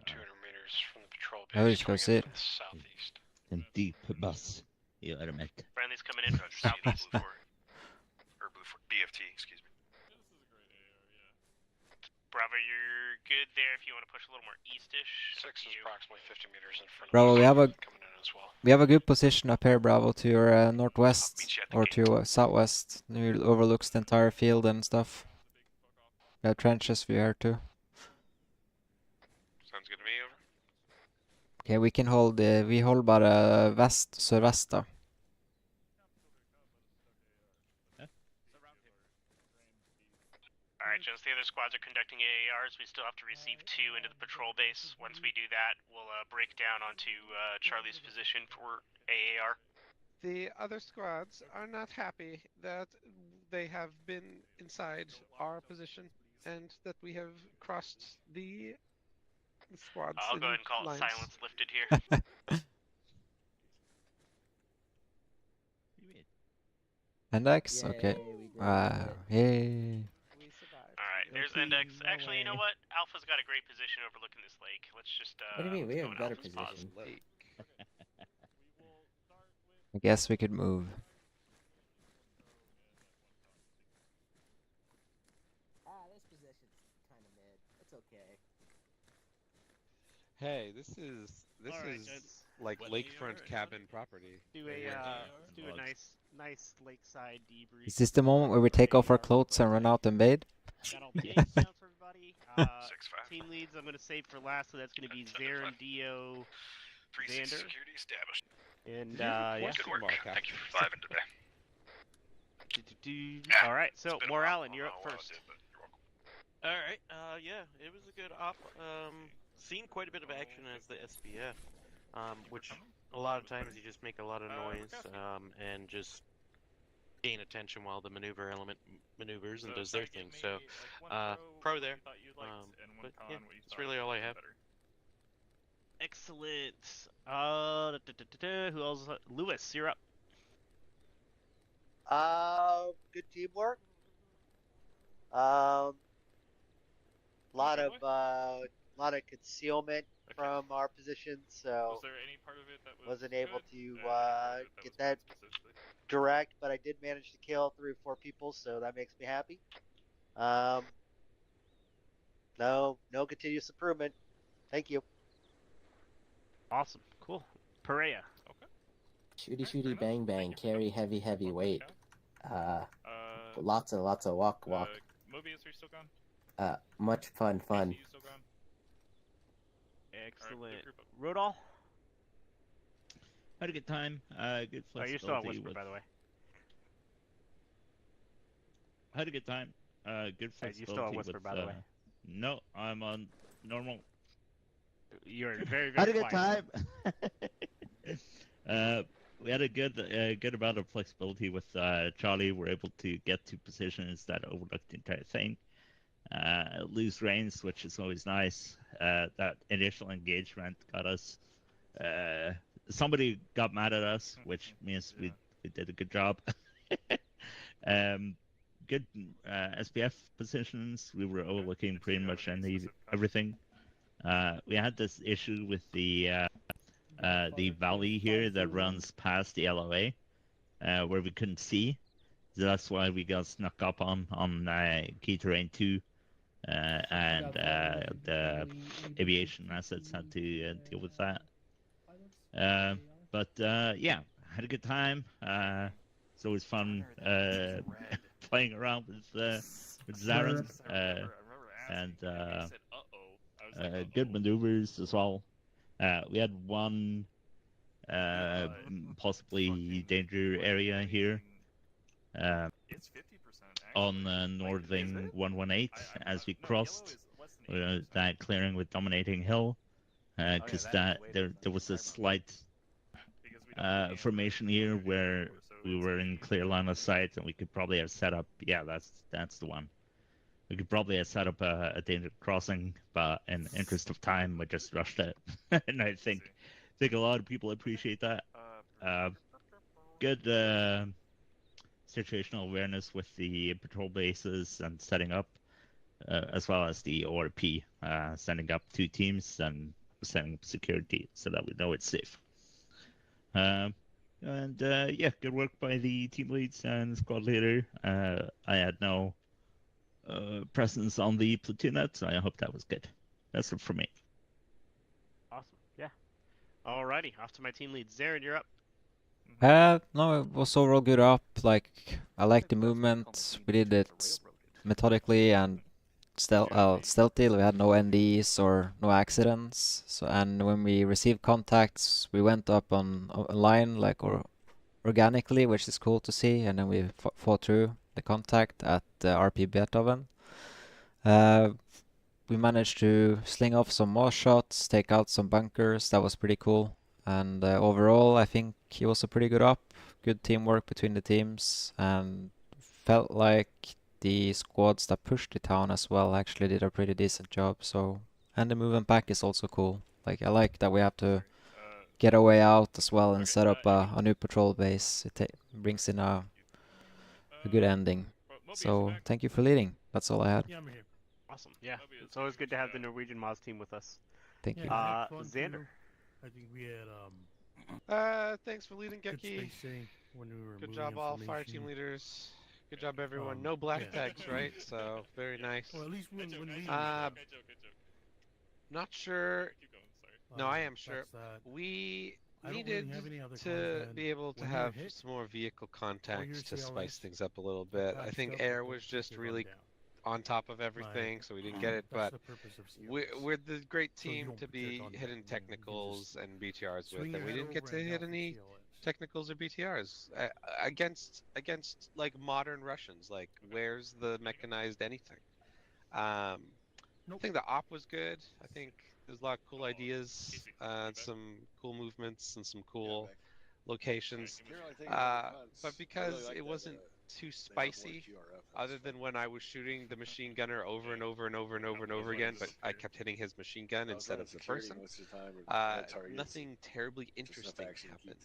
200 meters from the patrol Jeg vet base. ikke hva du sier. Southeast. En dyp bass i øret mitt. Friendly's coming in from southeast. Or blue for BFT, excuse me. Bravo, you're good there if you want to push a little more eastish. 6 is approximately 50 meters in front Bravo, of us. we have a good position up here, Bravo, to your northwest or to your southwest. It overlooks the entire field and stuff. We have trenches view here too. Sounds good to me, over. Okay, we can hold, vi holder bare vest, sørvest da. Alright, gents, the other squads are conducting AARs. We still have to receive 2 into the patrol base. Once we do that, we'll break down onto Charlie's position for AAR. The other squads are not happy that they have been inside our position and that we have crossed the squads. I'll go ahead and call lines. it silence lifted here. Index? Okay. Yay. Alright, there's Index. Actually, you know what? Alpha's got a great position overlooking this lake. Let's just, What do you mean? We have a better Alpha's position. I guess we could move. This position's kind of mid. It's okay. Hey, this is like lakefront cabin property. Do a nice lakeside debrief. Is this the moment where we take off our clothes and run out and bathe? Got all base down for everybody. Team leads I'm going to save for last, so that's going to be Zaren, Dio, 3-6 Xander. security established. And yeah. Good work. Thank you for 5 today. Alright, so Moralen, you're up first. Alright, yeah, it was a good op. Seen quite a bit of action as the SBF, which a lot of times you just make a lot of noise, and just gain attention while the maneuver element maneuvers and does their thing. So, pro there. But yeah, that's really all I have. Excellent. Who else? Lewis, you're up. Good teamwork. Lot of concealment from our position, so Was there any part of it that wasn't able good? to That get that direct, but I did manage to kill 3 or 4 people, so that makes me happy. No continuous improvement. Thank you. Awesome, cool. Perea. Shooty bang bang, carry heavy weight. Lots of walk. Mobius, are you still gone? Much fun. You still gone? Excellent. Rodol? Had a good time. Good flexibility. Oh, you're still on Whisper, by the way. Had a good time. Good flexibility. You're still on Whisper, by the way. No, I'm on normal. You're very, Had very a good quiet. time. We had a good amount of flexibility with Charlie. We're able to get to positions that overlook the entire thing. Lose range, which is always nice. That initial engagement got us. Somebody got mad at us, which means we did a good job. Good SPF positions. We were overlooking pretty much everything. We had this issue with the valley here that runs past the LOA, where we couldn't see. So that's why we got snuck up on key terrain 2, and the aviation assets had to deal with that. But yeah, had a good time. It's always fun playing around with Zarin, and good maneuvers as well. We had one possibly danger area here on Northing 118 as we crossed that clearing with Dominating Hill, because there was a slight formation here where we were in clear line of sight, and we could probably have set up. Yeah, that's the one. We could probably have set up a danger crossing, but in interest of time, we just rushed it. And I think a lot of people appreciate that. Good situational awareness with the patrol bases and setting up, as well as the ORP, sending up 2 teams and setting up security so that we know it's safe. Yeah, good work by the team leads and squad leader. I had no presence on the platoonette, so I hope that was good. That's it for me. Awesome. Yeah. Alrighty, off to my team lead. Zarin, you're up. No, it was overall good up. Like, I liked the movement. We did it methodically and stealthy. We had no NDs or no accidents. So, and when we received contacts, we went up on a line like organically, which is cool to see. And then we fought through the contact at RP Beethoven. We managed to sling off some more shots, take out some bunkers. That was pretty cool. And overall, I think it was a pretty good up. Good teamwork between the teams, and felt like the squads that pushed the town as well actually did a pretty decent job. So, and the movement back is also cool. Like, I like that we have to get a way out as well and set up a new patrol base. It brings in a good ending. So, thank you for leading. That's all I had. Awesome. Yeah, it's always good to have the Norwegian Moz team with us. Thank you. Xander. I think we had Thanks for leading, good Geki. spacing when we were Good moving job, all fire team information. leaders. Good job, everyone. No black tags, right? So very nice. Well, at least when we not sure. No, I am sure. We needed to be able to have some more vehicle contacts to spice things up a little bit. I think air was just really on top of everything, so we didn't get it. But we're the great team to be hitting technicals and BTRs with, and we didn't get to hit any technicals or BTRs against like modern Russians. Like, where's the mechanized anything? I think the op was good. I think there's a lot of cool ideas, some cool movements, and some cool locations. But because it wasn't too spicy, other than when I was shooting the machine gunner over and over and over and over and over again, but I kept hitting his machine gun instead of the person. Nothing terribly interesting happened.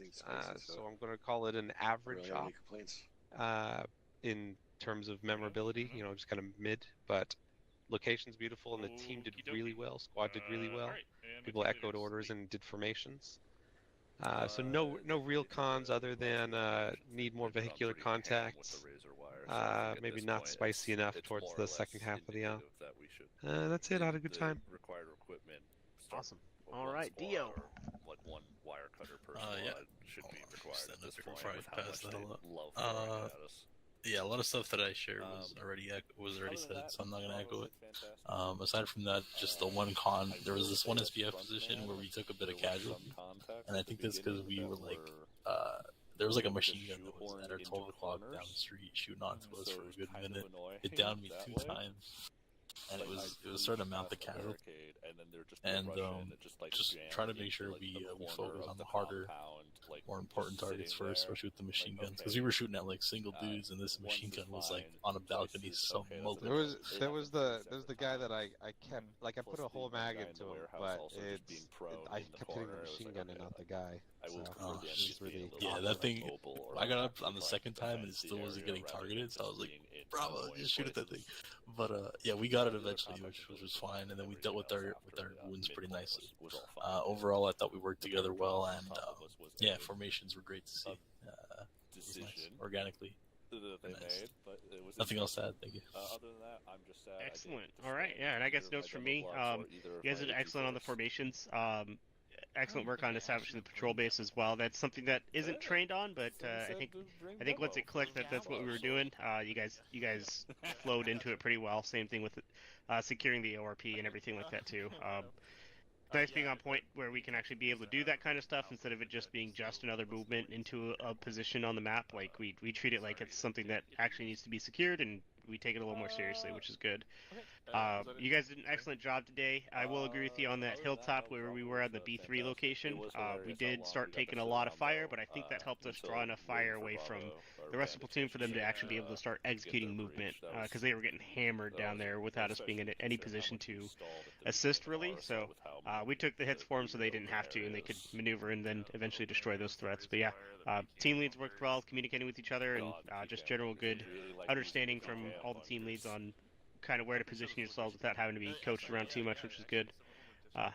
So I'm going to call it an average op in terms of memorability. You know, just kind of mid, but location's beautiful and the team did really well. Squad did really well. People echoed orders and did formations. So no real cons other than need more vehicular contacts. Maybe not spicy enough towards the second half of the op. That's it. I had a good time. Awesome. All right, Dio. Like one wire cutter per yeah. should be required at this point. Before I pass that Love yeah, a lot of stuff that I shared was already said, so I'm not gonna echo it. Aside from that, just the one con, there was this one SPF position where we took a bit of casualty, and I think that's because we were like, there was like a machine gun that was at our 12 o'clock down the street shooting onto us for a good minute. It downed me 2 times, and it was starting to mount the casualty. and then they're just and just jam try to make sure into, we the focus corner on of the the harder, compound, like, more important just targets sitting first, there, especially with the machine like, guns, because okay, we were shooting at like single dudes, and this one's machine is gun was like fine, on a twice balcony, is so okay, that's multiple. There was the guy that I kept like I put a whole mag into him, but I kept hitting the machine gun and not the guy. So it was really Yeah, awkward. that thing. I got up on the second time and it still wasn't getting targeted, so I was like, "Bravo, just shoot at that thing." But yeah, we got it eventually, which was fine, and then we dealt with our wounds pretty nicely. Overall, I thought we worked together well, and yeah, formations were great to see. It was nice, organically. that they Nice. made, but it was Nothing else to add. Thank you. Other than that, I'm just sad. Excellent. All right, yeah, and I guess notes from me. You guys did excellent on the formations. Excellent work on establishing the patrol base as well. That's something that isn't trained on, but I think once it clicked that that's what we were doing, you guys flowed into it pretty well. Same thing with securing the ORP and everything like that too. Nice being on point where we can actually be able to do that kind of stuff instead of it just being just another movement into a position on the map. Like we treat it like it's something that actually needs to be secured, and we take it a little more seriously, which is good. You guys did an excellent job today. I will agree with you on that hilltop where we were at the B3 location. We did start taking a lot of fire, but I think that helped us draw enough fire away from the rest of the platoon for them to actually be able to start executing movement, because they were getting hammered down there without us being in any position to assist, really. So we took the hits for them so they didn't have to, and they could maneuver and then eventually destroy those threats. But yeah, team leads worked well, communicating with each other, and just general good understanding from all the team leads on kind of where to position yourselves without having to be coached around too much, which is good.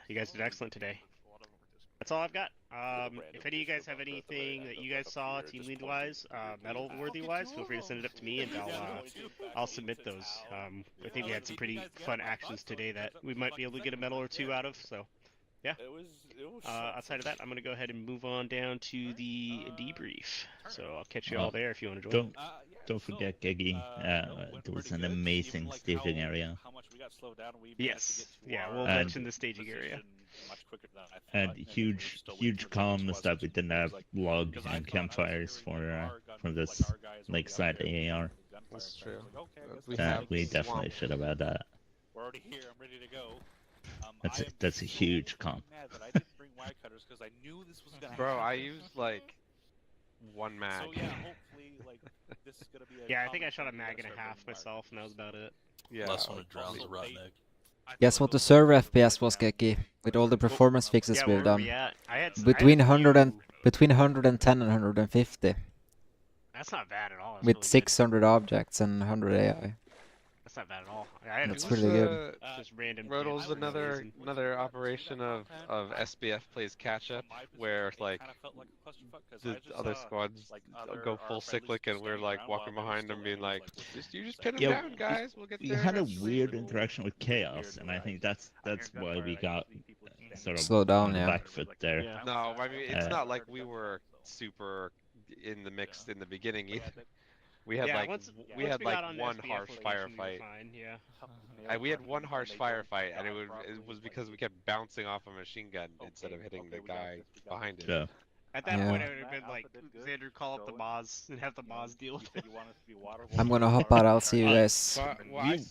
You guys did excellent today. That's all I've got. If any of you guys have anything that you guys saw team lead wise, medal worthy wise, feel free to send it up to me and I'll submit those. I think we had some pretty fun actions today that we might be able to get a medal or two out of. So yeah. Outside of that, I'm gonna go ahead and move on down to the debrief. So I'll catch you all there if you want to join. Don't forget Geggy. There was an amazing staging area. Yes. Yeah, we'll mention the staging area. And huge comms that we didn't have log and campfires for this lakeside AAR. That's true. We definitely should have had that. We're already here. I'm ready to go. That's a huge comm. Bro, I used like one mag. So yeah, hopefully like this is gonna be a Yeah, I think I shot a mag and a half myself, and that was about it. Yeah. Last one to drown the rotten egg. Guess what the server FPS was, Geki? With all the performance fixes Yeah, we've where were done. we at? Between 110 and 150. That's not bad at all. That's With really 600 objects and 100 AI. That's not bad at all. I had That's a pretty good. just random. Rodal's another operation of SBF plays catch up, where like the other squads go full cyclic and we're like walking behind them, being like, "You just pin them down, guys. We'll get there." We had a weird interaction with Chaos, and I think that's why we got sort of Slow down, on the yeah. back foot there. No, I mean it's not like we were super in the mix in the beginning either. We had we had one harsh firefight. We had one harsh firefight, and it was because we kept bouncing off a machine gun instead of hitting the guy behind it. Yeah. At that point, it would have been like Xander call up the Moz and have the Moz deal with it. I'm gonna hop out. I'll see you guys.